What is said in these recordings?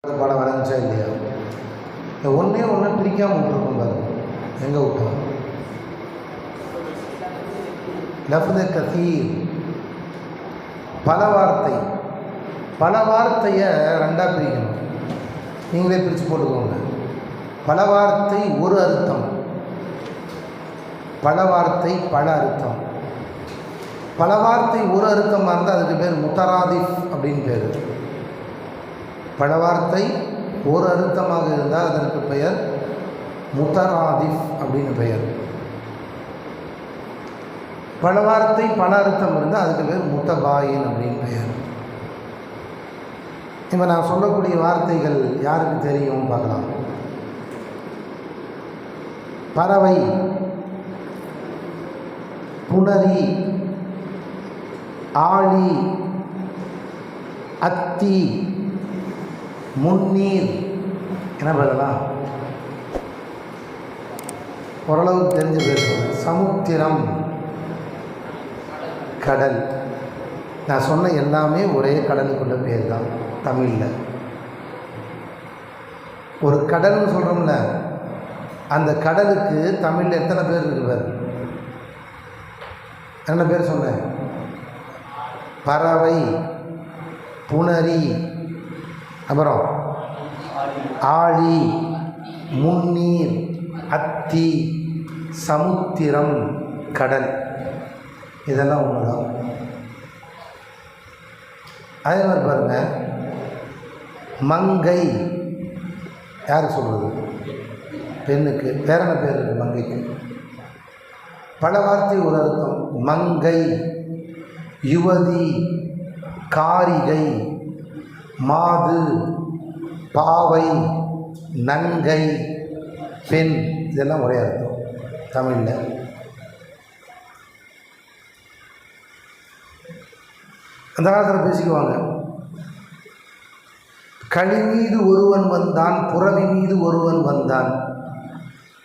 பாடம் வரைஞ்சா இல்லையா? இந்த ஒன்றே ஒன்று பிரிக்காமல் விட்டுருக்கோம் பாருங்க. எங்கே விட்டோம்? லஃப்து கதீர், பல வார்த்தை. பல வார்த்தையை ரெண்டாக பிரிக்கணும். நீங்களே பிரித்து போட்டுக்கோங்க. பல வார்த்தை ஒரு அர்த்தம், பல வார்த்தை பல அர்த்தம். பல வார்த்தை ஒரு அர்த்தமாக இருந்தால் அதுக்கு பேர் முத்தராதிஃப் அப்படின்னு பேர். பல வார்த்தை ஒரு அர்த்தமாக இருந்தால் அதற்கு பெயர் முத்தராதிஃப் அப்படின்னு பெயர். பல வார்த்தை பல அர்த்தம் இருந்தால் அதுக்கு பேர் முத்தபாயின் அப்படின்னு பெயர். இப்போ நான் சொல்லக்கூடிய வார்த்தைகள் யாருக்கு தெரியும் பார்க்கலாம். பறவை, புணரி, ஆழி, அத்தி, முன்னீர். என்ன பதிலாம்? ஓரளவுக்கு தெரிஞ்ச பேர் சொல்லுங்கள். சமுத்திரம், கடல். நான் சொன்ன எல்லாமே ஒரே கடலுக்குள்ள பேர் தான் தமிழில். ஒரு கடல்னு சொல்கிறோம்ல, அந்த கடலுக்கு தமிழில் எத்தனை பேர் இருக்கு பேர்? என்ன பேர் சொன்னேன்? பறவை, புணரி, அப்புறம் ஆழி, முன்னீர், அத்தி, சமுத்திரம், கடல். இதெல்லாம் ஒன்று தான். அதே மாதிரி பாருங்கள், மங்கை யார் சொல்கிறது? பெண்ணுக்கு. வேற என்ன பேர் இருக்குது மங்கைக்கு? பல வார்த்தை ஒரு அர்த்தம். மங்கை, யுவதி, காரிகை, மாது, பாவை, நங்கை, பெண். இதெல்லாம் ஒரே அர்த்தம் தமிழில். அந்த காலத்தில் பேசிக்குவாங்க. களி மீது ஒருவன் வந்தான், புறவி மீது ஒருவன் வந்தான்.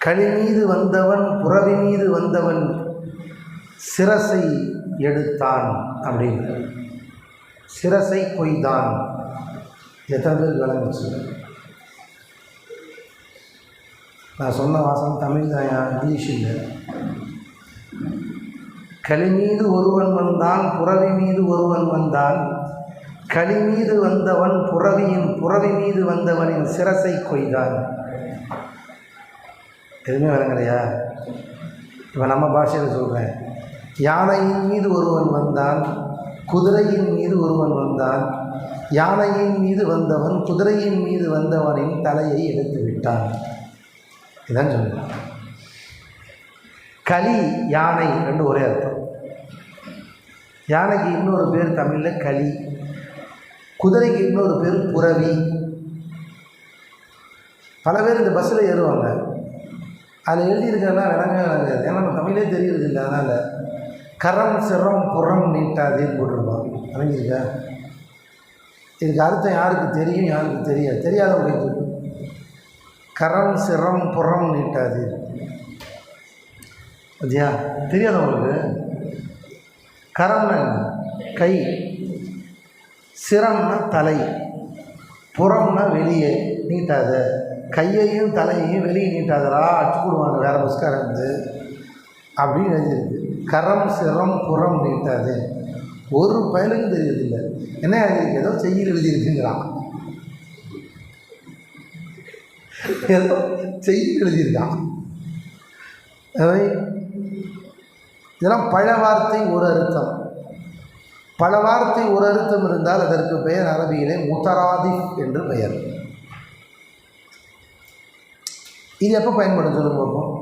களி மீது வந்தவன் புறவி மீது வந்தவன் சிரசை எடுத்தான் அப்படின்னு. சிரசை கொய்தான். எத்தனை பேர் விளங்குச்சு? நான் சொன்ன வாசம் தமிழ் தான், இங்கிலீஷ் இல்லை. களி மீது ஒருவன் வந்தான், புறவி மீது ஒருவன் வந்தான். களி மீது வந்தவன் புறவி மீது வந்தவனின் சிரசை கொய்தான். எதுவுமே விளங்கலையா? இப்போ நம்ம பாஷையில் சொல்கிறேன். யானையின் மீது ஒருவன் வந்தான், குதிரையின் மீது ஒருவன் வந்தான். யானையின் மீது வந்தவன் குதிரையின் மீது வந்தவனின் தலையை எடுத்து விட்டான். இதான் சொல்லுங்கள். களி, யானை ரெண்டு ஒரே அர்த்தம். யானைக்கு இன்னொரு பேர் தமிழில் களி, குதிரைக்கு இன்னொரு பேர் புறவி. பல பேர் இந்த பஸ்ஸில் ஏறுவாங்க, அதில் எழுதியிருக்கேன்னா விளங்காது. ஏன்னா நம்ம தமிழே தெரியுறது இல்லை. அதனால் கரம் சிரம் புறம் நீட்டாதேன்னு போட்டிருப்பான். விளங்கியிருக்கா? இதுக்கு அர்த்தம் யாருக்கு தெரியும் யாருக்கு தெரியாது? தெரியாதவங்களுக்கு. கரம் சிரம் புறம் நீட்டாது. அப்படியா? தெரியாதவங்களுக்கு. கரம்னா கை, சிரம்னா தலை, புறம்னா வெளியே நீட்டாத. கையையும் தலையையும் வெளியே நீட்டாதரா அச்சு போடுவாங்க வேறு பஸ்காரன் வந்து அப்படின்னு எழுதியிருக்கு. கரம் சிரம் புறம் நீட்டாது. ஒரு பயலுக்கும் தெரியறதில்லை. என்ன எழுதியிருக்கு? ஏதோ செய்தியில் எழுதியிருக்குங்கிறான். ஏதோ செய்தி எழுதியிருக்கான். இதெல்லாம் பல வார்த்தை ஒரு அர்த்தம். பல வார்த்தை ஒரு அர்த்தம் இருந்தால் அதற்கு பெயர் அரபியிலே முத்தராதிஃப் என்று பெயர். இது எப்போ பயன்படும் சொல்லுங்க பார்ப்போம்.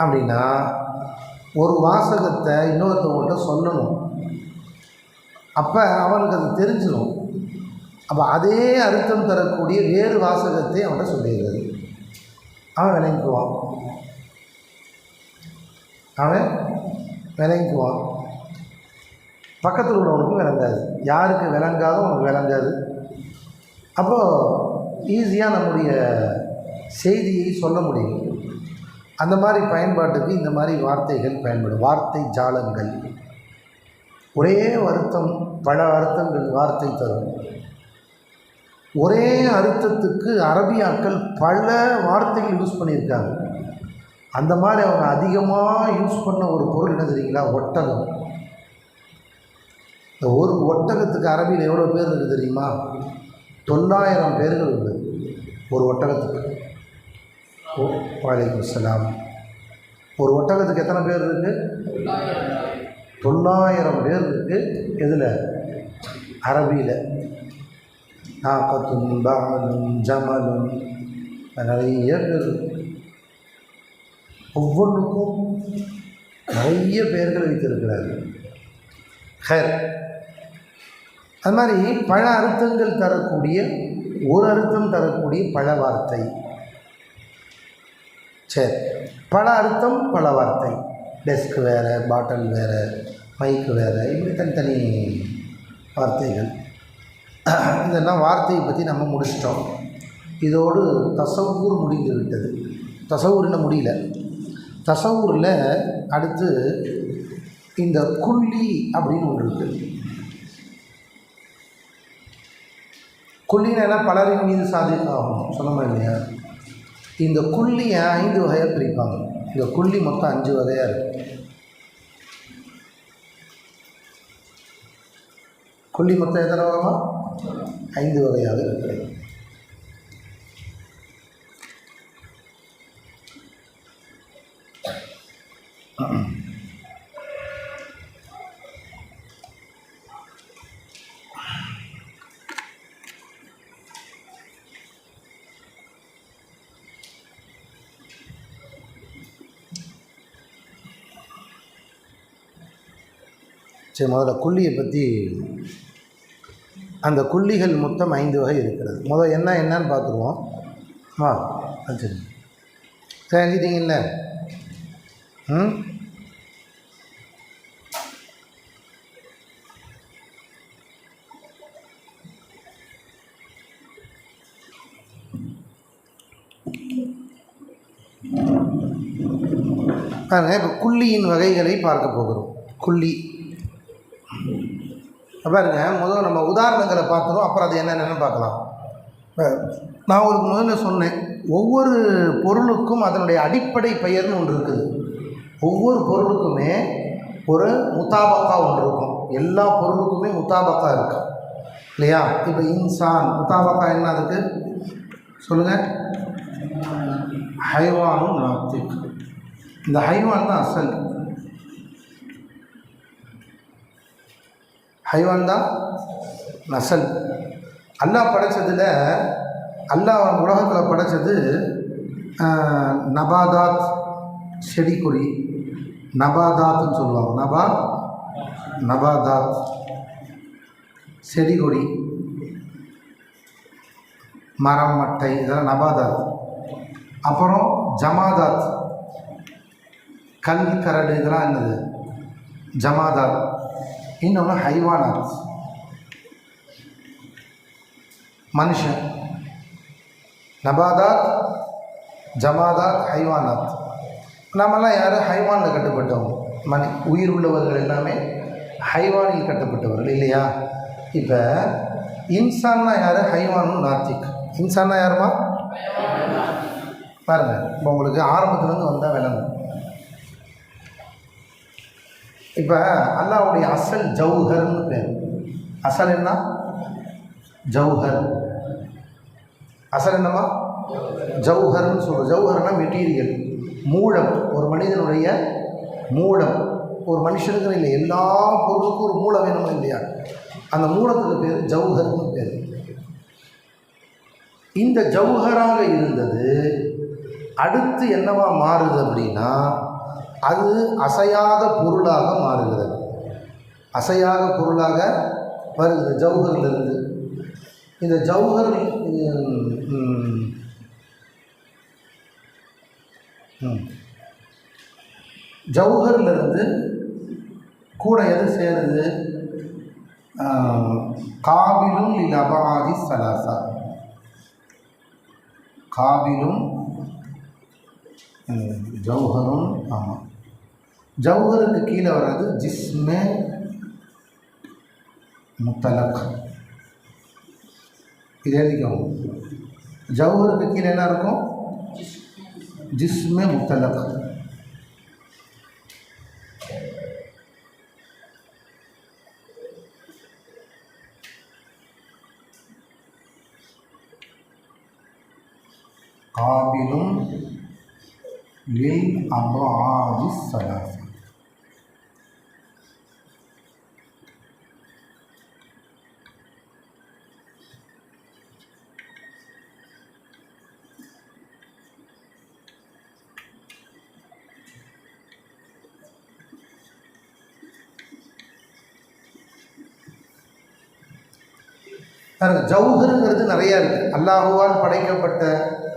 அப்படின்னா ஒரு வாசகத்தை இன்னொருத்தவங்கள்ட்ட சொல்லணும். அப்போ அவனுக்கு அது தெரிஞ்சிடும். அப்போ அதே அர்த்தம் தரக்கூடிய வேறு வாசகத்தை அவன்கிட்ட சொல்லிடுறது. அவன் விளங்கிக்குவான். பக்கத்தில் உள்ளவனுக்கும் விளங்காது. யாருக்கு விளங்காதோ அவனுக்கு விளங்காது. அப்போது ஈஸியாக நம்முடைய செய்தியை சொல்ல முடியும். அந்த மாதிரி பயன்பாட்டுக்கு இந்த மாதிரி வார்த்தைகள் பயன்படும். வார்த்தை ஜாலங்கள். ஒரே வருத்தம் பல அர்த்தங்கள் வார்த்தை தரும். ஒரே அர்த்தத்துக்கு அரபியாக்கள் பல வார்த்தைகள் யூஸ் பண்ணியிருக்காங்க. அந்த மாதிரி அவங்க அதிகமாக யூஸ் பண்ண ஒரு பொருள் என்ன தெரியுங்களா? ஒட்டகம். இந்த ஒரு ஒட்டகத்துக்கு அரபியில் எவ்வளோ பேர் இருக்குது தெரியுமா? 900 பேர்கள் இருக்குது ஒரு ஒட்டகத்துக்கு. வலைக்கும் சலாம். ஒரு ஒட்டகத்துக்கு எத்தனை பேர் இருக்குது? 900 பேர் இருக்குது. எதில்? அரபியில். நாக்கத்தும் பாலும் ஜமலும் நிறைய பேர், ஒவ்வொன்றுக்கும் நிறைய பெயர்கள் வைத்திருக்கிறார்கள். ஹேர் அது மாதிரி பல அர்த்தங்கள் தரக்கூடிய, ஒரு அர்த்தம் தரக்கூடிய பல வார்த்தை. சரி, பல அர்த்தம் பல வார்த்தை. டெஸ்க் வேறு, பாட்டில் வேறு, மைக்கு வேறு, இப்படி தனித்தனி வார்த்தைகள். இதெல்லாம் வார்த்தையை பற்றி நம்ம முடிச்சிட்டோம். இதோடு தசவூர் முடிந்து விட்டது. தசவூர் இன்னும் முடியல. தசவூரில் அடுத்து இந்த குள்ளி அப்படின்னு ஒன்று இருக்குது. குள்ளினா பலரின் மீது சாதிக்காகும் சொன்னோமா இல்லையா? இந்த குள்ளியை 5 வகையாக பிரிப்பாங்க. இந்த குள்ளி மொத்தம் 5 வகையாக இருக்குது. குள்ளி மொத்தம் எத்தனை வகைமா? 5 வகையாக இருக்கிறது. சரி, முதல்ல குள்ளியை பற்றி. அந்த குள்ளிகள் மொத்தம் 5 வகை இருக்கிறது. முதல் என்னன்னு பார்த்துருவோம். சரி, தெரிஞ்சிட்டிங்கல்ல? பாருங்க, இப்போ குள்ளியின் வகைகளை பார்க்க போகிறோம். குள்ளி பாருங்க, முதல்ல நம்ம உதாரணங்களை பார்த்துருவோம், அப்புறம் அது என்னென்னு பார்க்கலாம். நான் உங்களுக்கு முதல்ல சொன்னேன், ஒவ்வொரு பொருளுக்கும் அதனுடைய அடிப்படை பெயர்னு ஒன்று இருக்குது. ஒவ்வொரு பொருளுக்குமே ஒரு முத்தாபக்கா ஒன்று இருக்கும். எல்லா பொருளுக்குமே முத்தாபக்கா இருக்கு இல்லையா? இப்போ இன்சான் முத்தாபக்கா என்ன அதுக்கு சொல்லுங்கள்? ஹைவானும் நாத்திக். இந்த ஹைவான் தான் அசல். ஹைவான் தான் நசல். அல்லாஹ் படைத்ததில், அல்லாஹ் உலகத்தில் படைத்தது நபாதாத், செடி கொடி, நபாதாத்னு சொல்லுவாங்க. நபாதாத் செடி கொடி, மரம், மட்டை, இதெல்லாம் நபாதாத். அப்புறம் ஜமாதாத், கல், கரடு, இதெல்லாம் என்னது? ஜமாதாத். இன்னொன்று ஹைவானாத், மனுஷன். நபாதாத், ஜமாதாத், ஹைவானாத். நாமெல்லாம் யார்? ஹைவானில் கட்டுப்பட்டவங்க. உயிர் உள்ளவர்கள் எல்லாமே ஹைவானில் கட்டுப்பட்டவர்கள் இல்லையா? இப்போ இன்சான்னா யார்? ஹைவானும் நாத்திக். இன்சான்னா யாருமா? பாருங்கள், இப்போ உங்களுக்கு ஆரம்பத்துலேருந்து வந்தால் விளங்கும். இப்போ அல்லாஹ்வுடைய அசல் ஜௌஹர்னு பேர். அசல் என்ன? ஜௌஹர். அசல் என்னம்மா? ஜௌஹர்னு சொல்லுவோம். ஜௌஹர்னா மெட்டீரியல், மூலம். ஒரு மனிதனுடைய மூலம். ஒரு மனுஷனுக்கு இல்லை, எல்லா பொருளுக்கும் ஒரு மூலம் வேணுமா இல்லையா? அந்த மூலத்துக்கு பேர் ஜௌஹர்னு பேர். இந்த ஜௌஹராக இருந்தது அடுத்து என்னவா மாறுது அப்படின்னா, அது அசையாத பொருளாக மாறுகிறது. அசையாத பொருளாக வருகிறது ஜௌஹரிலிருந்து. இந்த ஜௌஹரிலிருந்து கூட எது சேருது? காபிலும் லிலபாதி சலாசா. காபிலும் ஜௌஹரும். ஆமாம், ஜௌஹருக்கு கீழே வர்றது ஜிஸ்மே முத்தலக். இது எழுதிக்கோங்க. ஜௌஹருக்கு கீழே என்ன இருக்கும்? ஜிஸ்மே முத்தலக். காபிலும் லில் அம்ராதி ஸலாஸ. ஜௌஹருங்கிறது நிறையா இருக்குது. அல்லாஹுவால் படைக்கப்பட்ட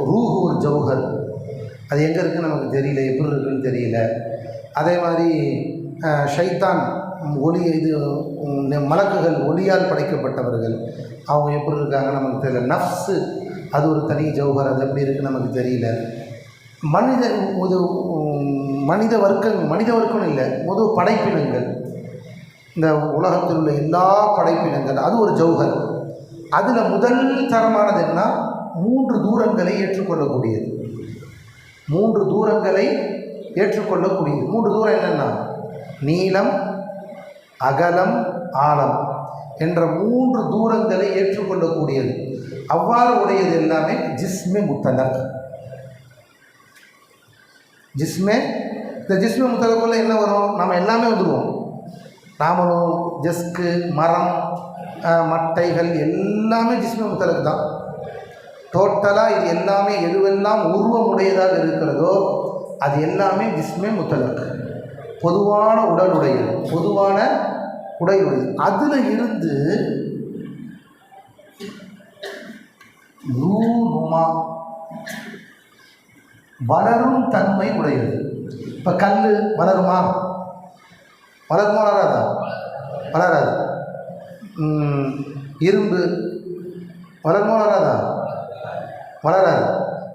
ரூஹு ஒரு ஜௌஹர். அது எங்கே இருக்குதுன்னு நமக்கு தெரியல, எப்படி இருக்குதுன்னு தெரியல. அதே மாதிரி ஷைத்தான் ஒளி, இது மலக்குகள் ஒளியால் படைக்கப்பட்டவர்கள், அவங்க எப்படி இருக்காங்க நமக்கு தெரியல. நஃப்ஸு அது ஒரு தனி ஜௌஹர், அது எப்படி இருக்குன்னு நமக்கு தெரியல. மனித வர்க்கம் இல்லை, படைப்பினங்கள், இந்த உலகத்தில் உள்ள எல்லா படைப்பினங்கள், அது ஒரு ஜௌஹர். அதில் முதல் தரமானது என்ன? 3 தூரங்களை ஏற்றுக்கொள்ளக்கூடியது. 3 தூரங்களை ஏற்றுக்கொள்ளக்கூடியது. 3 தூரம் என்னென்னா நீளம், அகலம், ஆழம் என்ற 3 தூரங்களை ஏற்றுக்கொள்ளக்கூடியது. அவ்வாறு உடையது எல்லாமே ஜிஸ்மே முத்தலக். இந்த ஜிஸ்மே முத்தலக்குள்ள என்ன வரும்? நம்ம எல்லாமே வந்துடுவோம். நாமளும், ஜஸ்கு, மரம், மட்டைகள் எல்லாமே ஜிஸ்மே முத்தலக் தான். டோட்டலாக இது எல்லாமே எதுவெல்லாம் உருவமுடையதாக இருக்கிறதோ அது எல்லாமே ஜிஸ்மே முத்தலக். பொதுவான உடலுடையது, பொதுவான உடையுடையது. அதில் இருந்து நூமா வளரும் தன்மை உடையது. இப்போ கல் வளருமா? வளராதா? வளராது. இரும்பு வளருமா? வளராது.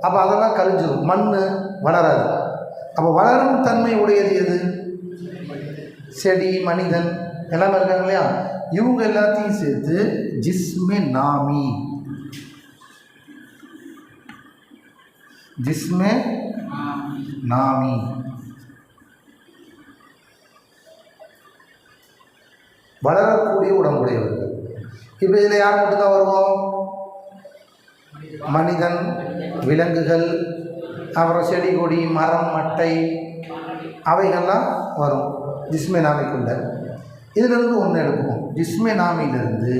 அப்போ அதெல்லாம் கழிஞ்சிடும். மண் வளராது. அப்போ வளரும் தன்மை உடையது எது? செடி, மனிதன் எல்லாமே இருக்காங்க இல்லையா? இவங்க எல்லாத்தையும் சேர்த்து ஜிஸ்மே நாமி, ஜிஸ்மே நாமி, வளரக்கூடிய உடம்புடையவர்கள். இப்போ இதில் யார் மட்டும்தான் வருவோம்? மனிதன், விலங்குகள், அப்புறம் செடி, கொடி, மரம், மட்டை அவைகள்லாம் வரும் ஜிஸ்மே நாமிக்குள்ள. இதிலிருந்து ஒன்று எடுப்போம். ஜிஸ்மே நாமியிலிருந்து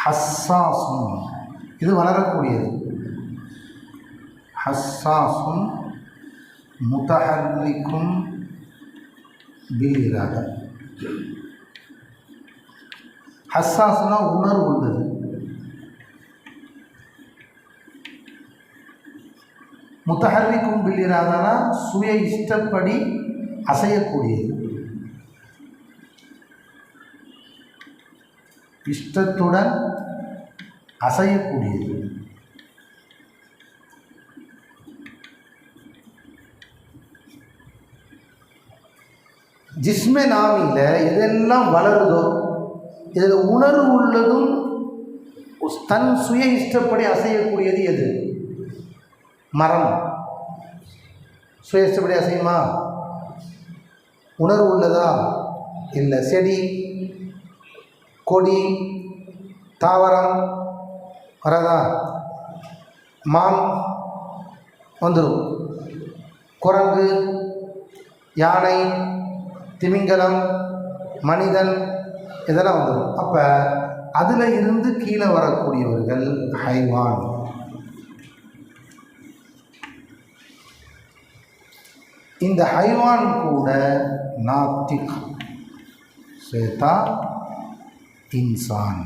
ஹஸ்ஸாசும், இது வளரக்கூடியது. ஹஸ்ஸாசும் முத்தஹர்ரிக்கும் பில் இராதா. ஹஸ்ஸாஸ்னா உணர்வு உள்ளது. முத்தஹர்ரிக்கும் பில் இராதானா சுய இஷ்டப்படி அசையக்கூடியது, இஷ்டத்துடன் அசையக்கூடியது. ஜிஸ்மே நாமியில் எதெல்லாம் வளருதோ, இதில் உணர்வு உள்ளதும் தன் சுய இஷ்டப்படி அசையக்கூடியது எது? மரம் சுய இஷ்டப்படி அசையுமா? உணர்வு உள்ளதா? இல்லை. செடி, கொடி, தாவரம் வராதா? மான் வந்துடும். குரங்கு, யானை, திமிங்கலம், மனிதன் இதெல்லாம் வந்துடும். அப்போ அதில் இருந்து கீழே வரக்கூடியவர்கள் ஹைவான். இந்த ஹைவான் கூட நாத்திக் சேர்த்தா இன்சான்.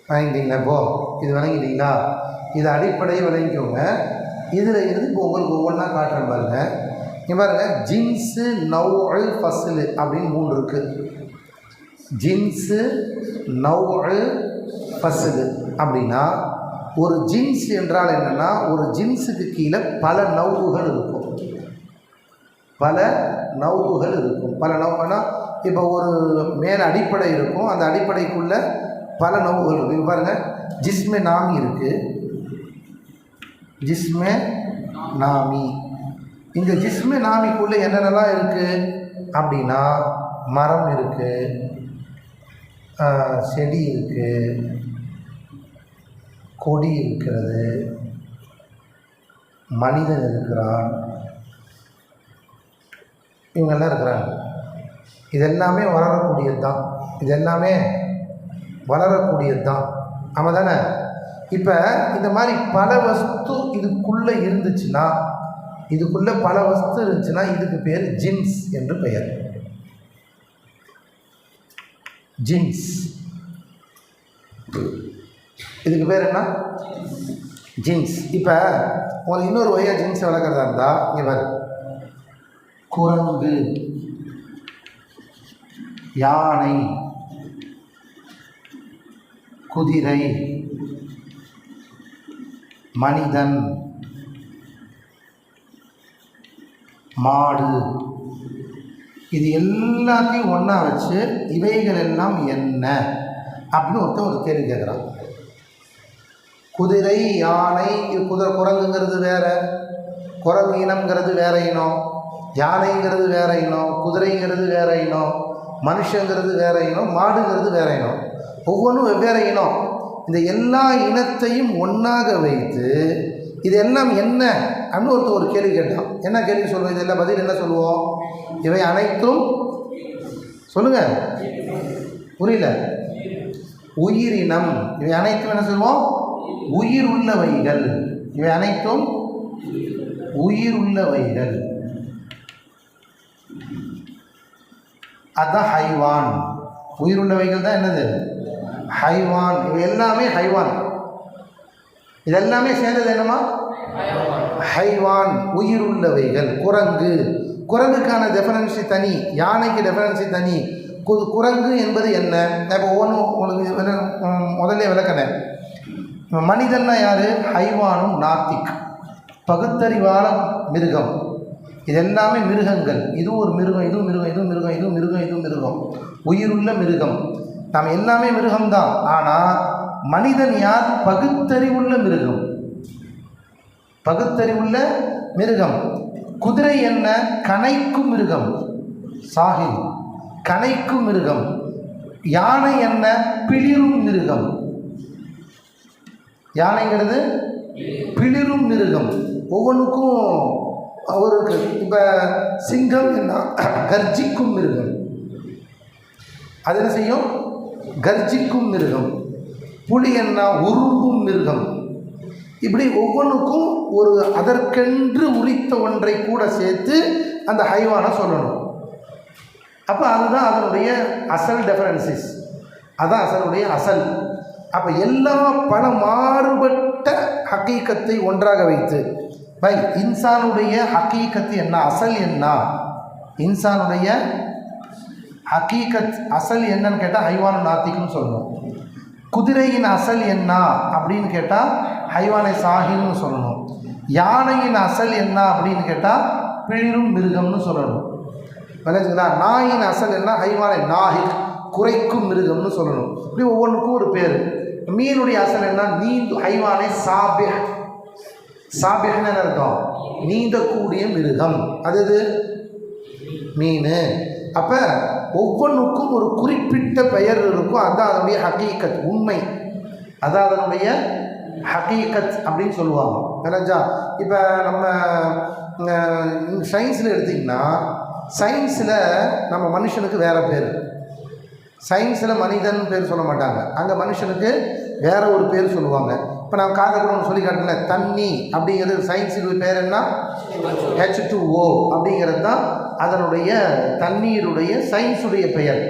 வாங்கிட்டீங்களா? இப்போ இது விளங்கிட்டீங்களா? இது அடிப்படையை விளங்கிக்கோங்க. இதில் இருந்து இப்போ உங்களுக்கு ஒவ்வொன்றா காட்டுறேன் பாருங்கள். இங்கே பாருங்கள், ஜின்ஸு, நவ்உ, ஃபஸ்லு அப்படின்னு 3 இருக்குது. ஜின்ஸு, நவ்உ, ஃபஸ்லு அப்படின்னா ஒரு ஜின்ஸ் என்றால் என்னென்னா, ஒரு ஜின்ஸுக்கு கீழே பல நௌவுகள் இருக்கும். பல நௌவுகள் இருக்கும். பல நௌவுனா இப்போ ஒரு மேலே அடிப்படை இருக்கும், அந்த அடிப்படைக்குள்ளே பல நௌவுகள் இருக்கும். இப்போ பாருங்கள், ஜிஸ்மே நாமி இருக்குது, ஜிஸ்மே நாமி. இந்த ஜிஸ்மே நாமிக்குள்ளே என்னென்னலாம் இருக்குது அப்படின்னா, மரம் இருக்குது, செடி இருக்குது, கொடி இருக்கிறது, மனிதன் இருக்கிறான், இவங்கெல்லாம் இருக்கிறாங்க. இதெல்லாமே வளரக்கூடியது தான். இதெல்லாமே வளரக்கூடியது தான். ஆமாம் தானே? இப்போ இந்த மாதிரி பல வஸ்து இதுக்குள்ளே இருந்துச்சுன்னா, இதுக்குள்ளே பல வஸ்து இருந்துச்சுன்னா இதுக்கு பேர் ஜின்ஸ் என்று பெயர். ஜின்ஸ், இதுக்கு பேர் என்ன? ஜின்ஸ். இப்போ உங்களுக்கு இன்னொரு வகையாக ஜின்ஸை வளர்க்குறதா இருந்தால் இங்கே பாரு, குரங்கு, யானை, குதிரை, மனிதன், மாடு, இது எல்லாத்தையும் ஒன்றா வச்சு இவைகள் எல்லாம் என்ன அப்படின்னு ஒருத்தன் ஒரு கேள்வி கேட்குறான். குதிரை, யானை, இது குரங்குங்கிறது வேற, குரங்கு இனம்ங்கிறது வேற இனம், யானைங்கிறது வேற இனம், குதிரைங்கிறது வேற இனம், மனுஷங்கிறது வேற இனம், மாடுங்கிறது வேற இனம், ஒவ்வொன்றும் வெவ்வேறு இனம். இந்த எல்லா இனத்தையும் ஒன்றாக வைத்து இது எல்லாம் என்ன அப்படின்னு ஒருத்தர் ஒரு கேள்வி கேட்டான். என்ன கேள்வி சொல்லுவோம்? இதெல்லாம் பதில் என்ன சொல்லுவோம்? இவை அனைத்தும் சொல்லுங்கள், புரியல. உயிரினம். இவை அனைத்தும் என்ன சொல்லுவோம்? உயிர் உள்ளவைகள். இவை அனைத்தும் உயிர் உள்ளவைகள். அதுதான் ஹைவான். உயிர் உள்ளவைகள் தான் என்னது? ஹைவான். இவை எல்லாமே ஹைவான். இதெல்லாமே சேர்ந்தது என்னமா? ஹைவான், உயிர் உள்ளவைகள். குரங்கு, குரங்குக்கான டெஃபரன்சி தனி, யானைக்கு டெஃபரன்சி தனி. குரங்கு என்பது என்ன? இப்போ ஒன்று உங்களுக்கு முதல்ல விளக்கினேன். மனிதன்னா யார்? ஹைவானும் நாத்திக், பகுத்தறிவான மிருகம். இது எல்லாமே மிருகங்கள். இதுவும் ஒரு மிருகம், இதுவும் மிருகம், இதுவும் மிருகம், இதுவும் மிருகம், இதுவும் மிருகம், உயிருள்ள மிருகம். நாம் எல்லாமே மிருகம்தான். ஆனால் மனிதன் யார்? பகுத்தறிவுள்ள மிருகம், பகுத்தறிவுள்ள மிருகம். குதிரை என்ன? கனைக்கும் மிருகம், சாஹில், கனைக்கும் மிருகம். யானை என்ன? பிளிரும் மிருகம். யானைங்கிறது பிளிரும் மிருகம். ஒவ்வொன்றுக்கும் அவருக்கு. இப்போ சிங்கம் என்ன? கர்ஜிக்கும் மிருகம். அது என்ன செய்யும்? கர்ஜிக்கும் மிருகம். புலி என்ன? உருவும் மிருகம். இப்படி ஒவ்வொன்றுக்கும் ஒரு அதற்கென்று உரித்த ஒன்றை கூட சேர்த்து அந்த ஹைவானை சொல்லணும். அப்போ அதுதான் அதனுடைய அசல் டெஃபரன்சிஸ், அதுதான் அதனுடைய அசல். அப்போ எல்லா பல மாறுபட்ட ஹக்கீக்கத்தை ஒன்றாக வைத்து இன்சானுடைய ஹக்கீக்கத்து என்ன, அசல் என்ன, இன்சானுடைய ஹக்கீக்கத் அசல் என்னன்னு கேட்டால் ஹைவானு நாத்திக்குன்னு சொல்லணும். குதிரையின் அசல் என்ன அப்படின்னு கேட்டால் ஹைவானை சாஹின்னு சொல்லணும். யானையின் அசல் என்ன அப்படின்னு கேட்டால் பிளிரும் மிருகம்னு சொல்லணும். விளைஞ்சுங்களா? நாயின் அசல் என்ன? ஹைவானை நாஹிக், குறைக்கும் மிருகம்னு சொல்லணும். இப்படி ஒவ்வொன்றுக்கும் ஒரு பேர். மீனுடைய அசல் என்ன? நீந்து, ஹைவானை சாபிஹ், சாபிஹ்னு அர்த்தம் நீந்தக்கூடிய மிருகம். அது மீன். அப்போ ஒவ்வொன்றுக்கும் ஒரு குறிப்பிட்ட பெயர் இருக்கும். அதுதான் அதனுடைய ஹக்கீக்கத், உண்மை. அதான் அதனுடைய ஹக்கீக்கத் அப்படின்னு சொல்லுவாங்க. விளைஞ்சா? இப்போ நம்ம சயின்ஸில் எடுத்திங்கன்னா, சயின்ஸில் நம்ம மனுஷனுக்கு வேறு பேர். சயின்ஸில் மனிதன் பேர் சொல்ல மாட்டாங்க, அங்கே மனுஷனுக்கு வேறு ஒரு பேர் சொல்லுவாங்க. இப்போ நான் காலையில் கூட ஒன்று சொல்லி காட்டினேன், தண்ணி அப்படிங்கிறது சயின்ஸுக்கு பேர் என்ன? H2O அப்படிங்கிறது தான் அதனுடைய தண்ணீருடைய சயின்ஸுடைய பெயர்.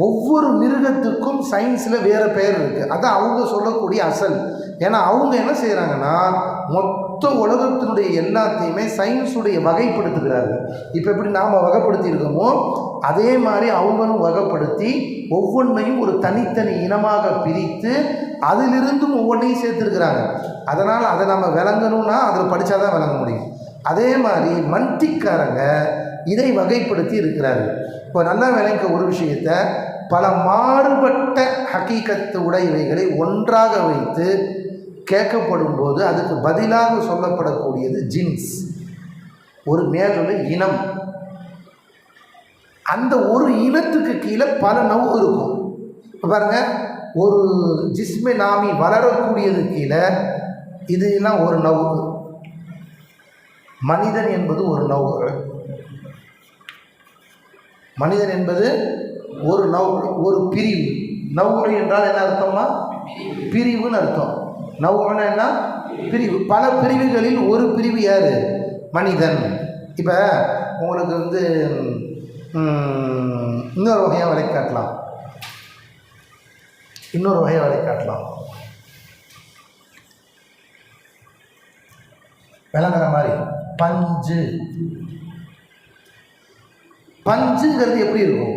ஒவ்வொரு மிருகத்துக்கும் சயின்ஸில் வேறு பெயர் இருக்குது. அதான் அவங்க சொல்லக்கூடிய அசல். ஏன்னா அவங்க என்ன செய்கிறாங்கன்னா, மொத்த உலகத்தினுடைய எல்லாத்தையுமே சயின்ஸுடைய வகைப்படுத்துகிறார்கள். இப்போ எப்படி நாம் வகைப்படுத்தியிருக்கோமோ அதே மாதிரி அவங்களும் வகைப்படுத்தி ஒவ்வொன்றையும் ஒரு தனித்தனி இனமாக பிரித்து அதிலிருந்தும் ஒவ்வொன்றையும் சேர்த்துருக்குறாங்க. அதனால் அதை நம்ம விளங்கணும்னா அதில் படித்தா தான் விளங்க முடியும். அதே மாதிரி மன்டிக்காரங்க இதை வகைப்படுத்தி இருக்கிறார்கள். இப்போ நல்லா விளங்க ஒரு விஷயத்தை பல மாறுபட்ட ஹக்கீகத்து உடையவைகளை ஒன்றாக வைத்து கேட்கப்படும் போது அதுக்கு பதிலாக சொல்லப்படக்கூடியது ஜின்ஸ், ஒரு மேலுள்ள இனம். அந்த ஒரு இனத்துக்கு கீழே பல நவ் இருக்கும். இப்போ பாருங்கள், ஒரு ஜிஸ்மே நாமி வளரக்கூடியது கீழே இதெல்லாம் ஒரு நவ். மனிதன் என்பது ஒரு நவ். மனிதன் என்பது ஒரு நவ், ஒரு பிரிவு. நவ்வு என்றால் என்ன அர்த்தம்னா பிரிவுன்னு அர்த்தம். நவ்வுன்னா என்ன? பிரிவு. பல பிரிவுகளில் ஒரு பிரிவு யார்? மனிதன். இப்போ உங்களுக்கு இன்னொரு வகையாக வரை காட்டலாம். விளங்குற மாதிரி பஞ்சு. பஞ்சுங்கிறது எப்படி இருக்கும்?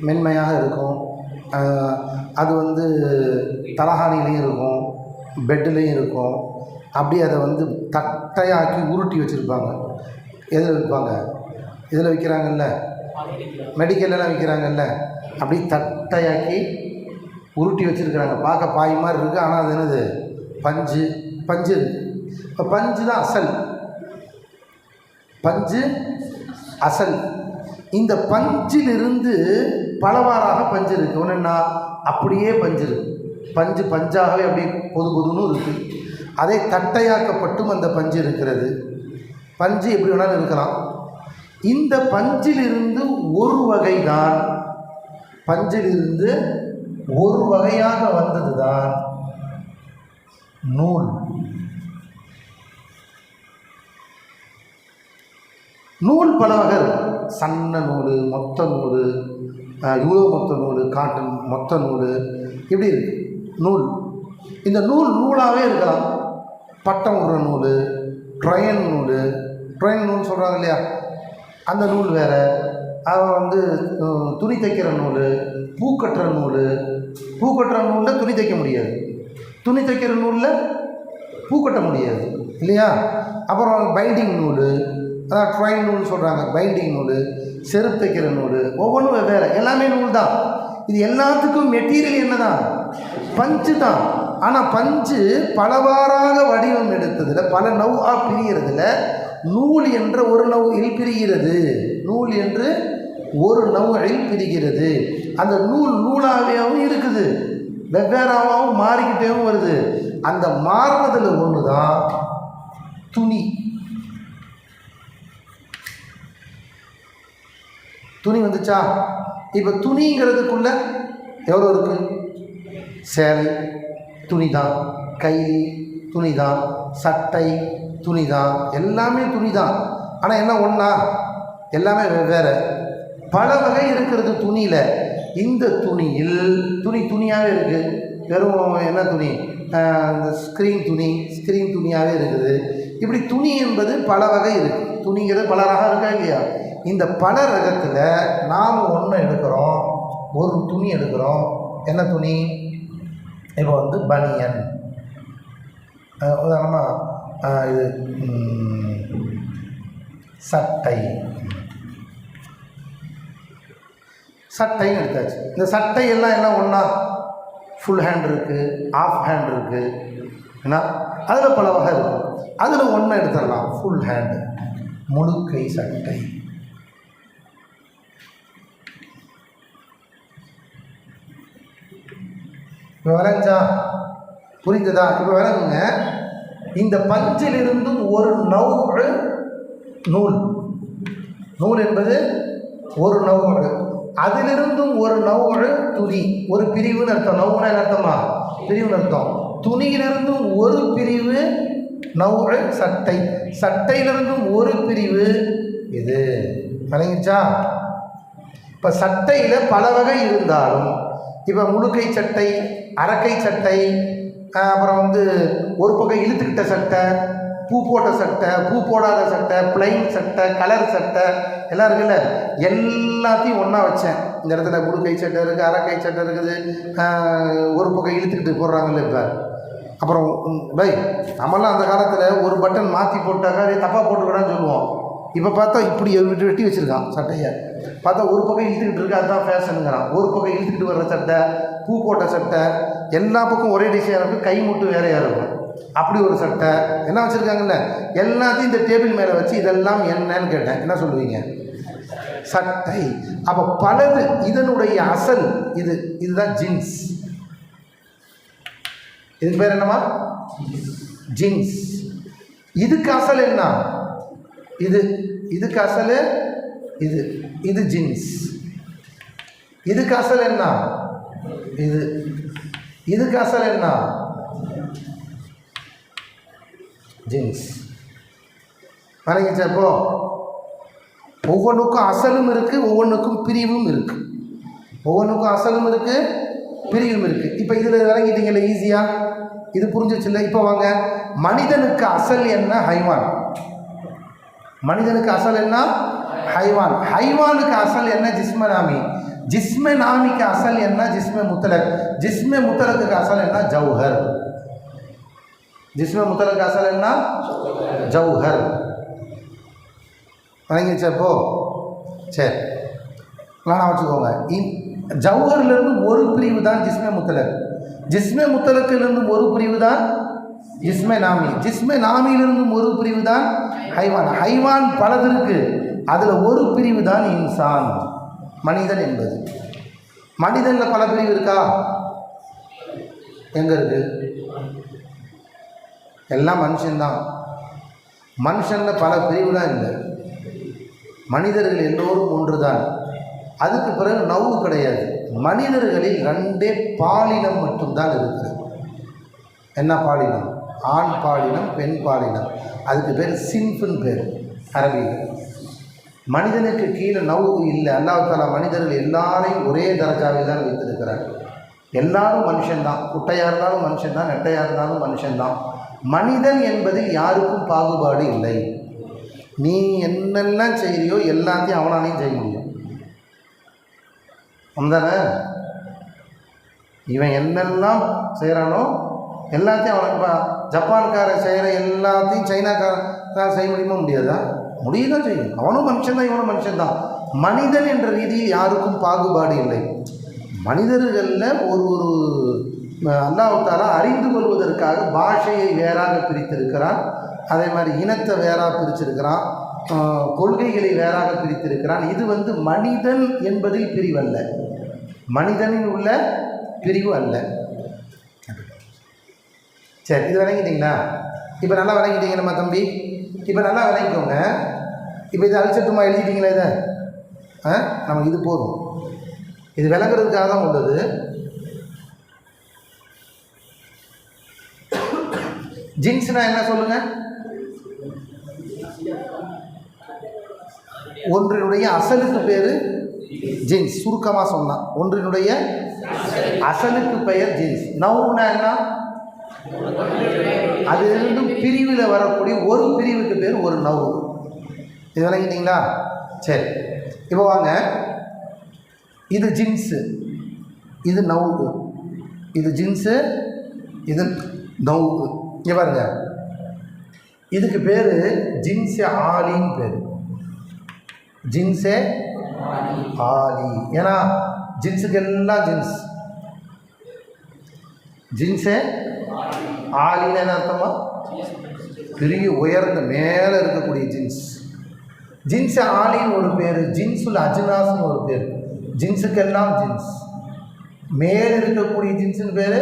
மென்மையாக இருக்கும். அது தலகாணிலையும் இருக்கும், பெட்டுலேயும் இருக்கும். அப்படியே அதை தட்டையாக்கி உருட்டி வச்சுருப்பாங்க. எதில் வைப்பாங்க? இதில் விற்கிறாங்கல்ல, மெடிக்கல்லாம் விற்கிறாங்கல்ல, அப்படி தட்டையாக்கி உருட்டி வச்சுருக்கிறாங்க. பார்க்க பாய் மாதிரி இருக்குது, ஆனால் அது என்னது? பஞ்சு. பஞ்சு. இப்போ பஞ்சு தான் அசல். பஞ்சு அசல். இந்த பஞ்சிலிருந்து பலவாறாக பஞ்சு இருக்குது. ஒன்றுன்னா அப்படியே பஞ்சு இருக்குது. பஞ்சு பஞ்சாகவே அப்படி பொது பொதுன்னு இருக்குது. அதை தட்டையாக்கப்பட்டும் அந்த பஞ்சு இருக்கிறது. பஞ்சு எப்படி வேணாலும் இருக்கலாம். இந்த பஞ்சிலிருந்து ஒரு வகை தான், பஞ்சிலிருந்து ஒரு வகையாக வந்தது தான் நூல். நூல் பல வகை இருக்கும். சன்ன நூல், மொத்த நூல், இவ்வளோ மொத்த நூல், காட்டன் மொத்த நூல், இப்படி இருக்கு நூல். இந்த நூல் நூலாகவே இருக்கலாம். பட்டம் விடுற நூல், ட்ரெயின் நூல். ட்ரெயின் நூல் சொல்கிறாங்க இல்லையா, அந்த நூல் வேறு. அதை துணி தைக்கிற நூல், பூக்கட்டுற நூல். பூக்கட்டுற நூலில் துணி தைக்க முடியாது, துணி தைக்கிற நூலில் பூக்கட்ட முடியாது இல்லையா. அப்புறம் பைண்டிங் நூல், அதான் ட்ரெயின் நூல் சொல்கிறாங்க. பைண்டிங் நூல், செருப்பு தைக்கிற நூல், ஒவ்வொன்றும் வேறு. எல்லாமே நூல் தான். இது எல்லாத்துக்கும் மெட்டீரியல் என்ன தான்? பஞ்சு தான். ஆனால் பஞ்சு பலவாறாக வடிவம் எடுத்ததில், பல நவ்வாக பிரிகிறதுல நூல் என்ற ஒரு நவ்வில் பிரிகிறது. நூல் என்று ஒரு நவ்வில் பிரிகிறது. அந்த நூல் நூலாகவும் இருக்குது, வெவ்வேறாகவும் மாறிக்கிட்டேவும் வருது. அந்த மாறுறதுல ஒன்று தான் துணி. துணி வந்துச்சா? இப்போ துணிங்கிறதுக்குள்ள எவ்வளோ இருக்குது? சேலை துணி தான், கைலி துணி தான், சட்டை துணி தான், எல்லாமே துணி தான். ஆனால் என்ன ஒன்றா? எல்லாமே வெவ்வேறு. பல வகை இருக்கிறது துணியில். இந்த துணியில் துணியாகவே இருக்குது. வெறும் என்ன துணி? இந்த ஸ்க்ரீன் துணியாகவே இருக்குது. இப்படி துணி என்பது பல வகை இருக்குது. துணிங்கிறது பல ரகம் இருக்கா இல்லையா? இந்த பல ரகத்தில் நாம் ஒன்று எடுக்கிறோம், ஒரு துணி எடுக்கிறோம். என்ன துணி? இப்போ பனியன். உதாரணமாக இது சட்டைன்னு எடுத்தாச்சு. இந்த சட்டையெல்லாம் எல்லாம் ஒன்றா? ஃபுல் ஹேண்ட் இருக்குது, ஆஃப் ஹேண்ட் இருக்குது, ஏன்னா அதில் பல வகை இருக்குது. அதில் ஒன்று எடுத்துடலாம், ஃபுல் ஹேண்டு, முழுக்கை சட்டை. இப்போ விளங்குச்சா? புரிந்ததா? இப்போ விளங்குங்க. இந்த பஞ்சிலிருந்தும் ஒரு நவ்வு நூல். நூல் என்பது ஒரு நவ்வு. அதிலிருந்தும் ஒரு நவ்வு துணி, ஒரு பிரிவுன்னு அர்த்தம். நவ்வுனா என்ன அர்த்தமா? பிரிவுன்னு அர்த்தம். துணியிலிருந்தும் ஒரு பிரிவு நவ்வு சட்டை. சட்டையிலிருந்தும் ஒரு பிரிவு இது. விளங்கிச்சா? இப்போ சட்டையில் பல வகை இருந்தாலும், இப்போ முழுக்கை சட்டை, அரக்கை சட்டை, அப்புறம் ஒரு பக்கம் இழுத்துக்கிட்ட சட்டை, பூ போட்ட சட்டை, பூ போடாத சட்டை, பிளைன் சட்டை, கலர் சட்டை எல்லாம் இருக்குல்ல, எல்லாத்தையும் ஒன்றா வச்சேன். இந்த இடத்துல முழு கை சட்டை இருக்குது, அரை கை சட்டை இருக்குது, ஒரு பக்கம் இழுத்துக்கிட்டு போடுறாங்கல்ல. இப்போ அப்புறம் பை நம்மளாம் அந்த காலத்தில் ஒரு பட்டன் மாற்றி போட்டாக்கா அதே தப்பாக போட்டுக்கூடாதுன்னு சொல்லுவோம். இப்போ பார்த்தா இப்படி வெட்டி வச்சுருக்கான் சட்டையை. பார்த்தா ஒரு பக்கம் இழுத்துக்கிட்டு இருக்கு, அதுதான் ஃபேஷனுங்கிறான். ஒரு பக்கம் இழுத்துக்கிட்டு வர்ற சட்டை, பூ போட்ட சட்டை, எல்லா பக்கம் ஒரே டிசைனாக இருக்கும், கை மட்டும் வேறையாக இருக்கும். அப்படி ஒரு சட்டை என்ன வச்சுருக்காங்கல்ல, எல்லாத்தையும் இந்த டேபிள் மேலே வச்சு இதெல்லாம் என்னன்னு கேட்டேன். என்ன சொல்லுவீங்க? சட்டை. அப்போ பலது இதனுடைய அசல் இதுதான் ஜீன்ஸ். இதுக்கு பேர் என்னமா? ஜீன்ஸ். இதுக்கு அசல் என்ன? இதுக்கு அசல் இது ஜீன்ஸ். இதுக்கு அசல் என்ன? இதுக்கு அசல் என்ன? ஜீன்ஸ். வணங்கிச்சப்போ ஒவ்வொன்றுக்கும் அசலும் இருக்குது, ஒவ்வொன்றுக்கும் பிரிவும் இருக்குது. ஒவ்வொன்றுக்கும் அசலும் இருக்குது, பிரிவும் இருக்குது. இப்போ இதில் விளங்கிட்டீங்கல்ல ஈஸியாக, இது புரிஞ்சிச்சுல்ல. இப்போ வாங்க, மனிதனுக்கு அசல் என்ன? ஹைவான். மனிதனுக்கு அசல் என்ன? ஹைவான். ஹைவானுக்கு அசல் என்ன? ஜிஸ்ம நாமி. ஜிஸ்ம நாமிக்கு அசல் என்ன? ஜிஸ்ம முத்தலக். ஜிஸ்ம முத்தலக்கு அசல் என்ன? ஜௌஹர். ஜிஸ்ம முத்தலக்கு அசல் என்ன? ஜௌஹர். வணங்கிச்சப்போ சரி நான் வச்சுக்கோங்க. ஜௌஹர்லேருந்து ஒரு பிரிவு தான் ஜிஸ்மே முத்தலக். ஜிஸ்மே முத்தலக்கிலிருந்து ஒரு பிரிவு தான் ஜிஸ்மே நாமி. ஜிஸ்மே நாமியிலிருந்தும் ஒரு பிரிவு தான் ஹைவான். ஹைவான் பலது இருக்கு, அதில் ஒரு பிரிவு தான் இன்சான், மனிதன் என்பது. மனிதனில் பல பிரிவு இருக்கா? எங்கே இருக்கு? எல்லாம் மனுஷன்தான். மனுஷனில் பல பிரிவு தான் இல்லை. மனிதர்கள் எல்லோரும் ஒன்று தான். அதுக்கு பிறகு நவ்வு கிடையாது. மனிதர்களில் 2 பாலினம் மட்டும்தான் இருக்கிறது. என்ன பாலினம்? ஆண் பாலினம், பெண் பாலினம். அதுக்கு பேர் சின்ஃபுன்னு பேர் அரபியில். மனிதனுக்கு கீழே நவ்வு இல்லை. அல்லாஹ் தஆலா மனிதர்கள் எல்லாரையும் ஒரே தரஜாவில் தான் வைத்திருக்கிறார். எல்லாரும் மனுஷன்தான். குட்டையாக இருந்தாலும் மனுஷன்தான், நெட்டையாக இருந்தாலும் மனுஷன்தான். மனிதன் என்பதில் யாருக்கும் பாகுபாடு இல்லை. நீ என்னெல்லாம் செய்கிறியோ எல்லாத்தையும் அவனாலையும் செய்ய முடியும். அந்தானே? இவன் என்னெல்லாம் செய்கிறானோ எல்லாத்தையும் அவனுக்கு. ஜப்பான்காரன் செய்கிற எல்லாத்தையும் சைனாக்காரன் செய்ய முடியுமா? முடியாதா? முடியதான் செய்யும். அவனும் மனுஷன்தான், இவனும் மனுஷன்தான். மனிதன் என்ற ரீதியில் யாருக்கும் பாகுபாடு இல்லை. மனிதர்களில் ஒரு அல்லாஹ் தஆலா அறிந்து கொள்வதற்காக பாஷையை வேறாக பிரித்திருக்கிறான். அதே மாதிரி இனத்தை வேறாக பிரிச்சிருக்கிறான், கொள்கைகளை வேறாக பிரித்திருக்கிறான். இது மனிதன் என்பதில் பிரிவல்ல, மனிதனில் உள்ள பிரிவு அல்ல. சரி, இது விளங்கிட்டீங்களா? இப்போ நல்லா விளங்கிட்டீங்க நம்ம தம்பி. இப்போ நல்லா விளங்கிக்கோங்க. இப்போ இதை அழிச்சட்டுமா? எழுதிட்டீங்களா? இதை நமக்கு இது போதும். இது விளங்குறதுக்காக தான் உள்ளது. ஜின்ஸ்னா என்ன சொல்லுங்க? ஒன்றினுடைய அசலுக்கு பேர் ஜின்ஸ். சுருக்கமாக சொன்னான், ஒன்றினுடைய அசலுக்கு பெயர் ஜின்ஸ். நவுனா என்ன? அது ரெண்டும் பிரிவில் வரக்கூடிய ஒரு பிரிவுக்கு பேர் ஒரு நவு. இது விளங்கிட்டீங்களா? சரி, இப்போ வாங்க. இது ஜின்ஸு, இது நவு. இது ஜின்ஸு, இது நவு. இங்கே பாருங்க, இதுக்கு பேர் ஜின்ஸே ஆலின்னு பேர். ஜின்ஸே ஆலி. ஏன்னா ஜின்ஸுக்கு எல்லாம் ஜின்ஸ். ஜின்ஸே ஆலின்னு என்ன அர்த்தமா? பெரிய உயர்ந்த மேலே இருக்கக்கூடிய ஜின்ஸ். ஜின்ஸே ஆலின்னு ஒரு பேர். ஜின்ஸுல் அஜ்னாஸ்னு ஒரு பேர். ஜின்ஸுக்கெல்லாம் ஜின்ஸ். மேலே இருக்கக்கூடிய ஜின்ஸுன்னு பேர்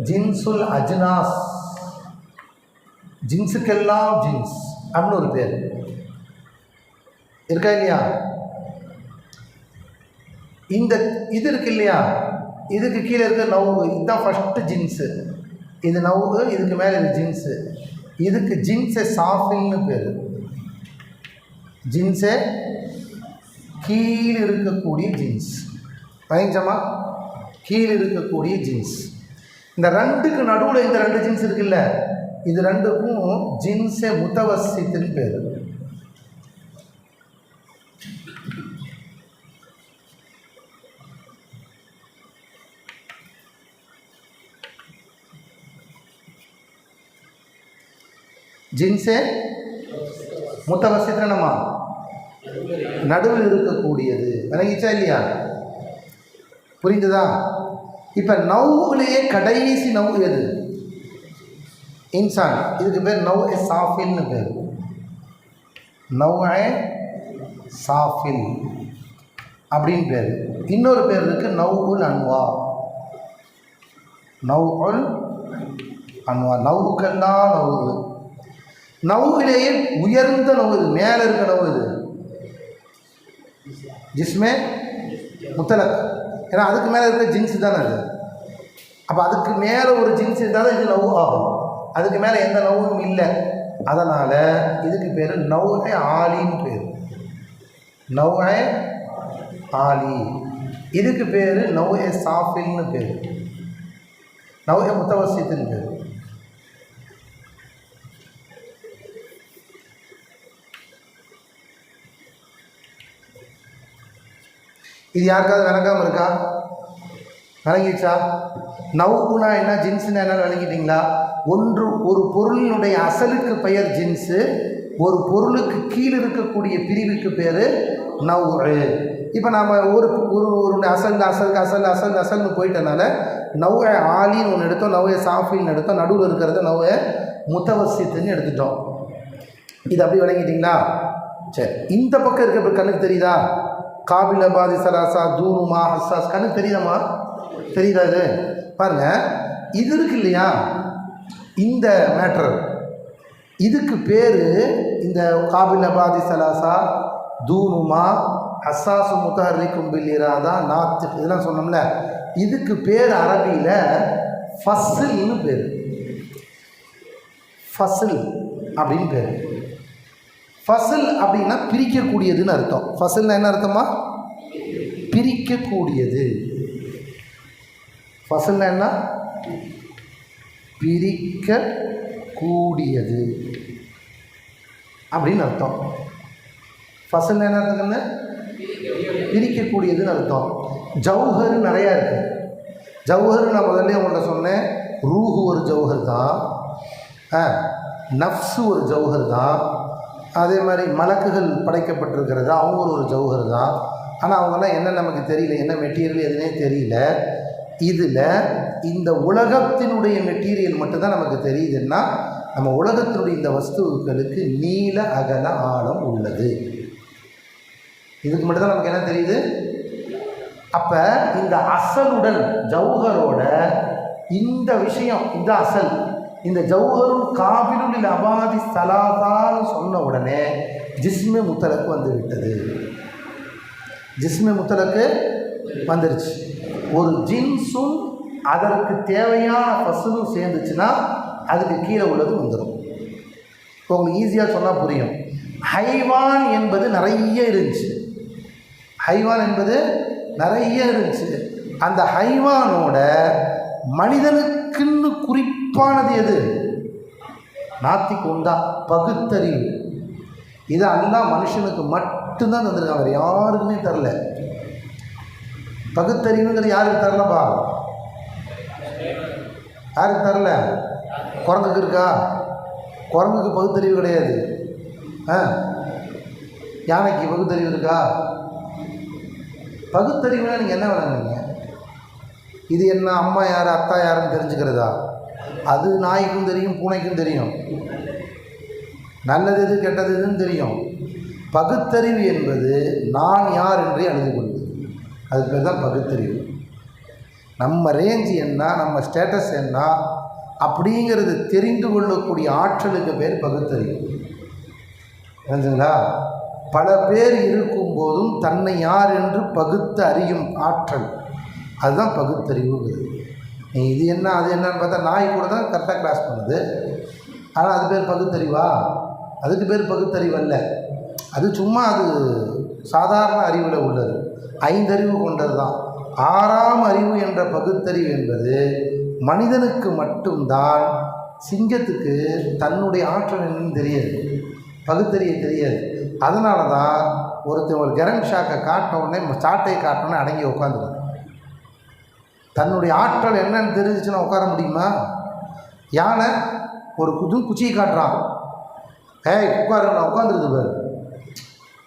ஜின்ஸுல் அஜ்னாஸ். ஜின்ஸுக்கெல்லாம் ஜின்ஸ் அப்படின்னு ஒரு பேர் இருக்கா இல்லையா? இந்த இது இருக்கு இல்லையா, இதுக்கு கீழே இருக்க நவுகு. இதுதான் ஃபஸ்ட்டு ஜின்ஸு. இது நவுகு, இதுக்கு மேலே இது ஜின்ஸு. இதுக்கு ஜின்ஸே சாஃபின்னு பேர். ஜின்ஸே கீழே இருக்கக்கூடிய ஜின்ஸ். பயங்கரமா கீழே இருக்கக்கூடிய ஜின்ஸ். இந்த ரெண்டுக்கு நடுவில் இந்த 2 ஜின்ஸ் இருக்குல்ல, இது ரெண்டுக்கும் ஜின்ஸே முத்தவசித்துன்னு பேர். ஜின்ஸே முத்தவசித்து என்னம்மா? நடுவில் இருக்கக்கூடியது. விளங்கிச்சா இல்லையா? புரிந்துதா? இப்போ நவ்வுலேயே கடைசி நவ் எது? இன்சான். இதுக்கு பேர் நவ் ஏ சாஃபில்னு பேர். நவ் ஏ சாஃபில் அப்படின்னு பேர். இன்னொரு பேர் இருக்குது நவ் உல் அன்வா. நவ் உல் அன்வா. நவ்வுக்கெல்லாம் நவ்வு. நவ்விலேயே உயர்ந்த நவ் இது, மேலே இருக்க நவ் இது ஜிஸ்மே முத்தலக். ஏன்னா அதுக்கு மேலே இருக்கிற ஜின்ஸு தானே அது. அப்போ அதுக்கு மேலே ஒரு ஜின்ஸ் இருந்தால் தான் இது நவ் ஆகும். அதுக்கு மேலே எந்த நவ்வும் இல்லை. அதனால் இதுக்கு பேர் நவ் ஏ ஆலின்னு பேர். நவ் ஏ ஆலி. இதுக்கு பேர் நவ் ஏ சாஃபில்னு பேர். நவ் ஏ முத்தவசித்துன்னு பேர். இது யாருக்காவது விளங்காமல் இருக்கா? விளங்கிடுச்சா? நவ்வுனா என்ன, ஜின்ஸுனா என்ன விளங்கிட்டீங்களா? ஒரு பொருளினுடைய அசலுக்கு பெயர் ஜின்ஸு, ஒரு பொருளுக்கு கீழே இருக்கக்கூடிய பிரிவுக்கு பேர் நவ்வு. இப்போ நாம் ஒரு அசல்னு போயிட்டனால நவ்வே ஆலின்னு ஒன்று எடுத்தோம், நவ்வே சாஃபின்னு எடுத்தோம், நடுவில் இருக்கிறத நவ்வே முத்தவசித்துன்னு எடுத்துட்டோம். இது அப்படி விளங்கிட்டீங்களா? சரி, இந்த பக்கம் இருக்க கண்ணுக்கு தெரியுதா? காபில பாதி சலாசா தூனுமா ஹஸ்ஸாஸ் கண்ணுக்கு தெரியுதாம்மா? தெரியுதா? இது பாருங்கள், இது இருக்கு இல்லையா, இந்த மேட்ரு, இதுக்கு பேர் இந்த காபில பாதி சலாசா தூனுமா ஹஸ்ஸாசு முத்தஹர்ரிக்கும் பில் இராதா நாத்து இதெல்லாம் சொன்னோம்ல, இதுக்கு பேர் அரபியில் ஃபஸ்ல்னு பேர். ஃபஸ்ல் அப்படின்னு பேர். ஃபஸ்ல் அப்படின்னா பிரிக்கக்கூடியதுன்னு அர்த்தம். ஃபஸ்ல்னா என்ன அர்த்தமா? பிரிக்கக்கூடியது. ஃபஸ்ல்னா என்ன? பிரிக்கக்கூடியது அப்படின்னு அர்த்தம். ஃபஸ்ல்னா என்ன அர்த்தம்னா? பிரிக்கக்கூடியதுன்னு அர்த்தம். ஜௌஹர் நிறையா இருக்குது. ஜௌஹர் நான் முதல்ல உங்கள்கிட்ட சொன்னேன், ரூஹு ஒரு ஜௌஹர் தான், நஃப்ஸு ஒரு ஜௌஹர் தான், அதே மாதிரி மலக்குகள் படைக்கப்பட்டிருக்கிறது அவங்க ஒரு ஜௌஹர் தான். ஆனால் அவங்கெல்லாம் என்ன நமக்கு தெரியல, என்ன மெட்டீரியல் எதுனே தெரியல. இதில் இந்த உலகத்தினுடைய மெட்டீரியல் மட்டும்தான் நமக்கு தெரியுதுன்னா, நம்ம உலகத்தினுடைய இந்த வஸ்துக்களுக்கு நீள அகல ஆழம் உள்ளது. இதுக்கு மட்டும்தான் நமக்கு என்ன தெரியுது. அப்போ இந்த அசலுடன் ஜௌஹரோட இந்த விஷயம், இந்த அசல், இந்த ஜௌஹரும் காபிலுல் அபாதி சலாசான்னு சொன்ன உடனே ஜிஸ்மே முத்தலக்கு வந்து விட்டது. ஜிஸ்மே முத்தலக்கு வந்துருச்சு. ஒரு ஜின்ஸும் அதற்கு தேவையான ஃபஸ்லும் சேர்ந்துச்சுன்னா அதுக்கு கீழே உள்ளது வந்துடும். இப்போ உங்களுக்கு ஈஸியாக சொன்னால் புரியும். ஹைவான் என்பது நிறைய இருந்துச்சு. ஹைவான் என்பது நிறைய இருந்துச்சு. அந்த ஹைவானோட மனிதனுக்குன்னு குறிப்பானது எது? நாத்திக்கு உண்டா பகுத்தறிவு. இது அல்லாஹ் மனுஷனுக்கு மட்டும்தான் தந்திருக்காங்க, வேறு யாருக்குமே தரல. பகுத்தறிவுங்கிறது யாருக்கு தரலப்பா? யாருக்கு தரல? குரங்குக்கு இருக்கா? குரங்குக்கு பகுத்தறிவு கிடையாது. யானைக்கு பகுத்தறிவு இருக்கா? பகுத்தறிவுனா நீங்கள் என்ன விளங்குறீங்க? இது என்ன அம்மா யார் அத்தா யாருன்னு தெரிஞ்சுக்கிறதா? அது நாய்க்கும் தெரியும், பூனைக்கும் தெரியும். நல்லது எது கெட்டது எதுன்னு தெரியும். பகுத்தறிவு என்பது நான் யார் என்றே அறிந்து கொள்வது. அதுக்கு பேர் தான் பகுத்தறிவு. நம்ம ரேஞ்சு என்ன, நம்ம ஸ்டேட்டஸ் என்ன அப்படிங்கிறது தெரிந்து கொள்ளக்கூடிய ஆற்றலுக்கு பேர் பகுத்தறிவு. புரிஞ்சுங்களா? பல பேர் இருக்கும்போதும் தன்னை யார் என்று பகுத்து அறியும் ஆற்றல், அதுதான் பகுத்தறிவுங்கிறது. நீ இது என்ன அது என்னன்னு பார்த்தா நாய் கூட தான் கரெக்டாக கிளாஸ் பண்ணுது. ஆனால் அது பேர் பகுத்தறிவா? அதுக்கு பேர் பகுத்தறிவு அல்ல. அது சும்மா அது சாதாரண அறிவில் உள்ளது, ஐந்தறிவு கொண்டது தான். ஆறாம் அறிவு என்ற பகுத்தறிவு என்பது மனிதனுக்கு மட்டும்தான் சிங்கத்துக்கு தன்னுடைய ஆற்றல் என்னன்னு தெரியாது, பகுத்தறிய தெரியாது. அதனால தான் ஒருத்தர் ஒரு கரண்ட் ஷாக்கை காட்டினோடனே சாட்டையை காட்டினோடனே அடங்கி உட்காந்துருது. தன்னுடைய ஆற்றல் என்னன்னு தெரிஞ்சிச்சுன்னா உட்கார முடியுமா? யானை ஒரு குச்சியை காட்டுறான், உட்காரு, நான் உட்காந்துருது பாரு,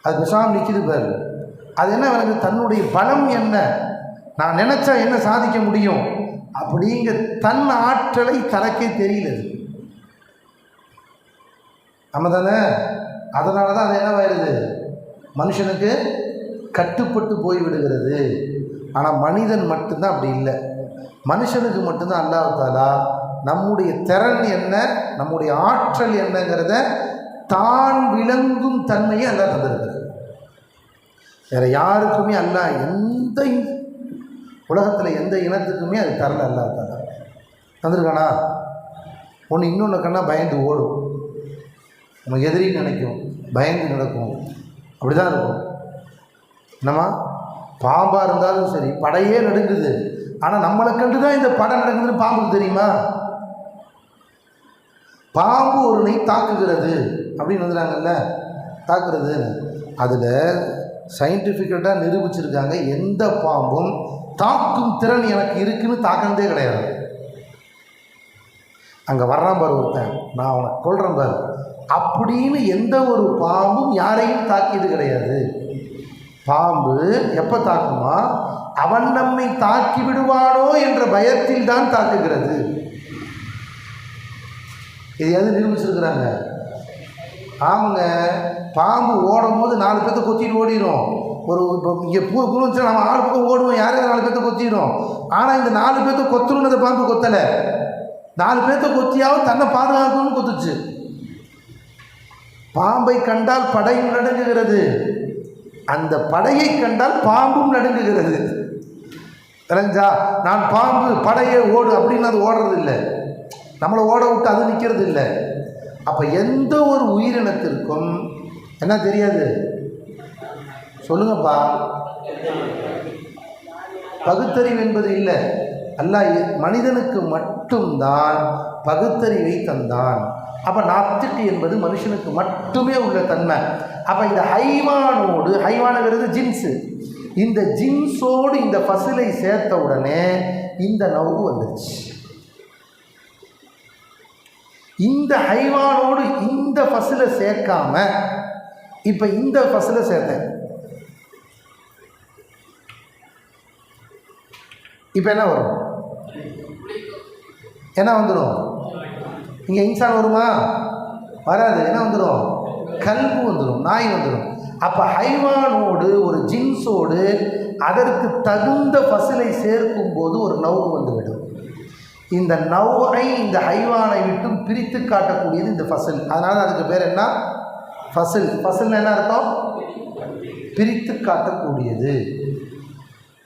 அது பேசாமல் நிற்கிது பாரு. அது என்ன எனக்கு தன்னுடைய பலம் என்ன, நான் நினச்சா என்ன சாதிக்க முடியும் அப்படிங்கிற தன் ஆற்றலை தனக்கே தெரியல. நம்ம தானே, அதனால தான் அது என்னவாயிருது, மனுஷனுக்கு கட்டுப்பட்டு போய் விடுகிறது. ஆனால் மனிதன் மட்டும்தான் அப்படி இல்லை. மனுஷனுக்கு மட்டும்தான் அல்லாஹ் தஆலா நம்முடைய திறன் என்ன, நம்முடைய ஆற்றல் என்னங்கிறத தான் விளங்கும் தன்மையை அல்லாஹ் தந்திருக்கிறது. வேறு யாருக்குமே அல்லாஹ் எந்த உலகத்தில் எந்த இனத்துக்குமே அது தரல. அல்லாஹ் தஆலா தந்திருக்கானா? ஒன்று இன்னொன்று கண்ணா பயந்து ஓடும், நம்ம எதிரின்னு நினைக்கும், பயந்து நடக்கும், அப்படி தான் இருக்கும். என்னம்மா பாம்பாக இருந்தாலும் சரி படையே நடுங்குது, ஆனால் நம்மளை கண்டு தான் இந்த படம் நடக்குதுன்னு பாம்புக்கு தெரியுமா? பாம்பு ஒருனை தாக்குகிறது அப்படின்னு வந்துடுறாங்கல்ல, தாக்குறது. அதில் சயின்டிஃபிக்கட்டாக நிரூபிச்சிருக்காங்க, எந்த பாம்பும் தாக்கும் திறன் எனக்கு இருக்குன்னு தாக்கினதே கிடையாது. அங்கே வர்றான் பாரு ஒருத்தன், நான் அவனை கொள்கிறேன் பாரு அப்படின்னு எந்த ஒரு பாம்பும் யாரையும் தாக்கியது கிடையாது. பாம்பு எப்போ தாக்குமா, அவன் நம்மை தாக்கி விடுவானோ என்ற பயத்தில் தான் தாக்குகிறது. இது எது நிரூபிச்சிருக்கிறாங்க? ஆமாங்க, பாம்பு ஓடும் போது 4 பேர்த்த கொத்திட்டு ஓடிடும். ஒரு இங்கே பூந்துச்சா நம்ம 4 பக்கம் ஓடுவோம், யாரையும் 4 பேர்த்த கொத்திடும். ஆனால் இந்த 4 பேர்த்த கொத்தணுன்னு அந்த பாம்பு கொத்தலை, 4 பேர்த்த கொத்தியாவது தன்னை பாதுகாக்கணும்னு கொத்துச்சு. பாம்பை கண்டால் படையும் நடுங்குகிறது, அந்த படையை கண்டால் பாம்பும் நடுங்குகிறது. தெரிஞ்சா நான் பாம்பு படையை ஓடு அப்படின்னு அது ஓடுறது இல்லை, நம்மளை ஓட விட்டு அது நிற்கிறது இல்லை. அப்போ எந்த ஒரு உயிரினத்திற்கும் என்ன தெரியாது சொல்லுங்கப்பா, பகுத்தறிவு என்பது இல்லை. அல்லாஹ் மனிதனுக்கு மட்டும்தான் பகுத்தறிவை தந்தான். அப்போ நாத்திக்கு என்பது மனுஷனுக்கு மட்டுமே உள்ள தன்மை. அப்போ இந்த ஹைவானோடு, ஹைவானுங்கிறது ஜின்ஸு, இந்த ஜின்ஸோடு இந்த ஃபசிலை சேர்த்த உடனே இந்த நவ்வு வந்துடுச்சு. இந்த ஹைவானோடு இந்த ஃபசிலை சேர்க்காம இப்போ இந்த ஃபசிலை சேர்த்தேன், இப்போ என்ன வரும்? என்ன வந்துடும்? இங்கே இன்சான் வருமா? வராது. என்ன வந்துடும்? கல்பு வந்துடும், நாய் வந்துடும். அப்போ ஹைவானோடு ஒரு ஜின்ஸோடு அதற்கு தகுந்த ஃபசிலை சேர்க்கும் போது ஒரு நவ்வு வந்துவிடும். இந்த நவ்வை இந்த ஹைவானை விட்டும் பிரித்து காட்டக்கூடியது இந்த ஃபசில். அதனால் அதுக்கு பேர் என்ன? ஃபசில். ஃபசில் என்ன அர்த்தம்? பிரித்து காட்டக்கூடியது.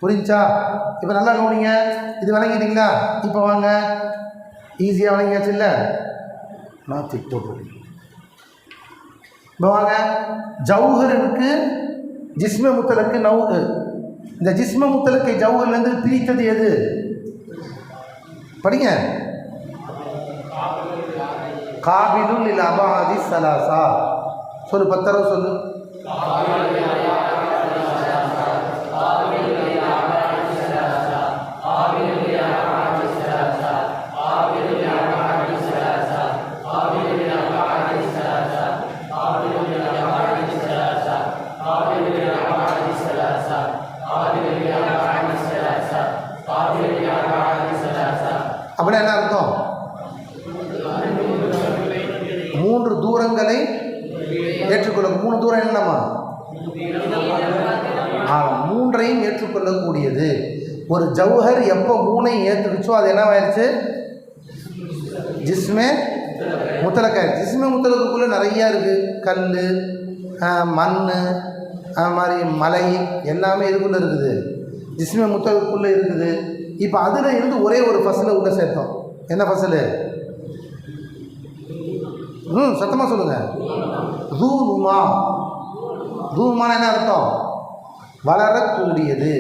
புரிஞ்சா? இப்போ நல்லா கவனிங்க, இது விளங்கிட்டீங்களா? இப்போ வாங்க, ஈஸியாக விளங்கியாச்சு இல்லை? நான் திக் போட்டு இப்போ வாங்க, ஜவுஹருக்கு ஜிஸ்ம முத்தலக்கு நவ்வு. இந்த ஜிஸ்ம முத்தலக்கை ஜவுஹர்லேருந்து பிரித்தது எது? படிங்க. காபிலுல் லில் அபாதி சலாசா. சொல்லு, 10 தடவை சொல்லு. அப்படின்னா என்ன அர்த்தம்? 3 தூரங்களை ஏற்றுக்கொள்ள. 3 தூரம் என்னம்மா? 3ஐயும் ஏற்றுக்கொள்ளக்கூடியது. ஒரு ஜவுஹர் எப்போ 3ஐயும் ஏற்றுக்குச்சோ அது என்னவாயிருச்சு? ஜிஸ்மே முத்தலக்காய். ஜிஸ்மே முத்தலக்குள்ளே நிறையா இருக்குது, கல், மண், மாதிரி மலை எல்லாமே இதுக்குள்ளே இருக்குது, ஜிஸ்மே முத்தலக்குள்ளே இருக்குது. இப்போ அதில் இருந்து ஒரே ஒரு ஃபசலை உள்ளே சேர்த்தோம். என்ன ஃபசலு? சத்தமாக சொல்லுங்கள். தூணுமா. தூணுமான என்ன அர்த்தம்? வளரக்கூடியது.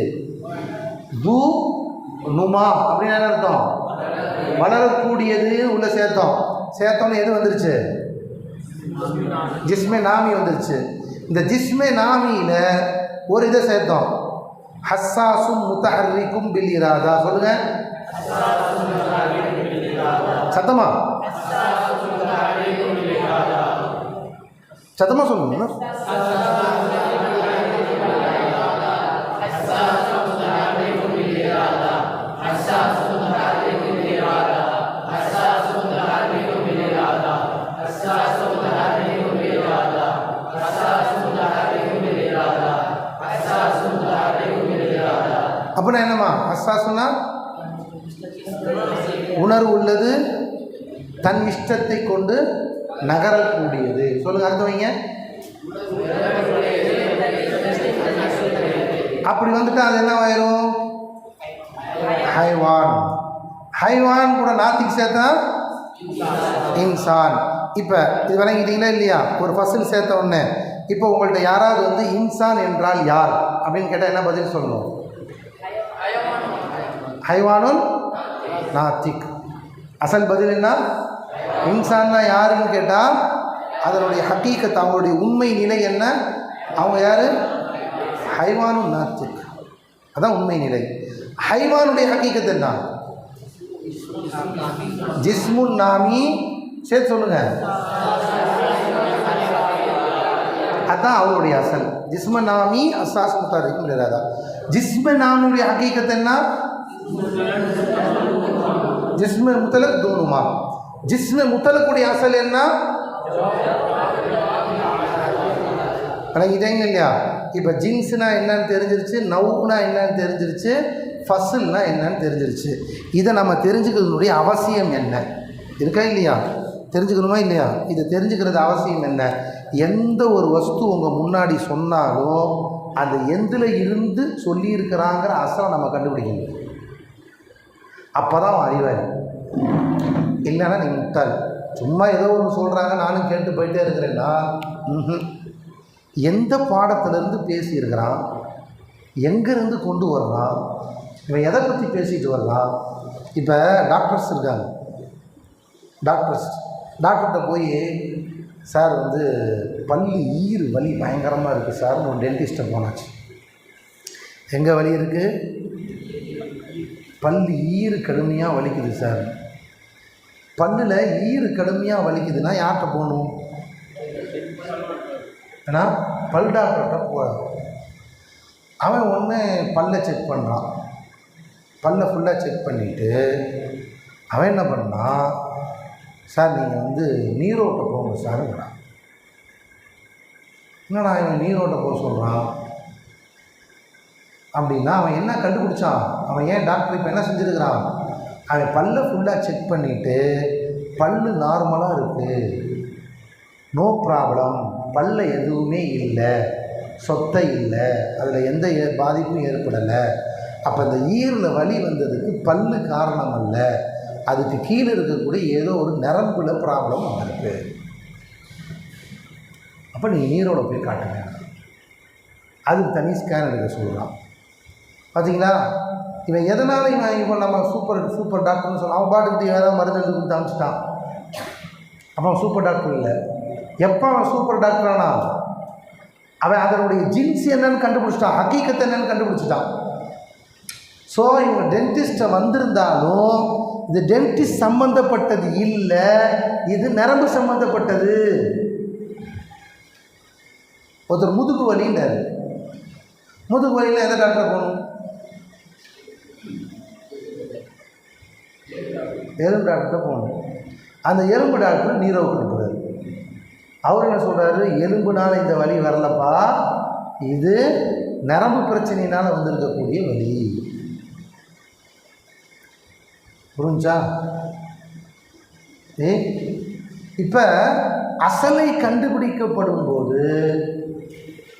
நுமா அப்படின்னு என்ன அர்த்தம்? வளரக்கூடியது உள்ளே சேர்த்தோம். சேர்த்தோன்னு எது வந்துருச்சு? ஜிஸ்மே நாமி வந்துருச்சு. இந்த ஜிஸ்மே நாமியில் ஒரு இதை சேர்த்தோம், ஹஸ்ஸாசும் முத்தஹர்ரிக்கும் பில் இராதா. சொல்லுங்க சத்தமா, சத்தமா சொல்லுங்க. அப்படின்னா என்னம்மா? அஸ்ஸாசுன்னா உணர்வு உள்ளது, தன் இஷ்டத்தை கொண்டு நகரக்கூடியது. சொல்லுங்க அர்த்தம் வைங்க. அப்படி வந்துட்டு அது என்ன ஆயிரும்? ஹைவான். ஹைவான் கூட நாத்திக்கு சேர்த்தா இன்சான். இப்போ இது விளங்கிட்டீங்களா இல்லையா? ஒரு ஃபஸ்ல் சேர்த்த உடனே இப்போ உங்கள்கிட்ட யாராவது வந்து இன்சான் என்றால் யார் அப்படின்னு கேட்டால் என்ன பதில் சொல்லணும்? ஹைவானுன் நாத்திக். அசல் பதில் என்ன? இன்சான்னா யாருன்னு கேட்டால் அதனுடைய ஹக்கீக்கத், அவங்களுடைய உண்மை நிலை என்ன? அவங்க யார்? ஹைவானுன் நாத்திக். அதான் உண்மை நிலை. ஹைவானுடைய ஹக்கீக்கத் என்ன? ஜிஸ்முன் நாமி. சேர்த்து சொல்லுங்க. அதுதான் அவருடைய அசல். ஜிஸ்ம நாமி அஸ்ஸாஸ் முத்தஹர்ரிக்கும் பில் இராதா. ஜிஸ்ம நாமியுடைய ஹக்கீக்கத் என்ன? ஜிஸ்ம முத்தலக் தூனுமா. ஜிஸ்ம முத்தலக்குடைய அசல் என்ன? இதேங்க இல்லையா? இப்போ ஜின்ஸ்னா என்னன்னு தெரிஞ்சிருச்சு, நவுனா என்னன்னு தெரிஞ்சிருச்சு, ஃபஸ்ல்னா என்னன்னு தெரிஞ்சிருச்சு. இதை நம்ம தெரிஞ்சுக்கிறதுனுடைய அவசியம் என்ன இருக்கா இல்லையா? தெரிஞ்சுக்கணுமா இல்லையா? இதை தெரிஞ்சுக்கிறது அவசியம் என்ன? எந்த ஒரு வஸ்து உங்கள் முன்னாடி சொன்னாலும் அந்த எந்தில் இருந்து சொல்லியிருக்கிறாங்கிற அசலை நம்ம கண்டுபிடிக்கணும். அப்போ தான் அறிவாளி. இல்லைன்னா நீங்கள் முட்டாள். சும்மா ஏதோ ஒன்று சொல்கிறாங்க நானும் கேட்டு போயிட்டே இருக்கிறேன்னா எந்த பாடத்திலேருந்து பேசியிருக்கிறான், எங்கேருந்து கொண்டு வர்றான், இவன் எதை பற்றி பேசிட்டு வர்றான். இப்போ டாக்டர்ஸ் இருக்காங்க. டாக்டர்கிட்ட போய் சார் வந்து பல்லு ஈறு வலி பயங்கரமாக இருக்குது சார்னு ஒரு டென்டிஸ்ட்டை போனாச்சு. எங்கே வலி இருக்குது? பல்லு ஈறு கடுமையாக வலிக்குது சார். பல்லில் ஈறு கடுமையாக வலிக்குதுன்னா யார்கிட்ட போகணும்? ஏன்னா பல் டாக்டர்கிட்ட போகிறான். அவன் ஒன்று பல்லை செக் பண்ணுறான். பல்லை ஃபுல்லாக செக் பண்ணிவிட்டு அவன் என்ன பண்ணான், சார் நீங்கள் வந்து நீரோட்ட போங்க சாருங்கிறான். என்னடா இவன் நீரோட்ட போக சொல்கிறான் அப்படின்னா அவன் என்ன கண்டுபிடிச்சான்? அவன் ஏன் டாக்டர் இப்போ என்ன செஞ்சுருக்கிறான்? அவன் பல்லை ஃபுல்லாக செக் பண்ணிவிட்டு பல்லு நார்மலாக இருக்குது, நோ ப்ராப்ளம், பல்ல எதுவுமே இல்லை, சொத்தை இல்லை, அதில் எந்த பாதிப்பும் ஏற்படலை. அப்போ இந்த ஈரில் வலி வந்ததுக்கு பல்லு காரணம் அல்ல, அதுக்கு கீழே இருக்கக்கூடிய ஏதோ ஒரு நரம்பில் ப்ராப்ளம் வந்திருக்கு. அப்போ நீங்கள் நீரோட போய் காட்டுங்க. அதுக்கு தனி ஸ்கேன் எடுக்க சொல்கிறான். பார்த்தீங்களா? இவன் எதனால் இப்போ நம்ம சூப்பர் டாக்டர்னு சொல்ல அவன் பாட்டுக்கிட்டு ஏதாவது மருந்து எடுத்து கொடுத்து அனுப்பிச்சிட்டான். அப்போ அவன் சூப்பர் டாக்டர் இல்லை. எப்போ அவன் சூப்பர் டாக்டரானா அவன் அதனுடைய ஜின்ஸ் என்னன்னு கண்டுபிடிச்சிட்டான், ஹக்கீக்கத்தை என்னன்னு கண்டுபிடிச்சிட்டான். ஸோ இவங்க டென்டிஸ்ட்டை வந்திருந்தாலும் இது டென்டிஸ்ட் சம்மந்தப்பட்டது இல்லை, இது நரம்பு சம்மந்தப்பட்டது. ஒருத்தர் முதுகு வலின்னாரு. முதுகு வலியில் எந்த டாக்டரை போகணும்? எலும்பு டாக்டர்கிட்ட போகணும். அந்த எலும்பு டாக்டர் நீரோவு கொடுக்குறாரு. அவர் என்ன சொல்கிறாரு? எலும்புனால் இந்த வலி வரலப்பா, இது நரம்பு பிரச்சனையினால் வந்திருக்கக்கூடிய வலி. புரிஞ்சா? இப்போ அசலை கண்டுபிடிக்கப்படும் போது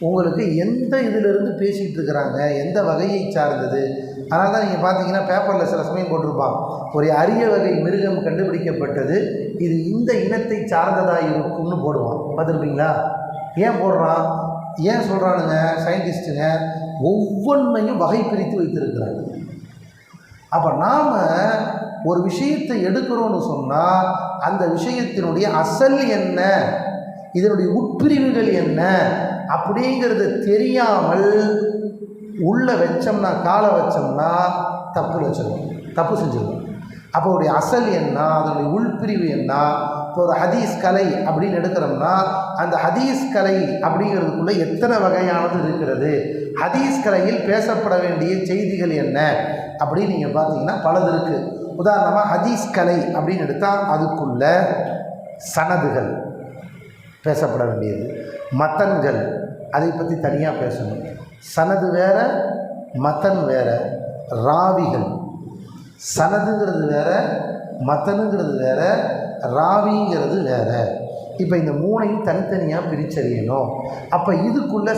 உங்களுக்கு எந்த இதிலிருந்து பேசிகிட்டு இருக்கிறாங்க, எந்த வகையை சார்ந்தது. அதனால தான் நீங்கள் பார்த்தீங்கன்னா பேப்பரில் சில சமயம் போட்டிருப்பான், ஒரு அரிய வகை மிருகம் கண்டுபிடிக்கப்பட்டது, இது இந்த இனத்தை சார்ந்ததாக இருக்கும்னு போடுவான். பார்த்துருப்பீங்களா? ஏன் போடுறான்? ஏன் சொல்கிறானுங்க சயின்டிஸ்ட்டுங்க? ஒவ்வொன்றையும் வகை பிரித்து வைத்திருக்கிறாங்க. அப்போ நாம் ஒரு விஷயத்தை எடுக்கிறோன்னு சொன்னால் அந்த விஷயத்தினுடைய அசல் என்ன, இதனுடைய உட்பிரிவுகள் என்ன அப்படிங்கிறது தெரியாமல் உள்ள வச்சோம்னா, காலை வச்சோம்னா தப்பு செஞ்சிருவோம். அப்போ உடைய அசல் என்ன, அதனுடைய உள்பிரிவு என்ன. இப்போ ஒரு ஹதீஸ் கலை அப்படின்னு எடுக்கிறோம்னா அந்த ஹதீஸ் கலை அப்படிங்கிறதுக்குள்ள எத்தனை வகையானது இருக்கிறது, ஹதீஸ் கலையில் பேசப்பட வேண்டிய செய்திகள் என்ன அப்படின்னு நீங்கள் பார்த்தீங்கன்னா பலது இருக்குது. உதாரணமாக ஹதீஸ் கலை அப்படின்னு எடுத்தால் அதுக்குள்ள சனதுகள் பேசப்பட வேண்டியது, மத்தன்கள் அதை பற்றி தனியாக பேசணும். சனது வேற, மத்தன் வேற, ராவிகள். சனதுங்கிறது வேற, மத்தனுங்கிறது வேற, ராவிங்கிறது வேற. இப்போ இந்த மூணையும் தனித்தனியாக பிரிச்சறியணும். அப்போ இதுக்குள்ள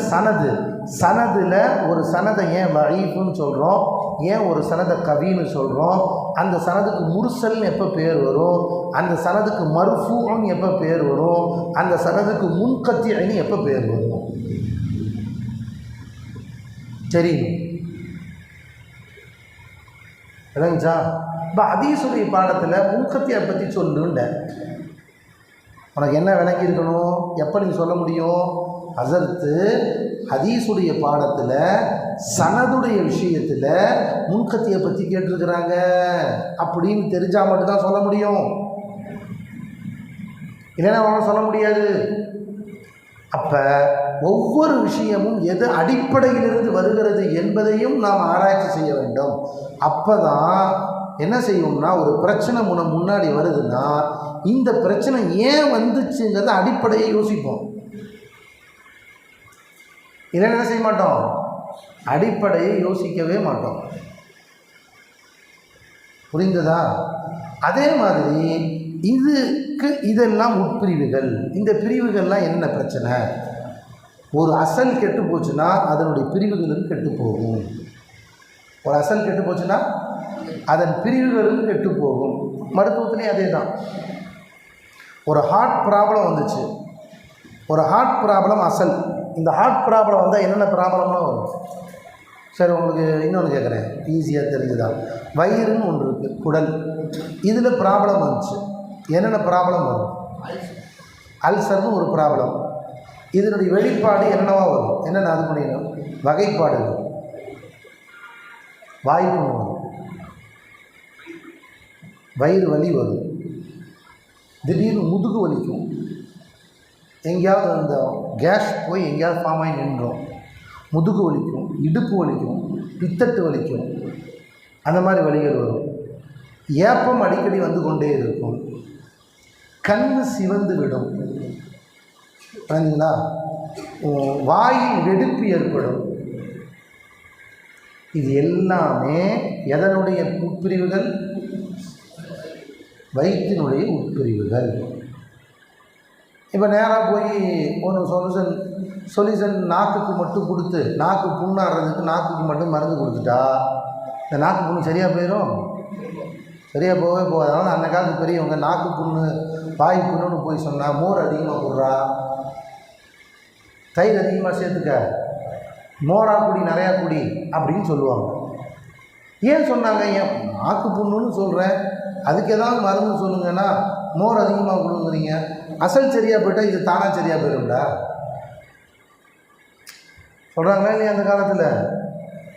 சனதில் ஒரு சனதை ஏன் வஈஃப்னு சொல்கிறோம், ஏன் ஒரு சனதை கவின்னு சொல்கிறோம், அந்த சனதுக்கு முர்சல்னு எப்போ பேர் வரும், அந்த சனதுக்கு மர்ஃபூன்னு எப்போ பேர் வரும், அந்த சனதுக்கு முன்கத்தின்னு எப்போ பேர் வரும் தெரியும். விளங்குச்சா? இப்போ ஹதீஸுடைய பாடத்தில் முன்கத்தியை பற்றி சொல்லுண்டேன். உனக்கு என்ன விளங்கியிருக்கணும், எப்போ நீ சொல்ல முடியும்? ஹஸரத்து ஹதீஸுடைய பாடத்தில் சனதுடைய விஷயத்தில் முன்கத்தியை பற்றி கேட்டிருக்கிறாங்க அப்படின்னு தெரிஞ்சால் மட்டும்தான் சொல்ல முடியும், இல்லைன்னா அவனால் சொல்ல முடியாது. அப்போ ஒவ்வொரு விஷயமும் எது அடிப்படையிலிருந்து வருகிறது என்பதையும் நாம் ஆராய்ச்சி செய்ய வேண்டும். அப்போ தான் என்ன செய்வோம்னா, ஒரு பிரச்சனை முன்னாடி வருதுன்னா இந்த பிரச்சனை ஏன் வந்துச்சுங்கிறத அடிப்படையை யோசிப்போம், இல்லைன்னா என்ன செய்ய மாட்டோம், அடிப்படையை யோசிக்கவே மாட்டோம். புரிந்ததா? அதே மாதிரி இதெல்லாம் உட்பிரிவுகள். இந்த பிரிவுகள்லாம் என்ன பிரச்சனை, ஒரு அசல் கெட்டு போச்சுன்னா அதனுடைய பிரிவுகளும் கெட்டு போகும். ஒரு அசல் கெட்டு போச்சுன்னா அதன் பிரிவுகளும் கெட்டு போகும். மருத்துவத்திலையும் அதே தான். ஒரு ஹார்ட் ப்ராப்ளம் வந்துச்சு, ஒரு ஹார்ட் ப்ராப்ளம் அசல். இந்த ஹார்ட் ப்ராப்ளம் வந்தால் என்னென்ன ப்ராப்ளம்லாம் வரும்? சரி, உங்களுக்கு இன்னொன்று கேட்குறேன், ஈஸியாக தெரிஞ்சுதான். வயிறுன்னு ஒன்று இருக்குது, குடல். இதில் ப்ராப்ளம் வந்துச்சு, என்னென்ன ப்ராப்ளம் வரும்? அல்சர்னு ஒரு ப்ராப்ளம். இதனுடைய வெளிப்பாடு என்னென்னவா வரும், என்னென்ன அது பண்ணிடணும், வகைப்பாடு. வாய்ப்புன்னு வரும், வயிறு வலி வரும், திடீர்னு முதுகு வலிக்கும், எங்கேயாவது அந்த கேஸ் போய் எங்கேயாவது ஃபார்ம் ஆகி நின்றோம், முதுகு வலிக்கும், இடுப்பு வலிக்கும், பித்தட்டு வலிக்கும், அந்த மாதிரி வலிகள் வரும். ஏப்பம் அடிக்கடி வந்து கொண்டே இருக்கும், கண் சிவந்து விடும், சரிங்களா, வாயில் வெடிப்பு ஏற்படும். இது எல்லாமே எதனுடைய உட்பிரிவுகள்? வயிற்றினுடைய உட்பிரிவுகள். இப்போ நேராக போய் ஒன்று சொல்யூஷன் நாக்குக்கு மட்டும் கொடுத்து, நாக்கு புண்ணாடுறதுக்கு நாக்குக்கு மட்டும் மருந்து கொடுத்துட்டா இந்த நாக்கு புண்ணு சரியாக போயிடும்? சரியாக போகவே போகாது. அதனால் அந்த காலத்து பெரியவங்க நாக்கு புண்ணு வாய் புண்ணுன்னு போய் சொன்னால் மோர் அதிகமாக போடுறா, தயிர் அதிகமாக சேர்த்துக்க, மோராக குடி, நிறையா குடி அப்படின்னு சொல்லுவாங்க. ஏன் சொன்னாங்க? ஏன் நாக்கு புண்ணுன்னு சொல்கிறேன், அதுக்கு ஏதாவது மருந்து சொல்லுங்கன்னா மோர் அதிகமாக கொடுங்குறீங்க. அசல் சரியாக போயிட்டால் இது தானாக சரியாக போயிடும்டா சொல்கிறாங்களா இல்லையா அந்த காலத்தில்,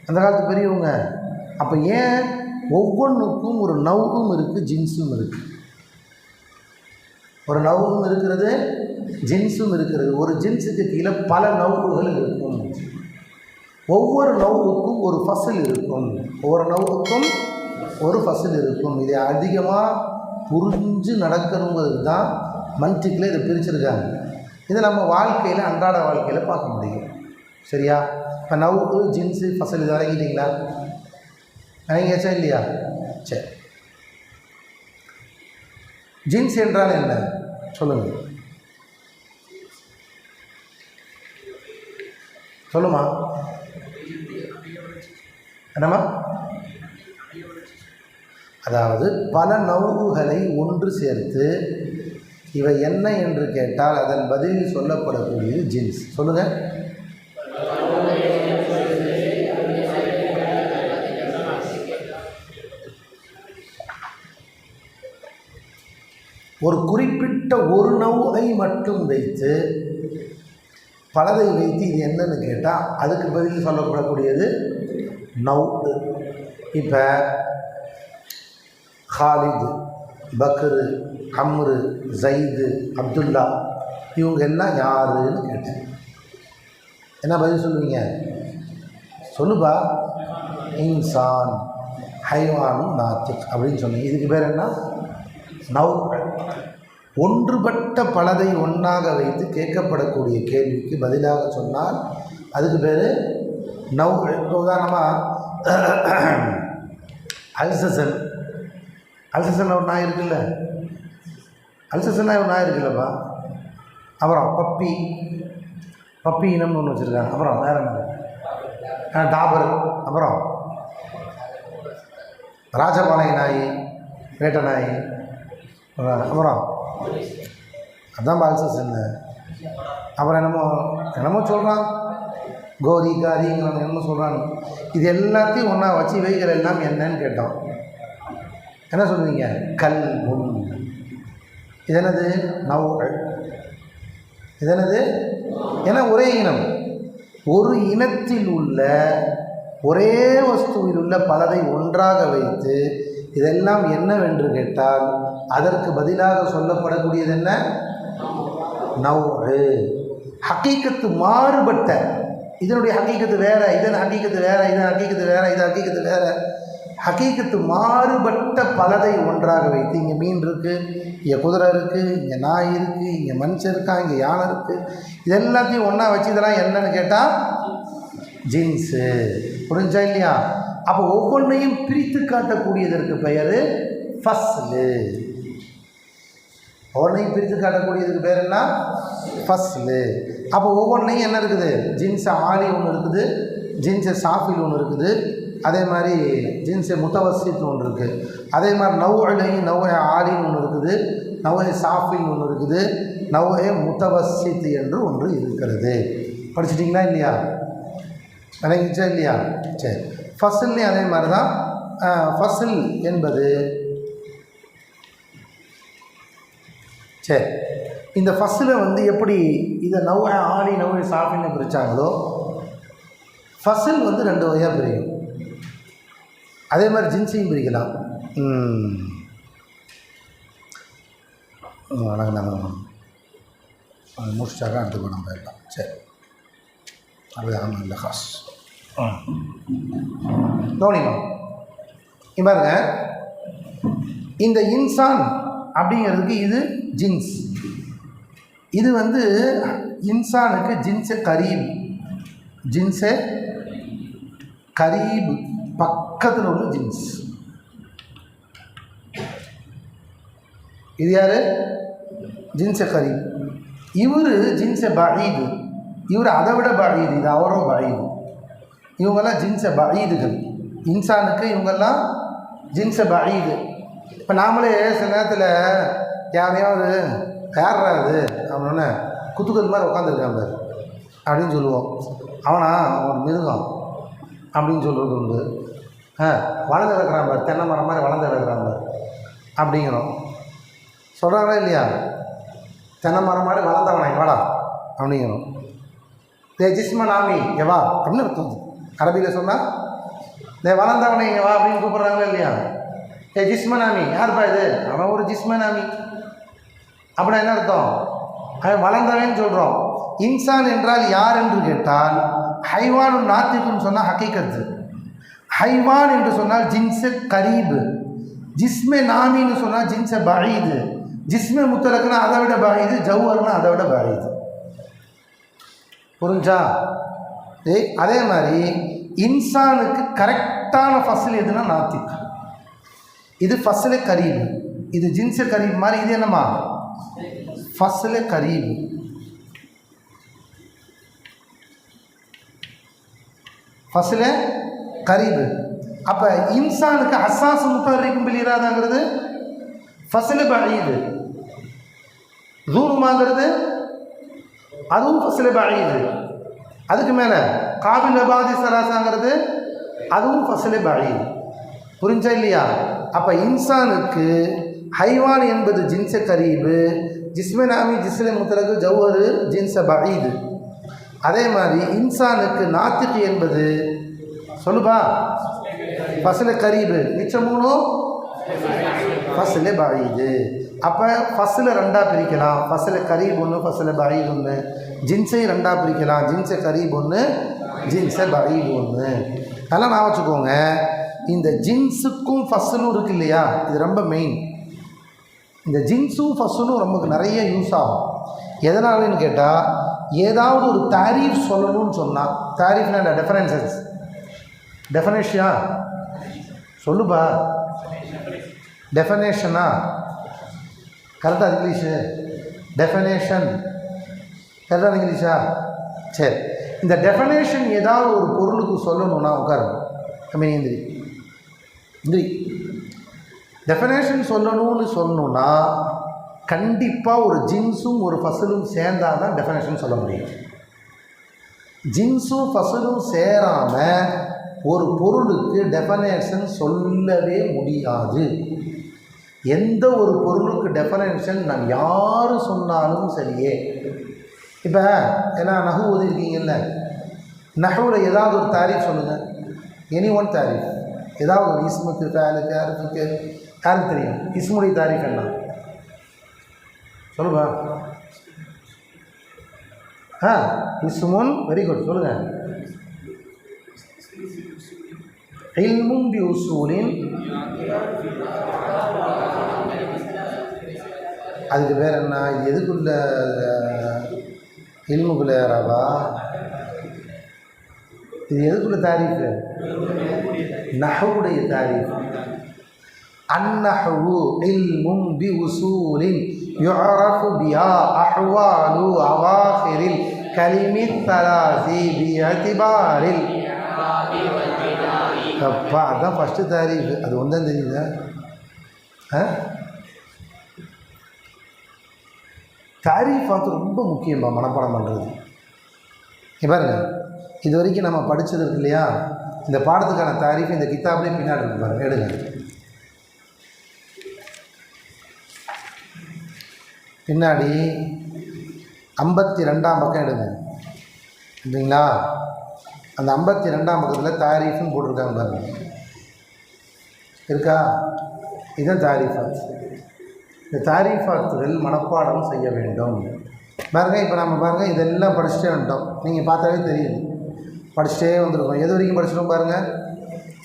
அந்த காலத்து பெரியவங்க. அப்போ ஏன் ஒவ்வொன்றுக்கும் ஒரு நவ்வும் இருக்குது, ஜின்ஸும் இருக்குது. ஒரு நவ்வும் இருக்கிறது, ஜின்ஸும் இருக்கிறது. ஒரு ஜின்ஸுக்கு கீழே பல நவ்வுகள் இருக்கும். ஒவ்வொரு நவ்வுக்கும் ஒரு ஃபசில் இருக்கும், ஒவ்வொரு நவ்வுக்கும் ஒரு ஃபசில் இருக்கும். இதை அதிகமாக புரிஞ்சு நடக்கணுங்கிறது தான் மன்டிக்கில் இதை பிரிச்சிருக்காங்க. இதை நம்ம வாழ்க்கையில், அன்றாட வாழ்க்கையில் பார்க்க முடியும். சரியா? இப்போ நவ்வு, ஜின்ஸு, ஃபசல் இது வழங்கிட்டீங்களா? வழங்கியாச்சா இல்லையா? சரி, ஜின்ஸ் என்றால் என்ன சொல்லுங்கள், சொல்லுமா, என்னம்மா? அதாவது பல நவ்வுகளை ஒன்று சேர்த்து இவை என்ன என்று கேட்டால் அதன் பதிலில் சொல்லப்படக்கூடியது ஜின்ஸ். சொல்லுங்கள். ஒரு குறிப்பிட்ட ஒரு நௌவை மட்டும் வைத்து பலதை வைத்து இது என்னன்னு கேட்டால் அதுக்கு பதில் சொல்லப்படக்கூடியது நௌ. இப்போ ஹாலிது, பக்ரு, அம்ரு, ஜைது, அப்துல்லா இவங்க எல்லாம் யாருன்னு கேட்டேன். என்ன பதில் சொல்லுவீங்க? சொல்லுப்பா. இன்சான், ஹைவானும், நாத்திக் அப்படின்னு சொன்னீங்க. இதுக்கு பேர் என்ன? நௌ. ஒன்றுபட்ட பலதை ஒன்றாக வைத்து கேட்கப்படக்கூடிய கேள்விக்கு பதிலாக சொன்னால் அதுக்கு பேர் நௌ. உதாரணமாக அல்சசன், அல்சசன் ஒரு நாய் இருக்குல்ல, அல்சசன்னா ஒரு நாய் இருக்குல்லப்பா. அப்புறம் பப்பி, பப்பி இனம்னு ஒன்று வச்சுருக்காங்க. அப்புறம் வேறு என்ன? டாபர், அப்புறம் ராஜபாளைய நாய், வேட்டை நாய், அப்புறம் அதுதான் அல்சசன். அப்புறம் என்னமோ சொல்கிறான், கோரி காரிங்க என்னமோ சொல்கிறாங்க. இது எல்லாத்தையும் ஒன்றா வச்சு இவைகள் எல்லாம் என்னன்னு கேட்டோம். என்ன சொல்லுவீங்க? கல் முன். இது என்னது? நௌகள். இது என்னது? ஏன்னா ஒரே இனம். ஒரு இனத்தில் உள்ள ஒரே வஸ்துவில் உள்ள பலதை ஒன்றாக வைத்து இதெல்லாம் என்னவென்று கேட்டால் அதற்கு பதிலாக சொல்லப்படக்கூடியது என்ன? நௌஹு. ஹக்கீக்கத்து மாறுபட்ட, இதனுடைய ஹக்கீக்கத்து வேறு, இதன் ஹக்கீக்கத்து வேறு, இதன் ஹக்கீக்கத்து வேறு, இது ஹக்கீக்கத்து வேறு. ஹக்கீக்கத்து மாறுபட்ட பலதை ஒன்றாக வைத்து, இங்கே மீன் இருக்குது, இங்கே குதிரை இருக்குது, இங்கே நாய் இருக்குது, இங்கே மனுஷன் இருக்கா, இங்கே யானை இருக்குது, இது எல்லாத்தையும் ஒன்றா வச்சு இதெல்லாம் என்னன்னு கேட்டால் ஜின்ஸு. புரிஞ்சா இல்லையா? அப்போ ஒவ்வொன்றையும் பிரித்து காட்டக்கூடியதற்கு பெயர் ஃபஸ்லு. ஒவ்வொன்றையும் பிரித்து காட்டக்கூடியதுக்கு பேர் என்ன? ஃபஸ்லு. அப்போ ஒவ்வொன்றையும் என்ன இருக்குது? ஜின்ஸை ஆலி ஒன்று இருக்குது, ஜின்ஸை சாஃபில் ஒன்று இருக்குது, அதே மாதிரி ஜின்ஸை முத்தவசித்னு ஒன்று இருக்குது. அதே மாதிரி நௌலையும் நௌஹ ஆலின்னு ஒன்று இருக்குது, நௌஹ சாஃபின்னு ஒன்று இருக்குது, நௌஹ முத்தவசித் என்று ஒன்று இருக்கிறது. படிச்சிட்டிங்களா இல்லையா? விளங்கிச்சா இல்லையா? சரி. ஃபஸ்ல்லையும் அதே மாதிரி தான். ஃபஸ்ல் என்பது சரி. இந்த ஃபஸ்ஸில் எப்படி இதை நௌஹ ஆலி நௌஹ சாஃபின்னு பிரித்தாங்களோ ஃபஸ்ல் ரெண்டு வகையாக பிரியும். அதே மாதிரி ஜின்ஸையும் பிரிக்கலாம். நாங்கள் முடிச்சாக்கா அடுத்து நம்ம போயிடலாம். சரி. அது ஆமாம் இல்லை காசு கவனிமா. பாருங்க, இந்த இன்சான் அப்படிங்கிறதுக்கு இது ஜின்ஸ். இது இன்சானுக்கு ஜின்ஸே கரீப், ஜின்ஸே கரீப் பக்கத்தில் உள்ள ஜின்ஸ். இது யார்? ஜின்ஸே கரீப். இவர் ஜின்ஸே பஈது, இவர் அதை விட பஈது, இது அவரோ பஈது. இவங்கெல்லாம் ஜின்ஸே பஈதுகள். இன்சானுக்கு இவங்கெல்லாம் ஜின்ஸே பஈது. இப்போ நாமளே சில நேரத்தில் யாரையாவது யாராது அவனோட குத்துக்கள் மாதிரி உட்காந்துருக்காங்க அப்படின்னு சொல்லுவோம். அவனா ஒரு மிருகம் அப்படின்னு சொல்கிறது உண்டு. வளர்ந்து கிடக்கிறான் பார், தென்னை மரம் மாதிரி வளர்ந்து கிடக்கிறான் பார் அப்படிங்கிறோம். சொல்கிறாங்களா இல்லையா? தென்னை மரம் மாதிரி வளர்ந்தவனா வாடா அப்படிங்கிறோம். ஜிஸ்மன் ஆமி எவா அப்படின்னு அர்த்தம். அரபியில் சொன்னால் வளர்ந்தவனை இங்கே வா அப்படின்னு கூப்பிட்றாங்களா இல்லையா? ஜிஸ்மன் ஆமி யாருப்பா இது? அவன் ஒரு ஜிஸ்மன் ஆமி. அப்படின்னா என்ன அர்த்தம்? அவன் வளர்ந்தவன்னு சொல்கிறோம். இன்சான் என்றால் யார் என்று கேட்டால் ஹைவானும் நாத்திக்குன்னு சொன்னால் ஹக்கீக்கத்து. ஹைவான் என்று சொன்னால் ஜின்ஸு கரீபு. ஜிஸ்மே நாமின்னு சொன்னால் ஜின்ஸை பஈது. ஜிஸ்மே முத்தலக்குன்னா அதை விட பஈது, ஜௌஹர்னா அதை விட பஈது. புரிஞ்சா? அதே மாதிரி இன்சானுக்கு கரெக்டான ஃபஸ்ல் எதுனா நாத்திக். இது ஃபஸ்லே கரீபு, இது ஜின்ஸு கரீப் மாதிரி. இது என்னம்மா? ஃபஸ்லே கரீபு. ஃபஸ்லே கரீபு. அப்போ இன்சானுக்கு ஹஸ்ஸாஸ் முத்தஹர்ரிக்கும் பில் இராதாங்கிறது ஃபஸ்லே பஈது. ஜூருமாங்கிறது அதுவும் ஃபஸ்லே பஈது. அதுக்கு மேலே காபில் அபாதி சலாசாங்கிறது அதுவும் ஃபஸ்லே பஈது. புரிஞ்சா இல்லையா? அப்போ இன்சானுக்கு ஹைவான் என்பது ஜின்ஸ கரீபு, ஜிஸ்ம நாமி ஜிஸ்ல முத்தலகு ஜௌஹரு ஜின்ஸ பஈது. அதே மாதிரி இன்சானுக்கு நாத்திக் என்பது சொல்லுப்பா ஃபஸ்ல கரீபு, மிச்சம் 3 ஃபஸ்ல பஈது. அப்போ ஃபஸ்ல 2ஆக பிரிக்கலாம், ஃபஸ்ல கரீப் 1, ஃபஸ்ல பஈத் 1. ஜின்ஸை 2ஆக பிரிக்கலாம், ஜின்ஸ கரீப் 1, ஜின்ஸ பஈத் 1. அதெல்லாம் நான் வச்சுக்கோங்க. இந்த ஜின்ஸுக்கும் ஃபஸ்லும் இருக்குது இல்லையா, இது ரொம்ப மெயின். இந்த ஜின்ஸும் ஃபஸ்லும் நமக்கு நிறைய யூஸ் ஆகும். எதனாலன்னு கேட்டால், ஏதாவது ஒரு தாரீஃப் சொல்லணும்னு சொன்னால், தாரீஃப்னா டெஃபரன்சஸ், டெஃபனேஷனா சொல்லுப்பா, டெஃபனேஷனா கரெக்டாக இங்கிலீஷு, டெஃபனேஷன் கரெக்டாக இங்கிலீஷா? சரி, இந்த டெஃபனேஷன் ஏதாவது ஒரு பொருளுக்கு சொல்லணும்னா உட்காருங்க, எந்திரி. டெஃபனேஷன் சொல்லணும்னு சொல்லணுன்னா கண்டிப்பாக ஒரு ஜின்ஸும் ஒரு ஃபசலும் சேர்ந்தால் தான் டெஃபனேஷன் சொல்ல முடியும். ஜின்ஸும் ஃபசலும் சேராமல் ஒரு பொருளுக்கு டெஃபனேஷன் சொல்லவே முடியாது. எந்த ஒரு பொருளுக்கு டெஃபனேஷன் நான் யார் சொன்னாலும் சரியே. இப்போ எல்லாம் நஹு ஓதிருக்கீங்கல்ல, நஹுவில் ஏதாவது ஒரு தாரீஃப் சொல்லுங்கள், எனி ஒன் தாரீஃப். ஏதாவது ஒரு இஸ்முக்கு ஃபேலுக்கு அர்ஃபுக்கு யாருக்கு தெரியும்? இஸ்முடைய தாரீஃப் என்ன சொல்லுப்பா? இஸ்முன், வெரி குட், சொல்லுங்கள். இல்மும் பி உசூலின், அதுக்கு பேர் என்ன? இது எதுக்குள்ள இல்முக்குள்ள யாராவா? இது எதுக்குள்ள தாரீஃபு? நஹ்வுடைய தாரீஃப். அந்நஹ்வு இல்மும் பி உசூலின் யுஅரஃபு பிஹா அஹ்வாலு அவாஹிரில் கலிமி ஸலாசி பிஇதிபாரில். அப்பா, அதுதான் ஃபஸ்ட்டு தாரீஃபு. அது ஒன்றுதான் தெரியுதா? தாரீஃப் பார்த்து ரொம்ப முக்கியமா மனப்பாடம் பண்ணுறது. பாருங்க, இது வரைக்கும் நம்ம படித்தது இருக்கு இல்லையா, இந்த பாடத்துக்கான தாரீஃப் இந்த கித்தாப்லேயே பின்னாடி இருக்கு பாருங்க, எடுங்க. பின்னாடி 52ஆம் பக்கம் எடுங்க, இல்லைங்களா? அந்த 52ஆம் பக்கத்தில் தாரீஃப்னு போட்டிருக்காங்க பாருங்க, இருக்கா? இதுதான் தாரீஃபாத். இந்த தாரீஃபாத்துகள் மனப்பாடம் செய்ய வேண்டும். பாருங்கள், இப்போ நம்ம பாருங்கள், இதெல்லாம் படிச்சுட்டே வந்துட்டோம். நீங்கள் பார்த்தாலே தெரியுது, படிச்சுட்டே வந்துருக்கோம். எது வரைக்கும் படிச்சிட்டோம் பாருங்கள்,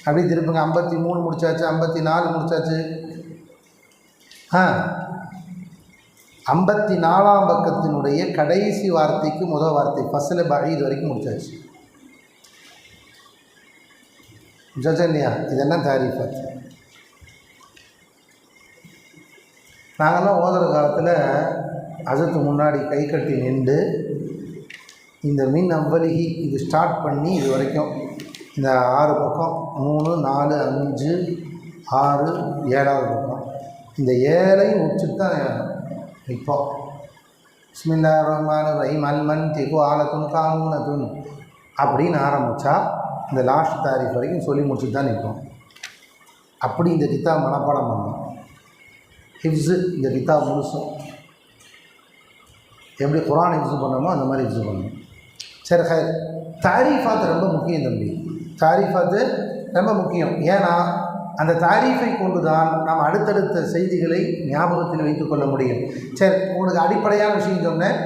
அப்படியே திருப்புங்க. 53 முடிச்சாச்சு, 54 முடிச்சாச்சு. 54ஆம் பக்கத்தினுடைய கடைசி வார்த்தைக்கு முதல் வார்த்தை ஃபஸ்ல பஈத் வரைக்கும் முடிச்சாச்சு. முடிச்சாச்சா இல்லையா? இதெல்லாம் தாரீஃபாத். நாங்கள்லாம் ஓதுற காலத்தில் அதுக்கு முன்னாடி கை கட்டி நின்று இந்த மின் அவ்வலிகி இது ஸ்டார்ட் பண்ணி இது வரைக்கும் இந்த 6 பக்கம் 3, 4, 5, 6, 7ஆவது பக்கம், இந்த 7ஐயும் முடிச்சுட்டு தான் நிற்போம். பிஸ்மில்லாஹிர் ரஹ்மானிர் ரஹீம் அல்மன் திகு ஆலத்துன் கானூனத்துன் அப்படின்னு ஆரம்பித்தா இந்த லாஸ்ட் தாரீஃப் வரைக்கும் சொல்லி முடிச்சுட்டு தான் நிற்போம். அப்படி இந்த கித்தாப் மனப்பாடம் பண்ணோம். ஹிஃப்ஸு இந்த கித்தாப் முழுசும் எப்படி குர்ஆன் ஹிஃப்ஸு பண்ணோமோ அந்த மாதிரி ஹிஃப்ஸு பண்ணணும். சரி, தாரீஃபாத் ரொம்ப முக்கியம் தம்பி. தாரீஃபாத்து ரொம்ப முக்கியம். ஏன்னா அந்த தாரீஃபை கொண்டு தான் நாம் அடுத்தடுத்த செய்திகளை ஞாபகத்தில் வைத்து கொள்ள முடியும். சரி, உங்களுக்கு அடிப்படையான விஷயம் சொன்னேன்.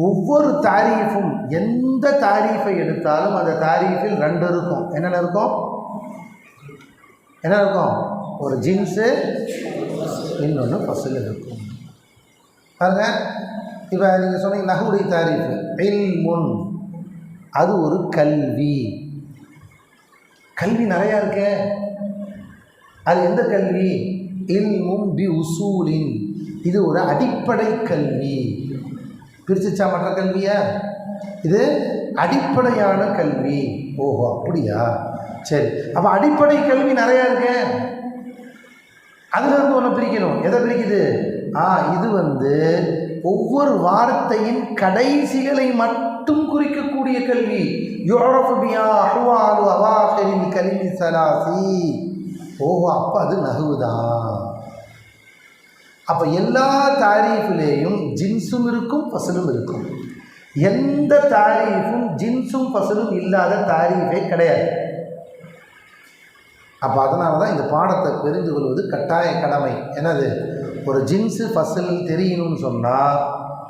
ஒவ்வொரு தாரீஃபும், எந்த தாரீஃபை எடுத்தாலும் அந்த தாரீஃபில் 2 இருக்கும். என்னென்ன இருக்கும்? என்ன இருக்கும்? ஒரு ஜின்ஸு, இன்னொன்று ஃபஸ்ல் இருக்கும். பாருங்க, இப்போ நீங்கள் சொன்னீங்க நஹ்வுடைய தாரீஃபு இல்முன், அது ஒரு கல்வி. கல்வி நிறையா இருக்கே. அது எந்த கல்வி? இல்மும் பி உசூலின், இது ஒரு அடிப்படை கல்வி. பிரிச்சுச்சா மற்ற கல்வியா? இது அடிப்படையான கல்வி. ஓஹோ, அப்படியா? சரி, அப்போ அடிப்படை கல்வி நிறையா இருக்கே, அதிலிருந்து ஒன்று பிரிக்கணும். எதை பிரிக்குது? இது ஒவ்வொரு வார்த்தையின் கடைசிகளை மட்டும் குறிக்கக்கூடிய கல்வி. யுஅரஃபு பிஹா அஹ்வாலு அவாஹிரில் கலிமி ஸலாசி. ஓஹோ, அப்போ அது நஹ்வு தான். அப்போ எல்லா தாரீஃபிலேயும் ஜின்ஸும் இருக்கும் ஃபஸ்லும் இருக்கும். எந்த தாரீஃபும் ஜின்ஸும் ஃபஸ்லும் இல்லாத தாரீஃபே கிடையாது. அப்போ அதனால தான் இந்த பாடத்தை தெரிந்து கொள்வது கட்டாய கடமை. என்னது, ஒரு ஜின்ஸு ஃபஸ்ல் தெரியணும்னு சொன்னால்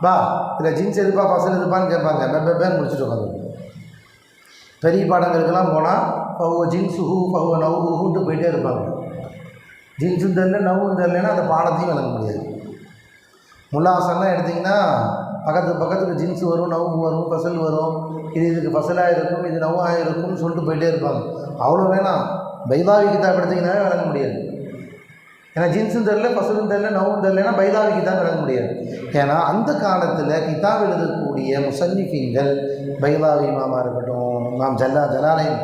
பா இதில் ஜின்ஸ் எதுப்பா ஃபஸ்ல் எதுப்பான்னு கேட்பாங்க. பேர் முடிச்சுட்டு உட்காந்து பெரிய பாடங்களுக்கெல்லாம் போனால் பகுவ ஜின்ஸு ஹூ பகுவ நவுஹூன்ட்டு போயிட்டே இருப்பாங்க. ஜின்ஸும் தெரியல நவ்வும் தெரியலன்னா அந்த பாடத்தையும் விளங்க முடியாது. முல்லாசெல்லாம் எடுத்திங்கன்னா பக்கத்துக்கு ஜின்ஸு வரும், நவ்வு வரும், ஃபசல் வரும். இதுக்கு ஃபசலாக இருக்கும், இது நவ்வாக இருக்கும்னு சொல்லிட்டு போயிட்டே இருப்பாங்க. அவ்வளோ வேணாம், பைதாவி கிதாப் எடுத்திங்கன்னாவே விளங்க முடியாது. ஏன்னா ஜின்ஸும் தெரியல, ஃபசலும் தெரியல, நவ்வும் தெரியலன்னா பைதாவி கிதாப் விளங்க முடியாது. ஏன்னா அந்த காலத்தில் கிதாப் எழுதக்கூடிய முசன்னிஃபீன்கள் பைதாவி இமாமாக இருக்கட்டும், இமாம் ஜலாலைன்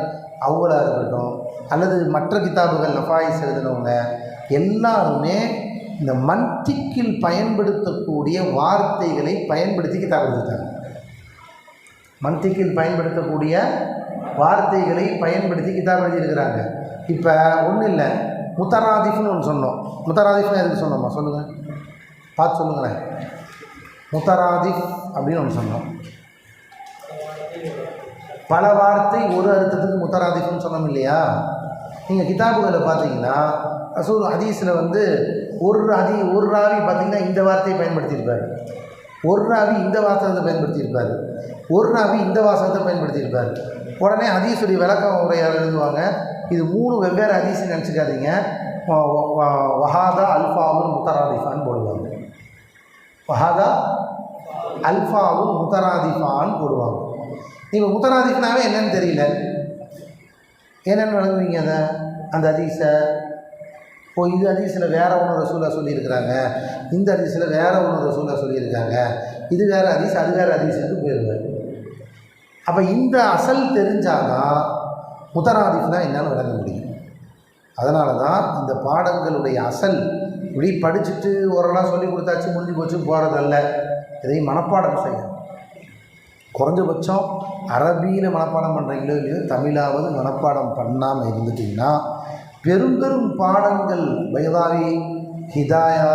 அவ்வளாக இருக்கட்டும், அல்லது மற்ற கிதாபுகள் நஃபாயிஸ் எழுதினவங்க எல்லாருமே இந்த மன்திக்கில் பயன்படுத்தக்கூடிய வார்த்தைகளை பயன்படுத்தி கிதாப் எழுதிட்டாங்க. மன்திக்கில் பயன்படுத்தக்கூடிய வார்த்தைகளை பயன்படுத்தி கிதாப் எழுதியிருக்கிறாங்க. இப்போ ஒன்றும் இல்லை, முத்தராதிஃப்னு ஒன்று சொன்னோம். முத்தராதிஃப்னு எதுக்கு சொன்னோம்மா சொல்லுங்கள், பார்த்து சொல்லுங்களேன். முத்தராதிஃப் அப்படின்னு ஒன்று சொன்னோம். பல வார்த்தை ஒரு அர்த்தத்துக்கு முத்தராதிஃப்னு சொன்னோம் இல்லையா? நீங்கள் கிதாபுகளை பார்த்தீங்கன்னா ரசூல் ஹதீஸில் ஒரு ராவி பார்த்திங்கன்னா இந்த வார்த்தையை பயன்படுத்தியிருப்பார், ஒரு ராவி இந்த வாசகத்தை பயன்படுத்தியிருப்பார், ஒரு ராவி இந்த வாசகத்தை பயன்படுத்தியிருப்பார். உடனே ஹதீஸுடைய விளக்க உரையாளர் எழுதுவாங்க, இது 3 வெவ்வேறு ஹதீஸ்ன்னு நினச்சிக்காதீங்க, வஹாதா அல்ஃபாவும் முத்தராதிஃபான்னு போடுவாங்க. வஹாதா அல்ஃபாவும் முத்தராதிஃபான்னு போடுவாங்க. நீங்கள் முத்தராதிஃப்னாவே என்னன்னு தெரியல, என்னென்னு வழங்குவீங்க அதை அந்த ஹதீஸை? இது ஹதீஸில் வேறு ஒன்று ரசூலா சொல்லியிருக்கிறாங்க, இந்த ஹதீஸில் வேறு ஒன்று ரசூலா சொல்லியிருக்காங்க, இது வேறு ஹதீஸ் அது வேறு ஹதீஸுக்கு போயிடுவார். அப்போ இந்த அசல் தெரிஞ்சாதான் முத்தராதிஃப்னா என்னன்னு விளங்க முடியும். அதனால தான் இந்த பாடங்களுடைய அசல் இப்படி படிச்சுட்டு ஓரளவு சொல்லி கொடுத்தாச்சு முடிஞ்சு போச்சு போகிறதல்ல, இதையும் மனப்பாடம் செய்யணும். குறைஞ்சபட்சம் அரபியில் மனப்பாடம் பண்ணுறீங்களோ இல்லையோ, தமிழாவது மனப்பாடம் பண்ணாமல் இருந்துட்டிங்கன்னா பெரும் பாடங்கள் பைதாவி, ஹிதாயா,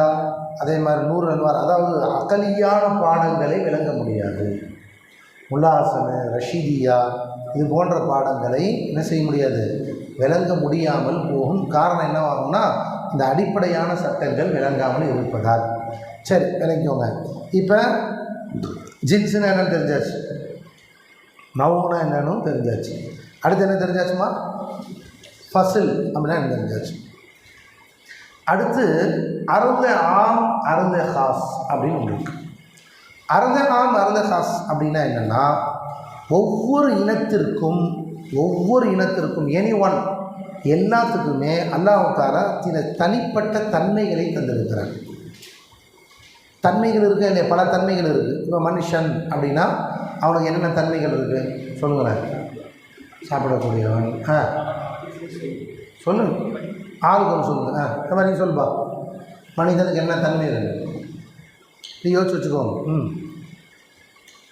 அதே மாதிரி நூர் அன்வார், அதாவது அகலியான பாடங்களை விளங்க முடியாது. முல்லாசனு, ரஷீதியா இது போன்ற பாடங்களை என்ன செய்ய முடியாது, விளங்க முடியாமல் போகும். காரணம் என்னவாகும்னா இந்த அடிப்படையான சட்டங்கள் விளங்காமல் இருப்பதால். சரி, விளங்கிக்கோங்க. இப்போ ஜின்ஸுன்னு என்னென்னு தெரிஞ்சாச்சு, நவுனா என்னன்னு தெரிஞ்சாச்சு. அடுத்து என்ன தெரிஞ்சாச்சுமா? ஃபசில் அப்படின்னா என்ன தெரிஞ்சாச்சு. அடுத்து அருந்த ஆம் அருந்த ஹாஸ் அப்படின்னு ஒன்று இருக்குது. அருந்த ஆம் அருந்த ஹாஸ் அப்படின்னா என்னென்னா, ஒவ்வொரு இனத்திற்கும் எனி ஒன் எல்லாத்துக்குமே அல்லாஹ் தஆலா சில தனிப்பட்ட தன்மைகளை தந்திருக்கிறார். தன்மைகள் இருக்குது இல்லையா, பல தன்மைகள் இருக்குது. இப்போ மனுஷன் அப்படின்னா அவனுக்கு என்னென்ன தன்மைகள் இருக்குது சொல்லுங்களேன். சாப்பிடக்கூடியவன், சொல்லுங்க, ஆளுக்கு சொல்லுங்கள். இந்த மாதிரி சொல்லுப்பா, மனிதனுக்கு என்ன தன்மை இருக்குது நீ யோசிச்சு வச்சுக்கோங்க.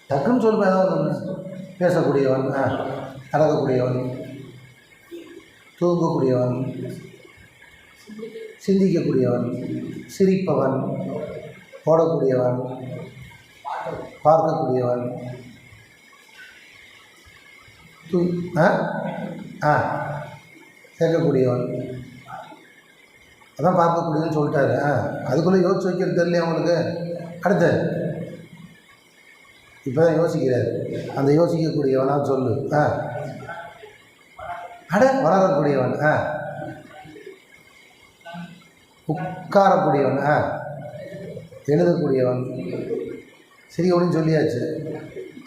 டக்குன்னு சொல்லுப்பா, ஏதாவது ஒன்று. பேசக்கூடியவன், நடக்கக்கூடியவன், தூங்கக்கூடியவன், சிந்திக்கக்கூடியவன், சிரிப்பவன், ஓடக்கூடியவன், பார்க்கக்கூடியவன், கேட்கக்கூடியவன். அதான் பார்க்கக்கூடியவன் சொல்லிட்டாரு. அதுக்குள்ளே யோசிச்சு வைக்கிறது தெரியலையா உங்களுக்கு? அடுத்து இப்போ தான் யோசிக்கிறார். அந்த யோசிக்கக்கூடியவனா சொல்லு. வளரக்கூடியவன், உட்காரக்கூடியவன், எழுதக்கூடியவன், சிறியவனும் சொல்லியாச்சு.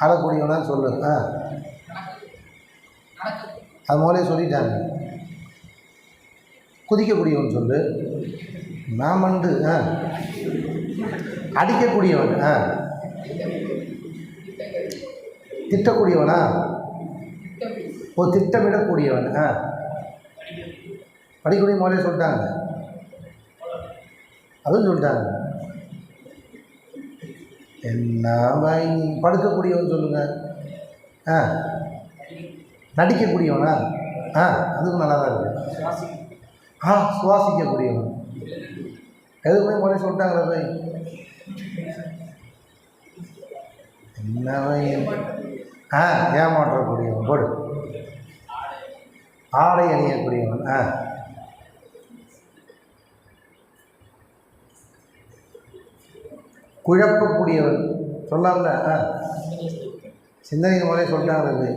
அழக்கூடியவனான்னு சொல்லு. அது முதலே சொல்லிட்டாங்க. குதிக்கக்கூடியவன் சொல்லு. நாமண்டு. அடிக்கக்கூடியவன், திட்டக்கூடியவனா? திட்டமிடக்கூடியவன், படிக்கக்கூடிய முதலே சொல்லிட்டாங்க, அதுவும் சொல்லிட்டாங்க. என்ன படுக்கக்கூடியவன் சொல்லுங்கள். நடிக்கக்கூடியவனா? அதுக்கும் நல்லா தான் இருக்குது. சுவாசிக்கக்கூடியவன், எதுக்குமே முறை சொல்லிட்டாங்களே போய் என்னவன் ஏமாற்றக்கூடியவன் போடு. ஆடை அணியக்கூடியவன். குழப்பக்கூடியவன் சொல்லாமல. சிந்தனை முறை சொல்லிட்டாங்க.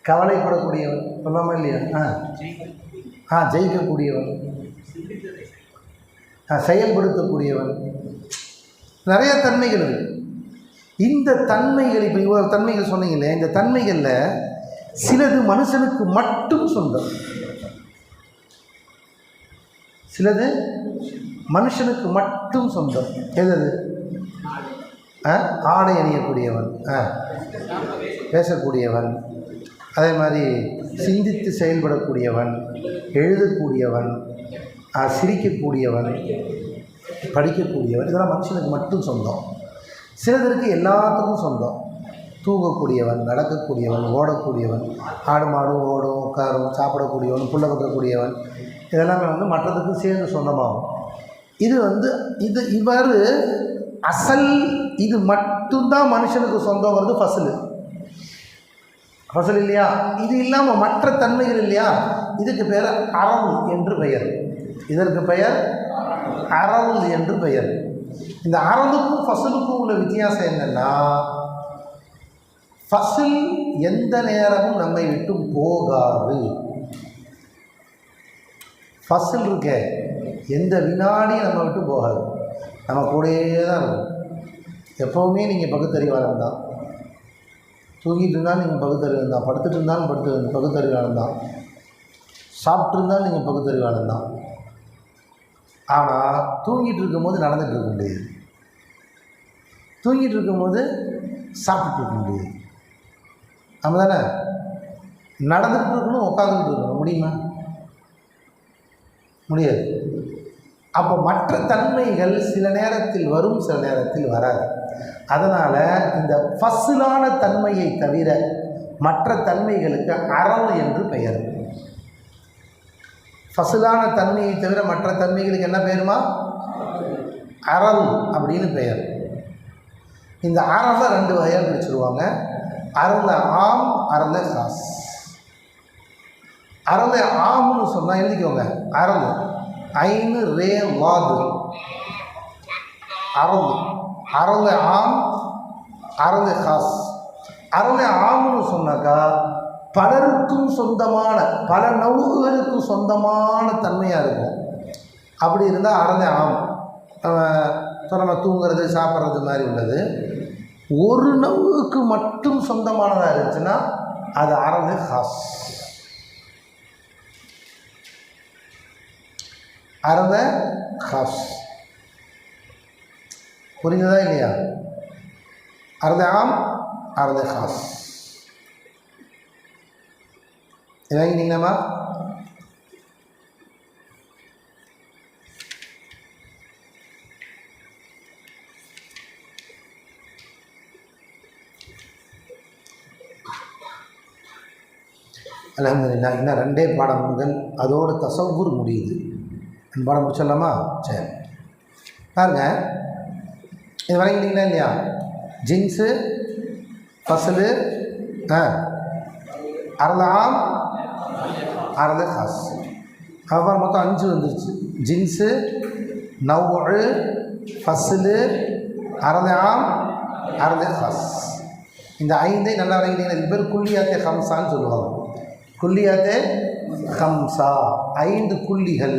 கவலைப்படக்கூடியவன் சொல்லாம இல்லையா? ஜெயிக்கக்கூடியவன், செயல்படுத்தக்கூடியவன், நிறைய தன்மைகள் இருக்குது. இந்த தன்மைகள் இப்போ இவ்வளோ தன்மைகள் சொன்னீங்களே, இந்த தன்மைகளில் சிலது மனுஷனுக்கு மட்டும் சொந்தம், சிலது மனுஷனுக்கு மட்டும் சொந்தம். எது? ஆடை அணியக்கூடியவன், பேசக்கூடியவன், அதே மாதிரி சிந்தித்து செயல்படக்கூடியவன், எழுதக்கூடியவன், சிரிக்கக்கூடியவன், படிக்கக்கூடியவன், இதெல்லாம் மனுஷனுக்கு மட்டும் சொந்தம். சிலதற்கு எல்லாத்துக்கும் சொந்தம். தூங்கக்கூடியவன், நடக்கக்கூடியவன், ஓடக்கூடியவன், ஆடு மாடும் ஓடும் உட்காரும், சாப்பிடக்கூடியவன், புள்ள வைக்கக்கூடியவன், இதெல்லாமே மற்றதுக்கும் சேர்ந்து சொந்தமாகும். இது இவ்வாறு அசல் இது மட்டும்தான் மனுஷனுக்கு சொந்தங்கிறது ஃபசல் இல்லையா? இது இல்லாமல் மற்ற தன்மைகள் இல்லையா? இதுக்கு பேர் அறல் என்று பெயர். இதற்கு பெயர் அறல் என்று பெயர். இந்த அறலுக்கும் ஃபசலுக்கும் உள்ள வித்தியாசம் என்னென்னா, ஃபசல் எந்த நேரமும் நம்மை விட்டு போகாது. ஃபசல் இருக்க எந்த வினாடியும் நம்ம விட்டு போகாது, நம்ம கூடயே தான் இருக்கும். எப்போவுமே நீங்கள் பகுத்தறிவாளன் தான். தூங்கிட்டு இருந்தாலும் நீங்கள் பகுத்தறிவாளன் தான், படுத்துட்டு இருந்தாலும் பகுத்தறிவாளன் தான், சாப்பிட்டு இருந்தாலும் நீங்கள் பகுத்தறிவாளன் தான். ஆனால் தூங்கிட்டு இருக்கும்போது நடந்துகிட்டு இருக்க முடியாது, தூங்கிட்டு இருக்கும்போது சாப்பிட்டுட்டு இருக்க முடியாது. நம்ம தானே நடந்துகிட்டு இருக்கணும், உட்காந்துக்கிட்டு இருக்கணும். முடியுமா? முடியாது. அப்போ மற்ற தன்மைகள் சில நேரத்தில் வரும், சில நேரத்தில் வராது. அதனால் இந்த ஃபஸ்லான தன்மையை தவிர மற்ற தன்மைகளுக்கு அறல் என்று பெயர். ஃபஸ்லான தன்மையை தவிர மற்ற தன்மைகளுக்கு என்ன பெயருமா? அறல் அப்படின்னு பெயர். இந்த அறலை 2 வகையாக பிடிச்சிருவாங்க. அறல ஆம், அறல காஸ். அறல ஆம்னு சொன்னால் எழுதிக்கோங்க. அறல் ஐனு ரே வாது அறல். அறல ஆம், அறல காஸ். அறல ஆம்னு சொன்னாக்கா பலருக்கும் சொந்தமான, பல நவுகளுக்கும் சொந்தமான தன்மையாக இருக்கும். அப்படி இருந்தால் அறல ஆம். நம்ம தூங்கிறது சாப்பிட்றது மாதிரி உள்ளது. ஒரு நவுக்கு மட்டும் சொந்தமானதாக இருந்துச்சுன்னா அது அறல காஸ். அறல காஸ் புரிஞ்சதா இல்லையா? அறல ஆம், அறல காஸ். இறங்கினீங்கம்மா? அல்ஹம்துலில்லாஹ். இன்னும் 2 பாடங்கள், அதோடு தசவ்வூர் முடியுது. 2 பாடம் முடிச்சிடலாமா? சரி பாருங்க, இது வரைங்கிட்டீங்களா இல்லையா? ஜின்ஸு, ஃபஸ்லு, அறல ஆம், அறல காஸ். அப்புறம் மொத்தம் 5 வந்துருச்சு. ஜின்ஸு, நவ்வு, ஃபஸ்லு, அறல ஆம், அறல காஸ். இந்த 5 நல்லா வரைங்கிட்டீங்கன்னா இது பேர் குல்லியாத்தே ஹம்சான்னு சொல்லுவாங்க. குல்லியாத்தே ஹம்சா, 5 புள்ளிகள்.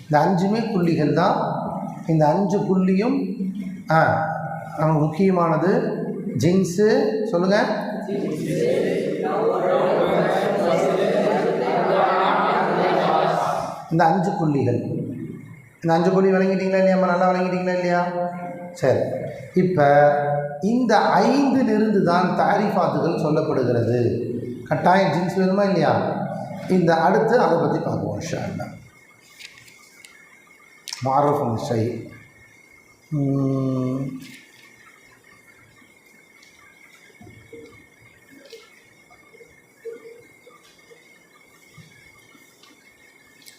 இந்த 5மே புள்ளிகள் தான். இந்த 5 புள்ளியும் நமக்கு முக்கியமானது. ஜின்ஸு சொல்லுங்கள். இந்த 5 புள்ளிகள், இந்த 5 புள்ளி வழங்கிட்டீங்களா இல்லையா? நல்லா வழங்கிட்டீங்களா இல்லையா? சரி, இப்போ இந்த 5லிருந்து தான் தாரிஃபாத்துகள் சொல்லப்படுகிறது. கட்டாயம் ஜின்ஸ் வேணுமா இல்லையா? இந்த அடுத்து அதை பற்றி பார்க்குவோம் இன்ஷா அல்லாஹ். மாரஃபுன் ஷை.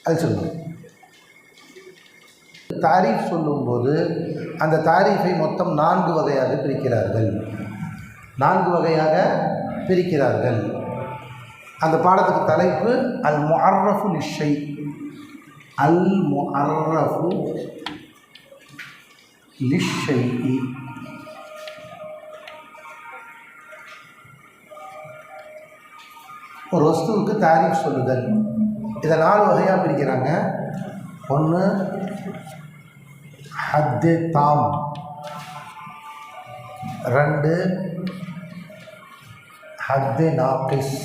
அது சொல்லுங்கள். தாரீஃப் சொல்லும்போது அந்த தாரீஃபை மொத்தம் 4 வகையாக பிரிக்கிறார்கள். 4 வகையாக பிரிக்கிறார்கள். அந்த பாடத்துக்கு தலைப்பு அல் முஅர்ரஃபு லிஷ்ஷை. அல் முஅர்ரஃபு லிஷ்ஷை. ஒரு வஸ்துவுக்கு தாரீஃப் சொல்லுதல். இதை 4 வகையாக பிரிக்கிறாங்க. ஒன்று ஹத்து தாம், 2 ஹத்து நாக்கிஸ்,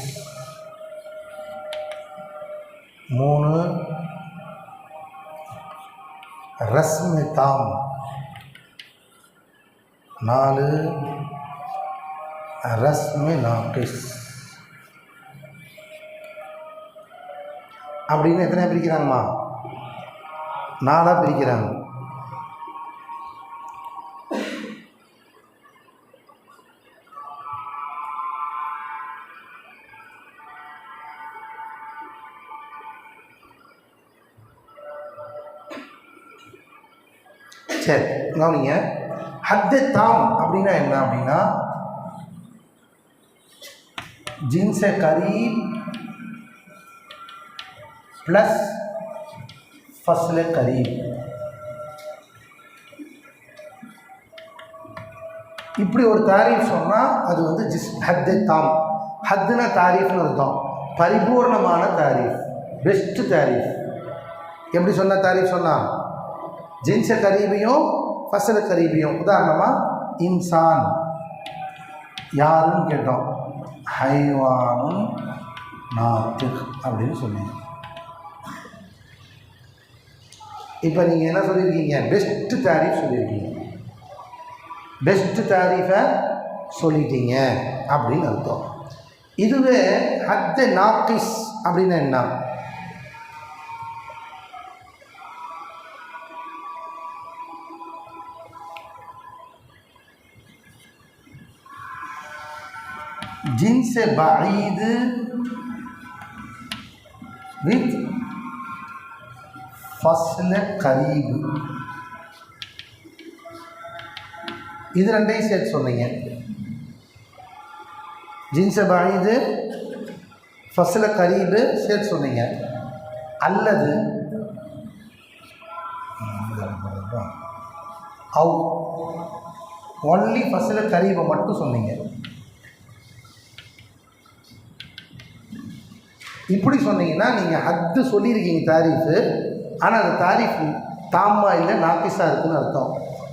3 ரஸ்மு தாம், 4 ரஸ்மு நாக்கிஸ். அப்படின்னு எத்தனை பிரிக்கிறாங்கம்மா? 4 பிரிக்கிறாங்க. சரி, கவனிங்க. ஹத்து தாம் அப்படின்னா என்ன அப்படின்னா, ஜின்ஸே கரீப் ப்ளஸ் ஃபஸ்ல கரீப். இப்படி ஒரு தாரீஃப் சொன்னால் அது வந்து ஹத்து தாம். ஹத்துனா தாரீஃப்னு அர்த்தம். பரிபூர்ணமான தாரீஃப், பெஸ்ட்டு தாரீஃப். எப்படி சொன்ன தாரீஃப் சொன்னால் ஜின்ஸ கரீபையும் ஃபஸ்ல கரீபையும். உதாரணமாக இன்சான் யாருன்னு கேட்டோம், ஹைவானும் நாத்திக் அப்படின்னு சொன்னீங்க. இப்போ நீங்கள் என்ன சொல்லியிருக்கீங்க? பெஸ்ட்டு தாரீஃப் சொல்லியிருக்கீங்க. பெஸ்ட்டு தாரீஃபை சொல்லிட்டீங்க அப்படின்னு அர்த்தம். இதுவே ஹத்து நாக்கிஸ் அப்படின்னா என்ன? जिनसे बाईद विथ फसल करीब. இது ரெண்டையும் சேர்த்து சொன்னீங்க. ஜின்ஸ பாயிது ஃபஸ்ல கரீபு சேர்த்து சொன்னீங்க. அல்லது அவு ஒன்லி ஃபஸ்ல கரீபை மட்டும் சொன்னீங்க. இப்படி சொன்னீங்கன்னா நீங்கள் ஹத்து சொல்லியிருக்கீங்க தாரீஃபு. ஆனால் அந்த தாரீஃப் தாம்மா இல்லை நாக்கிஸாக இருக்குதுன்னு அர்த்தம்.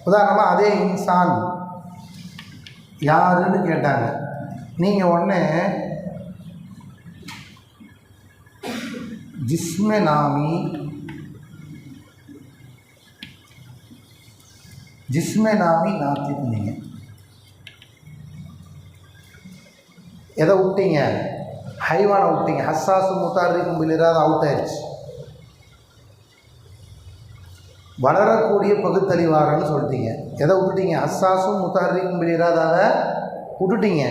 உதாரணமாக அதே இன்சான் யாருன்னு கேட்டாங்க. நீங்கள் உடனே ஜிஸ்மே நாமி நாத்திருந்தீங்க. எதை விட்டீங்க? ஹைவானை விட்டீங்க. ஹஸ்ஸாசு முத்தாரிக்கும் பிலிராது அவுட் ஆயிடுச்சு. வளரக்கூடிய பகுத்தறிவாரன்னு சொல்லிட்டீங்க. எதை விட்டுட்டீங்க? ஹஸ்ஸாசும் முத்தாரிக்கும் பிலிராதாத விட்டுட்டீங்க.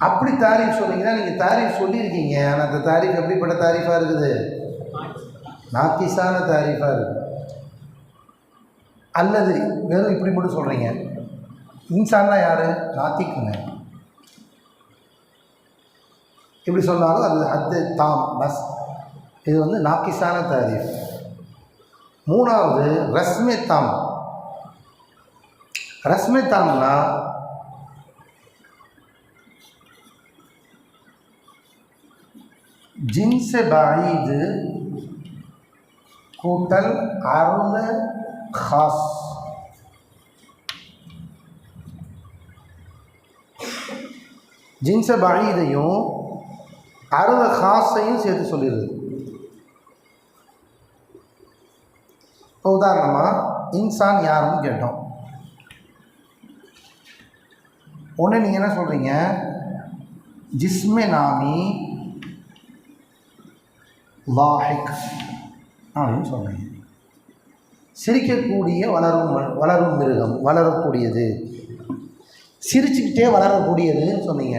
அப்படி தாரீஃப் சொன்னீங்கன்னா நீங்கள் தாரீஃப் சொல்லியிருக்கீங்க. ஆனால் அந்த தாரீஃப் எப்படிப்பட்ட தாரீஃபாக இருக்குது? நாக்கிஸான தாரீஃபாக இருக்குது. அல்லது வெறும் இப்படி மட்டும் சொல்கிறீங்க. இன்சான்னா யார்? நாத்திக்குங்க. இப்படி சொன்னாலும் அது ஹத்து தாம் பஸ். இது வந்து நாக்கிஸான தாரீஃப். 3வது ரஸ்மே தாம். ரஸ்மே தாம்னா ஜின்ஸே பாயிது கூட்டல் அருள खास. ஜின்ஸ பாயிதையும் அருள காஸையும் சேர்த்து சொல்லிடுது. இப்போ உதாரணமாக இன்சான் யாருன்னு கேட்டோம். ஒன்று நீங்கள் என்ன சொல்கிறீங்க? ஜிஸ்மே நாமி லாஹிக் அப்படின்னு சொல்கிறீங்க. சிரிக்கக்கூடிய வளரும் மிருகம், வளரக்கூடியது, சிரிச்சுக்கிட்டே வளரக்கூடியதுன்னு சொன்னீங்க.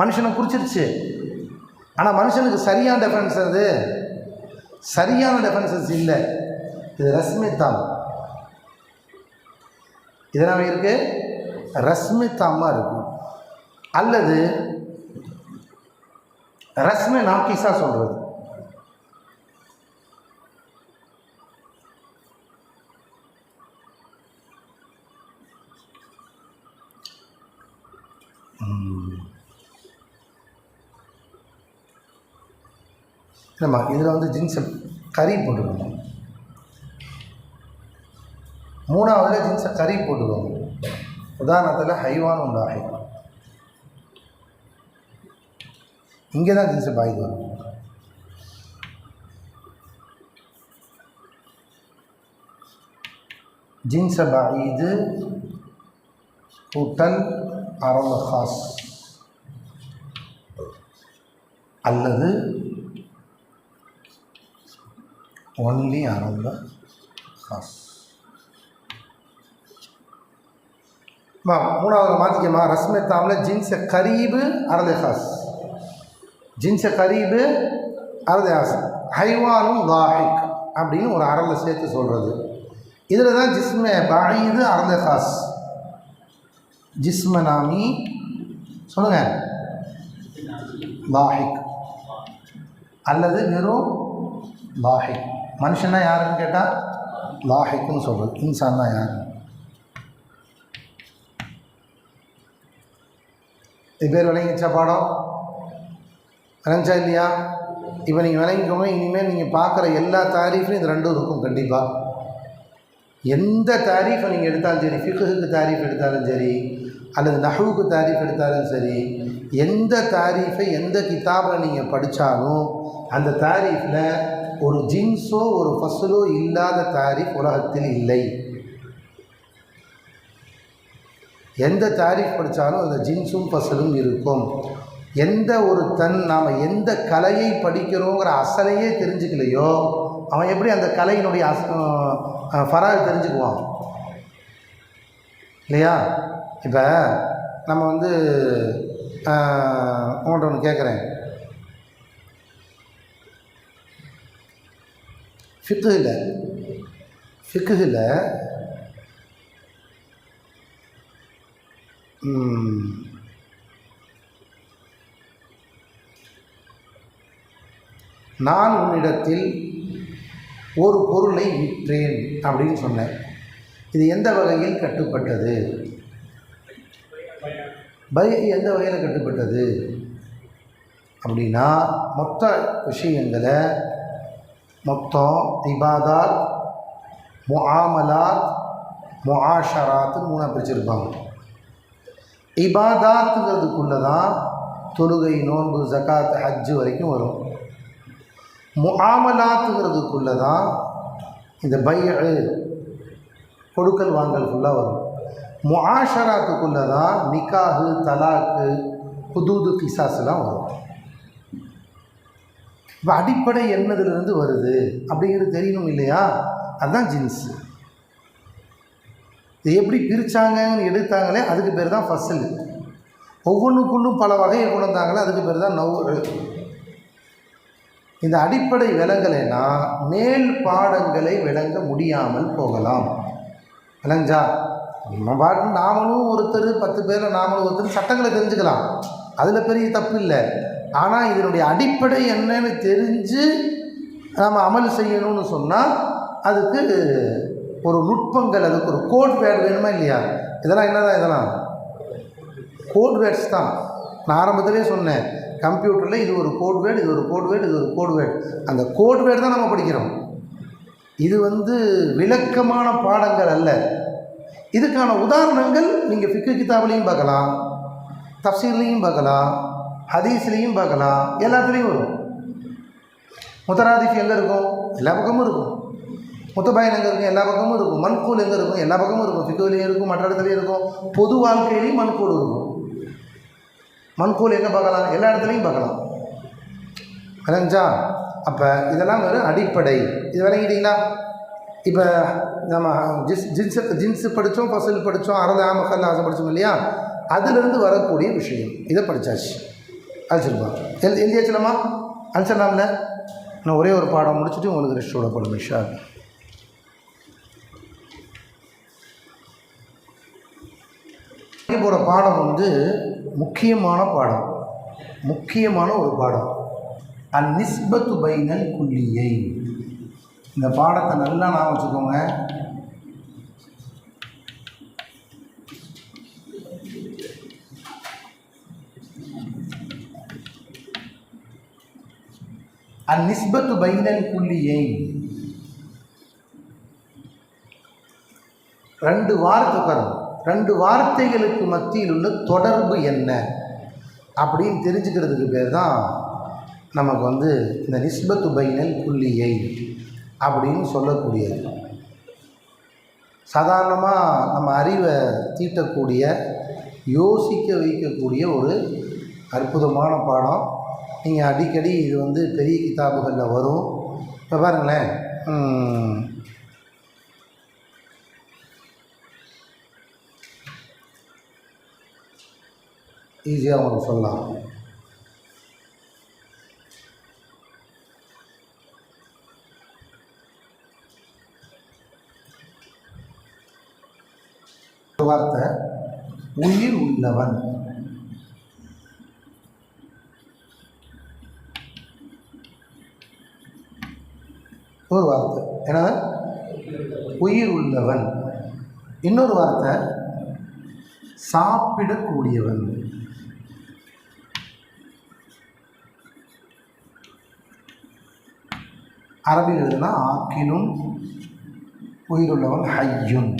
மனுஷனை குறிச்சிருச்சு. ஆனால் மனுஷனுக்கு சரியான டிஃபரன்ஸ் அது சரியான டெஃபரன்சஸ் இல்லை. இது ரஸ்மித்தாம், இதெல்லாம் இருக்கு ரஸ்மித்தாமாக இருக்கும். அல்லது ரஸ்மே நாக்கிஸா சொல்கிறது. நம்ம இதில் வந்து ஜின்ஸை கறி போட்டுக்கணும். மூணாவதுல ஜின்ஸை கறி போட்டுக்கணும். உதாரணத்தில் ஹைவான் உண்டாகி இங்கே தான் ஜின்ஸை பாய்து வரும். ஜின்ஸை பாய்து கூட்டல் அரபு ஹாஸ் அல்லது ஒன்லி அரபு ஹாஸ். மூணாவது மாற்றிக்கமா ரஸ்மே தாமில் ஜின்ஸை கரீபு அரது ஹாஸ், ஜின்ஸை கரீபு அரது ஹாஸ், ஹைவானும் லாஹிக் அப்படின்னு ஒரு அரபில் சேர்த்து சொல்கிறது. இதில் தான் ஜிஸ்மே பாயிது அரது ஹாஸ், ஜிஸ்ம நாமி சொல்லுங்கள் லாஹிக் அல்லது வெறும் லாஹிக். மனுஷன்னா யாருன்னு கேட்டால் லாஹிக்னு சொல்கிறது. இன்சான்னா யார்? இது பேர் விளங்கிச்சா? பாடம் விளங்கிச்சா இல்லையா? இப்போ நீங்கள் விளங்கிக்கோங்க. இனிமேல் நீங்கள் பார்க்குற எல்லா தாரீஃபும் இது ரெண்டும் இருக்கும் கண்டிப்பாக. எந்த தாரீஃபை நீங்கள் எடுத்தாலும் சரி, ஃபிக்ஹுக்கு தாரீஃப் எடுத்தாலும் சரி, அல்லது நஹ்வுக்கு தாரீஃப் எடுத்தாலும் சரி, எந்த தாரீஃபை எந்த கிதாபில் நீங்கள் படித்தாலும் அந்த தாரீஃபில் ஒரு ஜின்ஸோ ஒரு ஃபஸ்லோ இல்லாத தாரீஃப் உலகத்தில் இல்லை. எந்த தாரீஃப் படித்தாலும் அந்த ஜின்ஸும் ஃபஸ்லும் இருக்கும். எந்த ஒரு நாம் எந்த கலையை படிக்கிறோங்கிற அசலையே தெரிஞ்சுக்கலையோ அவன் எப்படி அந்த கலையினுடைய ஃபராக் தெரிஞ்சுக்குவான் இல்லையா? இப்போ நம்ம வந்து உங்கள்கிட்ட ஒன்று கேட்குறேன். ஃபிக்ஹில் நான் உன்னிடத்தில் ஒரு பொருளை விற்றேன் அப்படின்னு சொன்னேன். இது எந்த வகையில் கட்டுப்பட்டது? பை எந்த வகையில் கட்டுப்பட்டது அப்படின்னா மொத்த விஷயங்களை மொத்தம் இபாதாத், முஆமலாத், முஆஷராத்துன்னு மூணாக பிரிச்சிருப்பாங்க. இபாதாத்துங்கிறதுக்குள்ளே தான் தொழுகை, நோன்பு, ஜகாத், ஹஜ்ஜு வரைக்கும் வரும். முஆமலாத்துங்கிறதுக்குள்ளே தான் இந்த கொடுக்கல் வாங்கல் ஃபுல்லாக வரும். முஆஷராத்துக்குள்ளே தான் நிக்காஹு, தலாக்கு, ஹுதூது, கிசாஸ்லாம் வரும். இப்போ அடிப்படை என்னதுலேருந்து வருது அப்படிங்கிறது தெரியணும் இல்லையா? அதுதான் ஜின்ஸ். இது எப்படி பிரித்தாங்கன்னு எடுத்தாங்களே அதுக்கு பேர் தான் ஃபஸ்ல். ஒவ்வொன்றுக்குள்ளும் பல வகையை கொண்டு வந்தாங்களே அதுக்கு பேர் தான் நவ்வு. இந்த அடிப்படை விளங்கலைன்னா மேல் பாடங்களை விளங்க முடியாமல் போகலாம். விளங்கா? நம்ம பாட்டு நாமளும் ஒருத்தர் 10 பேரில் நாமளும் ஒருத்தர் சட்டங்களை தெரிஞ்சுக்கலாம், அதில் பெரிய தப்பு இல்லை. ஆனால் இதனுடைய அடிப்படை என்னன்னு தெரிஞ்சு நாம் அமல் செய்யணும்னு சொன்னால் அதுக்கு ஒரு நுட்பங்கள், அதுக்கு ஒரு கோட் வேர்டு வேணுமா இல்லையா? இதெல்லாம் என்ன தான்? இதெல்லாம் கோட் வேர்ட்ஸ் தான். நான் ஆரம்பத்திலே சொன்னேன், கம்ப்யூட்டரில் இது ஒரு கோட் வேர்டு, இது ஒரு கோட் வேர்டு, இது ஒரு கோட் வேர்டு. அந்த கோட் வேர்டு தான் நம்ம படிக்கிறோம். இது விளக்கமான பாடங்கள் அல்ல. இதுக்கான உதாரணங்கள் நீங்கள் ஃபிக்ஹ் கிதாப்லேயும் பார்க்கலாம், தஃப்சீர்லேயும் பார்க்கலாம், ஹதீஸ்லேயும் பார்க்கலாம், எல்லாத்துலேயும் வரும். முத்தராதிஃப் எங்கே இருக்கும்? எல்லா பக்கமும் இருக்கும். முத்தபாயின் எங்கே இருக்கும்? எல்லா பக்கமும் இருக்கும். மன்கூல் எங்கே இருக்கும்? எல்லா பக்கமும் இருக்கும். ஃபிக்ஹ்லேயும் இருக்கும், மற்ற இடத்துலையும் இருக்கும். பொது வாழ்க்கையிலையும் மன்கூல் இருக்கும். மன்கூல் எங்கே பார்க்கலாம்? எல்லா இடத்துலையும் பார்க்கலாம். விளங்கா? அப்போ இதெல்லாம் வெறும் அடிப்படை. இது விளங்கிட்டீங்களா? இப்போ நம்ம ஜின்ஸு படித்தோம், ஃபஸ்ல் படித்தோம், அரது ஆமக்கல் ஆசை படித்தோம் இல்லையா? அதிலிருந்து வரக்கூடிய விஷயம் இதை படித்தாச்சு. அழிச்சிருப்போம். எழுதியாச்சுலம்மா? அழிச்சிடலாம்ல? நான் ஒரே ஒரு பாடம் முடிச்சுட்டு உங்களுக்கு ரெஸ்ட் விடப்படும் விஷா. போகிற பாடம் வந்து முக்கியமான பாடம், முக்கியமான ஒரு பாடம். அந்நிஸ்பத்து பைனல் குல்லியை. இந்த பாடத்தை நல்லா நான் வச்சுக்கோங்க. அந்நிஸ்பத்து பைனல் குல்லியை. ரெண்டு வார்த்தைகளுக்கு மத்தியில் உள்ள தொடர்பு என்ன அப்படின்னு தெரிஞ்சுக்கிறதுக்கு பேர் தான் நமக்கு வந்து இந்த நிஸ்பத்து பைனல் குல்லியை அப்படின்னு சொல்லக்கூடியது. சாதாரணமாக நம்ம அறிவை தீட்டக்கூடிய, யோசிக்க வைக்கக்கூடிய ஒரு அற்புதமான பாடம். நீங்கள் அடிக்கடி இது வந்து பெரிய கிதாபுகளில் வரும். இப்போ பாருங்களேன், ஈஸியாக உங்களுக்கு சொல்லலாம். வார்த்தை உயிர் உள்ளவன். ஒரு வார்த்தை என்ன? உயிர் உள்ளவன். இன்னொரு வார்த்தை சாப்பிடக்கூடியவன். அரபியில் எழுதுனா ஆக்கினும், உயிருள்ளவன் ஹையுன்.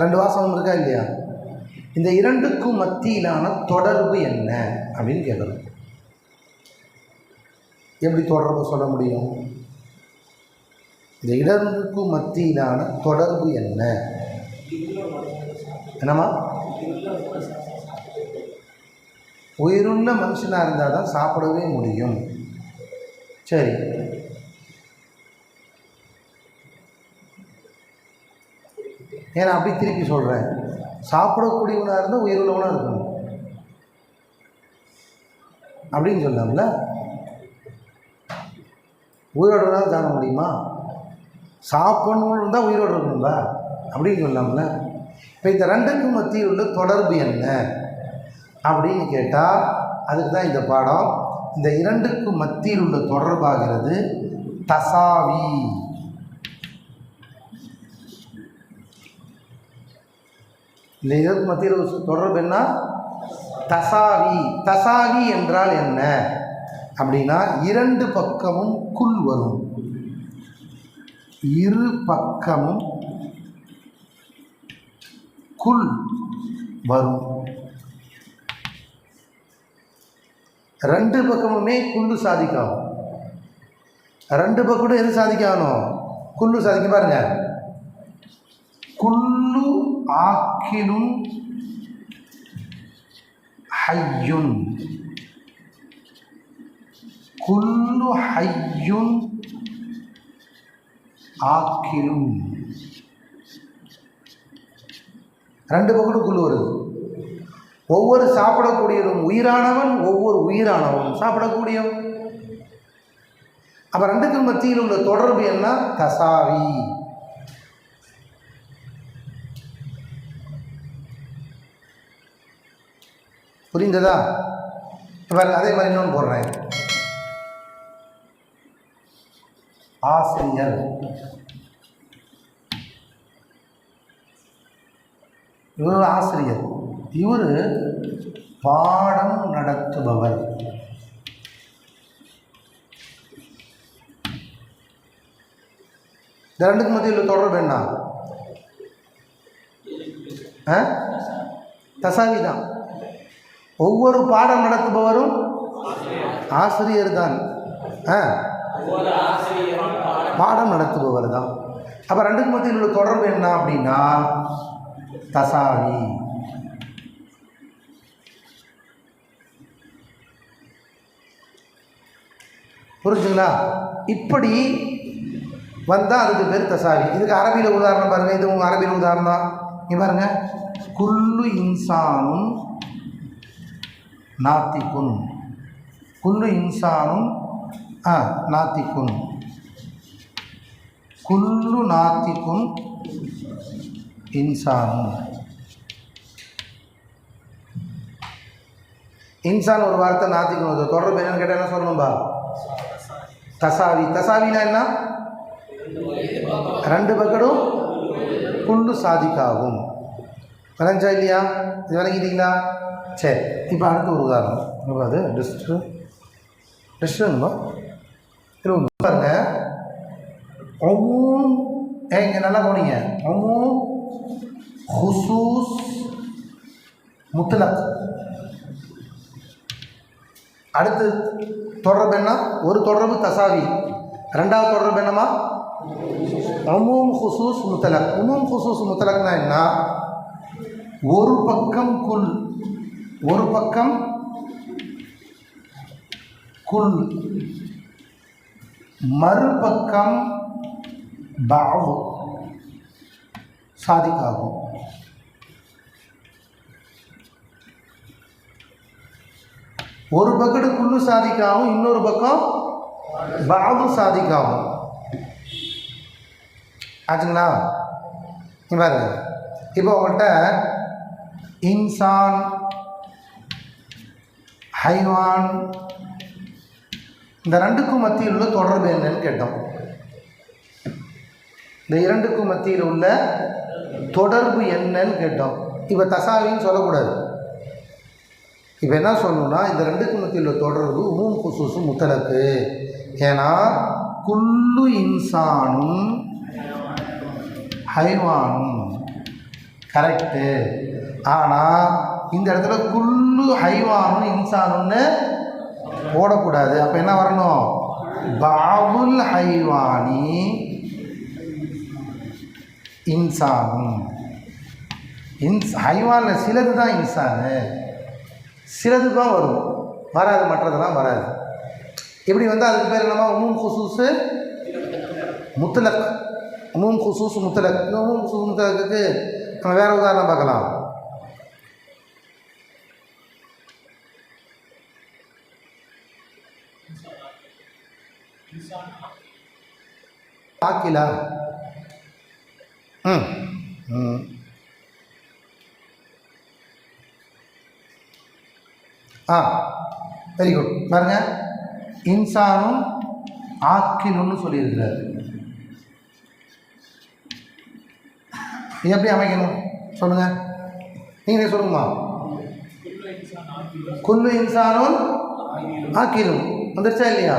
ரெண்டு வாசகம் இருக்கா இல்லையா? இந்த இரண்டுக்கும் மத்தியிலான தொடர்பு என்ன அப்படின்னு கேட்குறோம். எப்படி தொடர்பு சொல்ல முடியும்? இந்த இரண்டுக்கும் மத்தியிலான தொடர்பு என்ன? என்னம்மா? உயிருள்ள மனுஷனாக இருந்தால் தான் சாப்பிடவே முடியும். சரி, ஏன்னா அப்படி திருப்பி சொல்கிறேன், சாப்பிடக்கூடியவனாக இருந்தால் உயிருள்ளவனாக இருக்கணும் அப்படின்னு சொல்லலாம்ல. உயிரோடு தான் தாங்க முடியுமா? சாப்பிடணும்னு இருந்தால் உயிரோடு இருக்கணுங்களா அப்படின்னு சொல்லலாம்ல. இப்போ இந்த ரெண்டுக்கும் மத்தியில் உள்ள தொடர்பு என்ன அப்படின்னு கேட்டால் அதுக்கு தான் இந்த பாடம். இந்த இரண்டுக்கும் மத்தியில் உள்ள தொடர்பாகிறது தசாவி. இந்த இதற்கு மத்தியில் தொடர்பு என்ன? தசாவி. தசாவி என்றால் என்ன அப்படின்னா, இரண்டு பக்கமும் குல் வரும். இரு பக்கமும் குல் வரும். ரெண்டு பக்கமுமே குல்லு சாதிக்கணும். ரெண்டு பக்கம் எது சாதிக்கணும்? குல்லு சாதிக்க. பாருங்க, குல்லு ஆக்கிலும் ஹையுன். குல்லு ஹையுன் ஆக்கிலும். ரெண்டு பக்கம் குல்லு வருது. ஒவ்வொரு சாப்பிடக்கூடியதும் உயிரானவன், ஒவ்வொரு உயிரானவன் சாப்பிடக்கூடியவன். அப்போ ரெண்டுக்கும் மத்தியில் உள்ள தொடர்பு என்ன? தசாவி. புரிந்ததா? அதே மாதிரி இன்னொன்று போடுறேன். ஆசிரியர். இவர் ஆசிரியர், இவர் பாடம் நடத்துபவர். இந்த ரெண்டுக்கு மத்தியில் தொடர்பு என்ன? தசாவி தான். ஒவ்வொரு பாடம் நடத்துபவரும் ஆசிரியர் தான். பாடம் நடத்துபவர் தான். அப்போ ரெண்டுக்கு மத்தியில் உள்ள தொடர்பு என்ன அப்படின்னா தசாவி. புரிஞ்சுங்களா? இப்படி வந்தால் அதுக்கு பேர் தசாவி. இதுக்கு அரபியில் உதாரணம் பாருங்கள். இது உங்கள் அரபியில் உதாரணம் தான். இங்கே பாருங்கள், குல்லு இன்சானும் நாத்திக்குன். குல்லு இன்சானும் நாத்திக்குன், குல்லு நாத்திக்குன் இன்சானும். இன்சான் ஒரு வார்த்தை, நாத்திக்குன் ஒரு தொடர்பு என்னன்னு கேட்டால் என்ன சொல்லணும்பா? தசாவி. தசாவினா என்ன? ரெண்டு பக்கடும் குல்லு சாதிக்காகும். விளைஞ்சா இல்லையா? இது விளங்கிட்டீங்களா? சரி, இப்போ அடுத்து ஒரு உதாரணம். இப்போ அது டிஸ்ட்ருங்கோ பாருங்க. இங்கே நல்லா கவனிங்க. ஹுசூஸ் முத்லக். அடுத்து தொடர்பு என்ன? ஒரு தொடர்பு தசாவி, ரெண்டாவது தொடர்பு என்னமா? உமூம் ஹுசூஸ் முத்தலக். உமூம் ஹுசூஸ் முத்தலக்னா என்ன? ஒரு பக்கம் குல், ஒரு பக்கம் குல், மறுபக்கம் பாவு சாதிக்காகும். ஒரு பக்கத்து குல்லு சாதிக்காகும், இன்னொரு பக்கம் பாவு சாதிக்காகும். ஆச்சுங்களா? பாருங்க, இப்போ உங்கள்கிட்ட இன்சான், ஹைவான் இந்த ரெண்டுக்கும் மத்தியில் உள்ள தொடர்பு என்னன்னு கேட்டோம். இந்த இரண்டுக்கும் மத்தியில் உள்ள தொடர்பு என்னன்னு கேட்டோம். இப்போ தசாவின்னு சொல்லக்கூடாது. இப்போ என்ன சொல்லணும்னா, இந்த ரெண்டுக்கும் மத்தியில் உள்ள தொடர்பு உமூம் குசூசு முத்தலக்கு. ஏன்னா குல்லு இன்சானும் ஹைவானும் கரெக்டு. ஆனால் இந்த இடத்துல குல்லு ஹைவானும் இன்சானுன்னு போடக்கூடாது. அப்போ என்ன வரணும்? பாபுல் ஹைவானி இன்சானும். ஹைவானில் சிலது தான் இன்சானு, சிலது தான் வரும், வராது, மற்றதெல்லாம் வராது. இப்படி வந்து அதுக்கு பேர் என்னமா? உமூம் குசூஸு முத்தலக். உமூம் குசூஸ் முத்தலக். இந்த உமூம் குசூஸ் முத்தலக்கு நம்ம வேறு உதாரணம் பார்க்கலாம். ஆக்கிலா. Very good. பாருங்க, இன்சானும் ஆக்கிலுன்னு சொல்லியிருக்கிறார். எப்படி அமைக்கணும் சொல்லுங்க, நீங்களே சொல்லுங்கம்மா. குல்லு இன்சானும் ஆக்கிலும் வந்துருச்சா இல்லையா?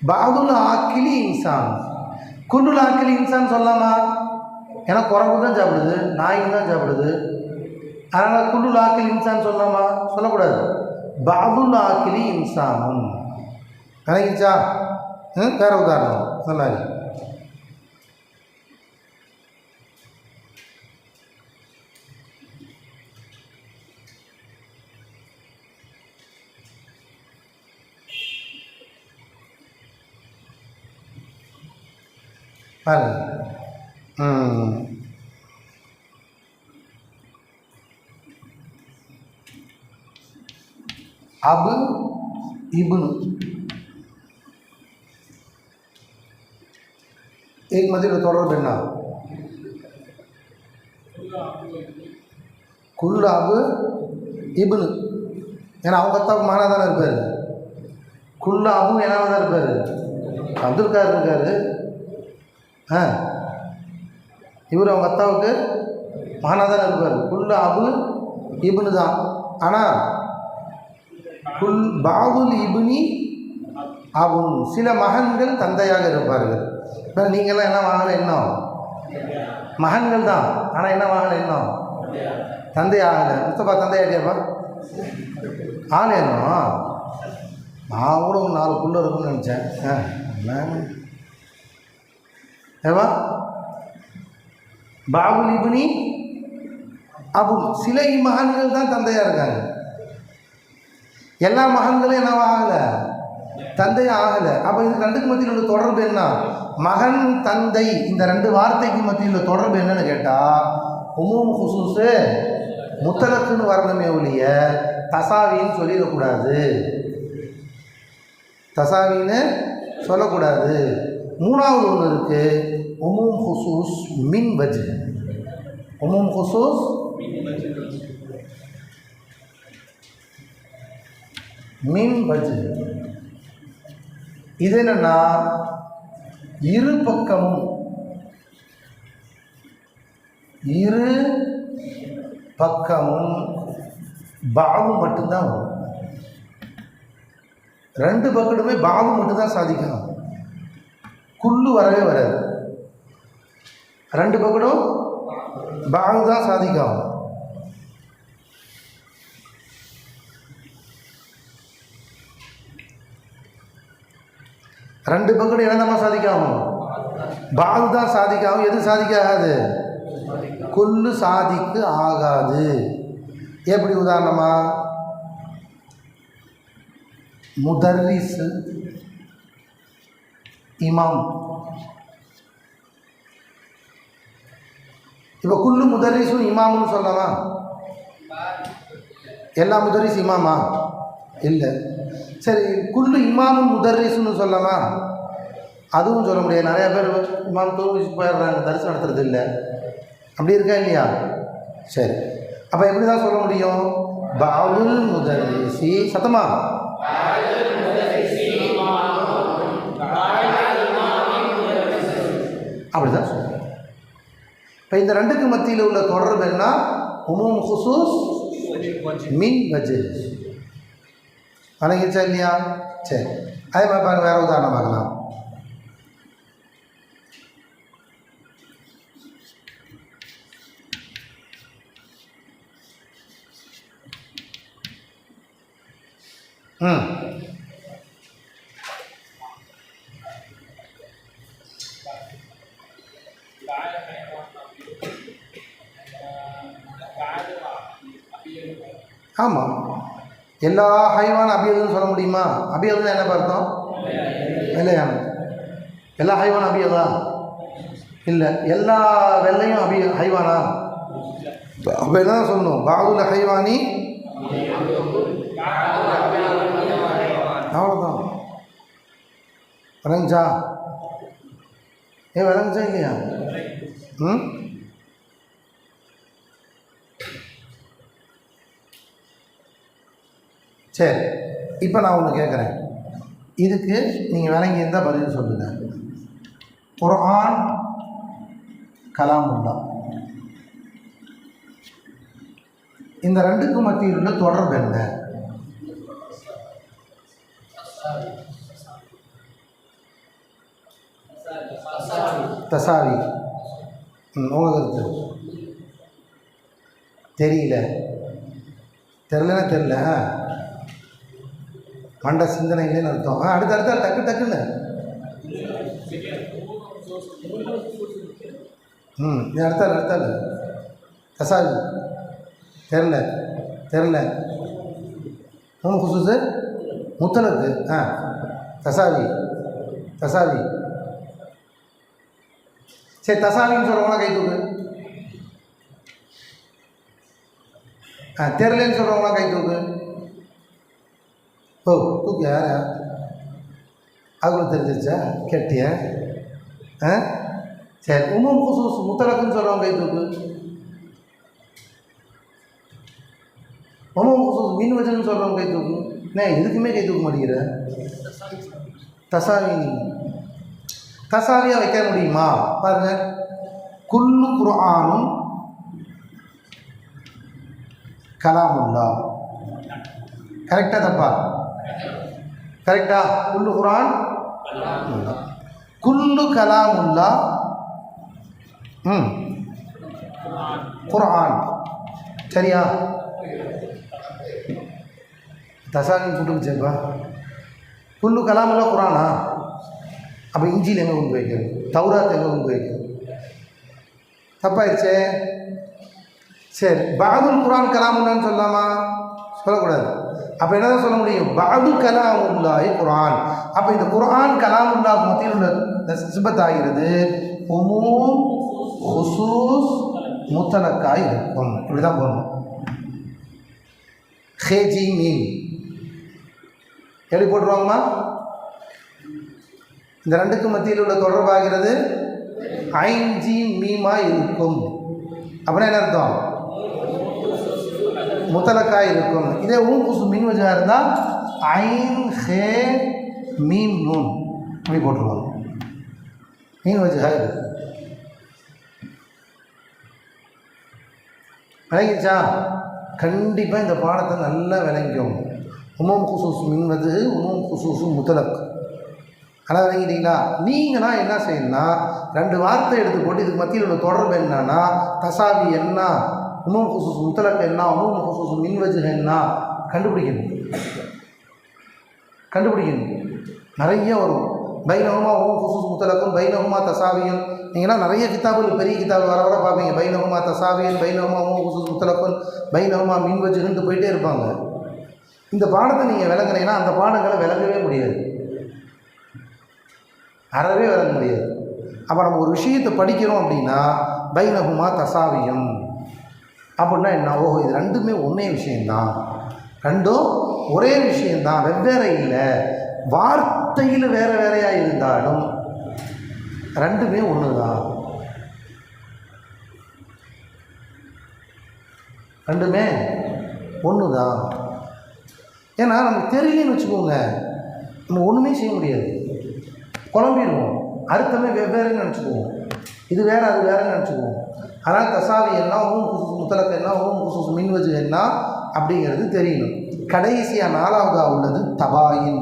பாதுல் ஆக்கிலி இன்சான். குல்லுல் ஆக்கிலி இன்சான் சொல்லலாமா? ஏன்னா குரங்கு தான் சாப்பிடுது, நாய்க்கு தான் சாப்பிடுது. அதனால் குல்லுல் ஆக்கிலி இன்சான் சொல்லலாமா? சொல்லக்கூடாது. பாதுல் ஆக்கிலி இன்சானும். நினைக்கிச்சா? வேற உதாரணம் இந்த மாதிரி. பாருங்க, அபு இப்னு एक மத்தியில் தொடர்பு என்ன? குல்லு அபு இப்னு. ஏன்னா அவங்க அத்தாவுக்கு மானா தானே இருப்பார். குல்லு அபு என்ன தான் இருப்பார்? அப்துல் கார் இருக்கார். இவர் அவங்க அத்தாவுக்கு மானா தானே இருப்பார். குல்லு அபு இப்னு தான். ஆனால் பாபுல் இப்னி அபுன், சில மகன்கள் தந்தையாக இருப்பார்கள். இப்போ நீங்கள்லாம் என்ன வாங்கல? இன்னும் மகன்கள் தான், ஆனால் என்ன வாங்கல? இன்னும் தந்தை ஆகலை. முஸ்தபா தந்தை ஆகிட்டியாப்பா? ஆள் இன்னும் நான் கூட ஒரு 4 புள்ள இருக்குன்னு நினச்சேன். ஏவா பாபுல் இப்னி அபுன், சில மகன்கள் தான் தந்தையாக இருக்காங்க. எல்லா மகன்களும் என்னவா ஆகலை? தந்தை ஆகலை. அப்போ இது ரெண்டுக்கு மத்தியில் உள்ள தொடர்பு என்ன? மகன் தந்தை இந்த ரெண்டு வார்த்தைக்கு மத்தியில் உள்ள தொடர்பு என்னன்னு கேட்டால் உமூம் குசூஸு முத்தலக்குன்னு வரணுமே ஒழிய தசாவின்னு சொல்லிடக்கூடாது, தசாவின்னு சொல்லக்கூடாது. மூணாவது ஒன்று இருக்குது, உமூம் ஹுசூஸ் மின் வஜ். உமூம் ஹுசூஸ் மின் வஜ். இது என்னன்னா இரு பக்கமும் பாவு மட்டும்தான் வரும். ரெண்டு பக்கத்துமே பாவு மட்டும்தான் சாதிக்கணும், குள்ளு வரவே வராது. ரெண்டு பக்கமும் பாவு தான் சாதிக்கும். ரெண்டு பக்கமும் என்னமா சாதிக்காகும், பாவு தான் சாதிக்காகும். எது சாதிக்காது, குல்லு சாதிக்கு ஆகாது. எப்படி உதாரணமா முதர்ரிஸ் இமாம். இப்போ குல்லு முதர்ரிஸும் இமாம்னு சொல்லலாமா? எல்லா முதர்ரிஸ் இமாமா? இல்லை. சரி, குல்லு இமாமும் முதர்ரிஸ்னு சொல்லலாமா? அதுவும் சொல்ல முடியாது. நிறையா பேர் இமாம் தூங்கி போயிடுறாங்க, தரிசனம் நடத்துறது இல்லை. அப்படி இருக்கா இல்லையா? சரி, அப்போ எப்படி தான் சொல்ல முடியும்? பாவுல் முதர்ரிசி, சத்தமா அப்படிதான் சொல்லுவோம். இப்போ இந்த ரெண்டுக்கு மத்தியில் உள்ள தொடர்பு என்ன? உமூம் ஹுசூஸ் மின் வஜ். வணங்கிச்சா இல்லையா? சரி, அதே மாதிரி பாருங்க, வேறு உதாரணம் பார்க்கலாம். ஆமாம், எல்லா ஹைவான் அபியதுன்னு சொல்ல முடியுமா? அபியதுன்னு என்ன அர்த்தம்? வெள்ளையான. எல்லா ஹைவான் அபியதா? இல்லை. எல்லா வெள்ளையும் ஹைவானா? அப்போ என்ன சொல்லணும்? பாகுல ஹைவானி, அவ்வளோதான். விளங்குச்சா? விளங்குச்சா இல்லையா? சரி, இப்போ நான் ஒன்று கேட்குறேன், இதுக்கு நீங்கள் விளங்கி இருந்தால் பதில் சொல்லுங்கள். குர்ஆன் கலாமுல்லாஹ், இந்த ரெண்டுக்கும் மத்தியில் உள்ள தொடர்பு என்ன? தசாவி. உங்கள் கருத்து? தெரிலன்னா தெரில, மண்ட சிந்தனை இல்லைன்னு அர்த்தம். அடுத்த டக்குன்னு அடுத்தாள் தசாவி. தெரில உமூம் ஹுசூஸ் முத்தலக்கு. தசாவி. சரி, தசாவின்னு சொல்கிறவங்களாம் கை தூக்கு. தெரிலன்னு சொல்கிறவங்களாம் கை தூக்கு. ஓ, தூக்கு. யார்? அதுக்குள்ள தெரிஞ்சிருச்சா? கேட்டிய? சரி, உமூம் ஹுசூஸ் முத்தலக்குன்னு சொல்கிறவங்க கை தூக்கு. உமூம் ஹுசூஸ் மின் வஜ்ன்னு சொல்கிறவங்க கை தூக்கு. நான் எதுக்குமே கை தூக்க மாட்டேங்கிற. தசாவியாக வைக்க முடியுமா? பாருங்க, குல்லு குர்ஆனும் கலாமுல்லாஹ். கரெக்டா தப்பா? கரெக்டா? குல்லு குர்ஆன், குல்லு கலாமுல்லாஹ் குர்ஆன். சரியா? தசாவி போட்டுக்கிச்சேப்பா. குல்லு கலாமுல்லாஹ் குர்ஆனா? அப்போ இஞ்சியில் எங்கே கொண்டு வைக்கிறது? தௌராத் எங்கே கொண்டு வைக்கிறது? தப்பாயிடுச்சே. சரி, பாதுல் குர்ஆன் கலாமுல்லான்னு சொல்லலாமா? சொல்லக்கூடாது. அப்போ என்ன தான் சொல்ல முடியும்? பாது கலாமுல்லாஹி குர்ஆன். அப்போ இந்த குர்ஆன் கலாமுல்லாஹ் மத்தியில் உள்ள சிபத் ஆகிறது உமூம் ஹுசூஸ் முத்தலக்காய் இருக்கும். இப்படி தான் போகணும். ஹேஜி மீன் எப்படி போட்டுருவாங்கம்மா? இந்த ரெண்டுக்கும் மத்தியில் உள்ள தொடர்பாகிறது ஐன் ஜீம் மீமா இருக்கும். அப்படின்னா என்ன அர்த்தம்? முத்தலக்காய் இருக்கும். இதே குசு மீன் வஜா இருந்தால் ஐன் ஹே மீன் நூன் அப்படி போட்டுருவாங்க. மீன் வஜா இது விளங்கிச்சா? கண்டிப்பாக இந்த பாடத்தை நல்லா விளங்கிக்கும். உமம் குசூஸ் மின்வது உமம் குசூசு முத்தலக். ஆனால் விளங்கிட்டீங்களா? நீங்களா என்ன செய்யணும்னா ரெண்டு வார்த்தை எடுத்து போட்டு இதுக்கு மத்தியில் உள்ள தொடர்பு என்னன்னா தசாவி என்ன, உமம் குசூஸ் முத்தலக் என்ன, உமம் குசூஸ் மின்வஜு என்ன கண்டுபிடிக்கணும். நிறைய வரும். பைனகுமா உமம் குசூஸ் முத்தலக்கும், பைனகுமா தசாவியும். நீங்கள்லாம் நிறைய கிதாபுகள் பெரிய கிதாபு வர வர பார்ப்பீங்க. பைனகுமா தசாவியன், பைனகுமா உமம் குசூஸ் முத்தலக்கும், பைனகுமா மின்வஜுன்னு போயிட்டே இருப்பாங்க. இந்த பாடத்தை நீங்கள் விளங்குனீங்கன்னா அந்த பாடங்களை விளங்கவே முடியாது, அறவே விளங்க முடியாது. அப்போ நம்ம ஒரு விஷயத்தை படிக்கிறோம் அப்படின்னா பைனகுமா தசாவியம் அப்படின்னா என்ன? ஓஹோ, இது ரெண்டுமே ஒன்றே விஷயந்தான், ரெண்டும் ஒரே விஷயந்தான், வெவ்வேறு இல்லை. வார்த்தையில் வேறு வேறையாக இருந்தாலும் ரெண்டுமே ஒன்று தான், ரெண்டுமே ஒன்று தான். ஏன்னா நமக்கு தெரியலன்னு வச்சுக்கோங்க, நம்ம ஒன்றுமே செய்ய முடியாது, குழம்பிடுவோம். அர்த்தமே வெவ்வேறுன்னு நினச்சிக்குவோம், இது வேறு அது வேறுன்னு நினச்சிக்குவோம். ஆனால் தசாவி என்ன, குசூஸ் முத்தலக் என்ன, குசூஸ் மின்வஜு என்ன அப்படிங்கிறது தெரியணும். கடைசியாக நாலாவதாக உள்ளது தபாயின்.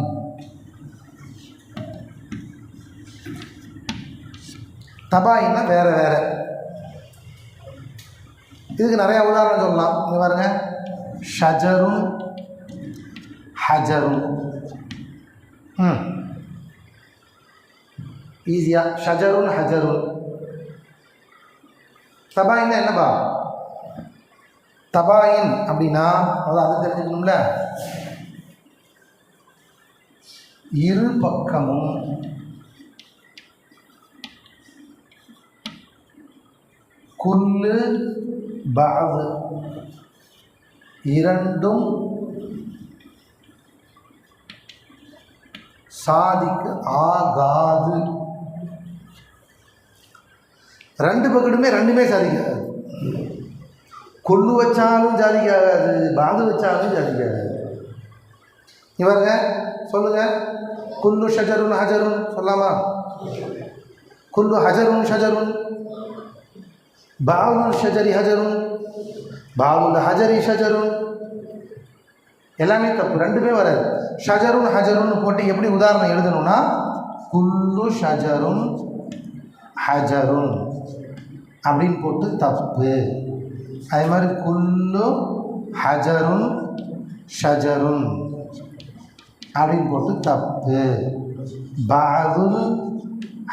தபாயின்னா வேறு வேறு. இதுக்கு நிறையா உதாரணம் சொல்லலாம். இங்கே பாருங்க, ஷஜருன் ஹஜருன். ஈஸியாக ஷஜருன் ஹஜருன். தபாயின்னா என்னப்பா? தபாயின் அப்படின்னா அது தெரிஞ்சுக்கணும்ல. இரு பக்கமும் குல்லு பாவு இரண்டும் சாதிக்கு ஆகாது. ரெண்டு பக்கத்துமே ரெண்டுமே சாதிக்காது. கொல்லு வச்சாலும் சாதிக்காது, பாது வச்சாலும் சாதிக்காது. இவருங்க சொல்லுங்க, குல்லு ஷஜருன் ஹஜருன் சொல்லாமா? குல்லு ஹஜருன் ஷஜருன், பாவுல் ஷஜரி ஹஜருன், பாவுல் ஹஜரி ஷஜருன். எல்லாமே தப்பு, ரெண்டுமே வராது. ஷஜருன் ஹஜருன் போட்டு எப்படி உதாரணம் எழுதணும்னா குல்லு ஷஜருன் ஹஜருன் அப்படின்னு போட்டு தப்பு. அதே மாதிரி குல்லு ஹஜருன் ஷஜருன் அப்படின்னு போட்டு தப்பு. பாதுல்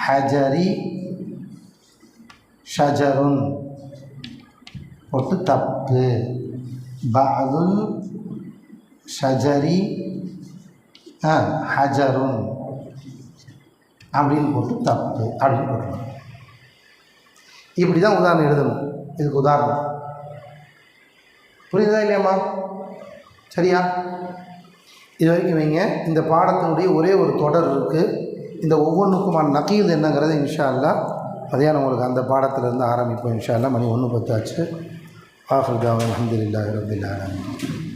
ஹஜரி ஷஜருன் போட்டு தப்பு. பாதுல் ஷஜரி ஹஜருன் அப்படின்னு போட்டு தப்பு அப்படின்னு போட்டுருவாங்க. இப்படி தான் உதாரணம் எழுதணும். இதுக்கு உதாரணம் புரியுதா இல்லையாம்மா? சரியா? இது வரைக்கும் வைங்க. இந்த பாடத்தினுடைய ஒரே ஒரு தொடர் இருக்குது. இந்த ஒவ்வொன்றுக்குமான நகீல் என்னங்கிறத இன்ஷா அல்லாஹ் மதியானம் உங்களுக்கு அந்த பாடத்திலிருந்து ஆரம்பிப்போம். இன்ஷா அல்லாஹ். மணி 1:10 ஆச்சு. ஆஃபிர் தாவா அல்ஹம்துலில்லாஹி ரப்பில் ஆலமீன்.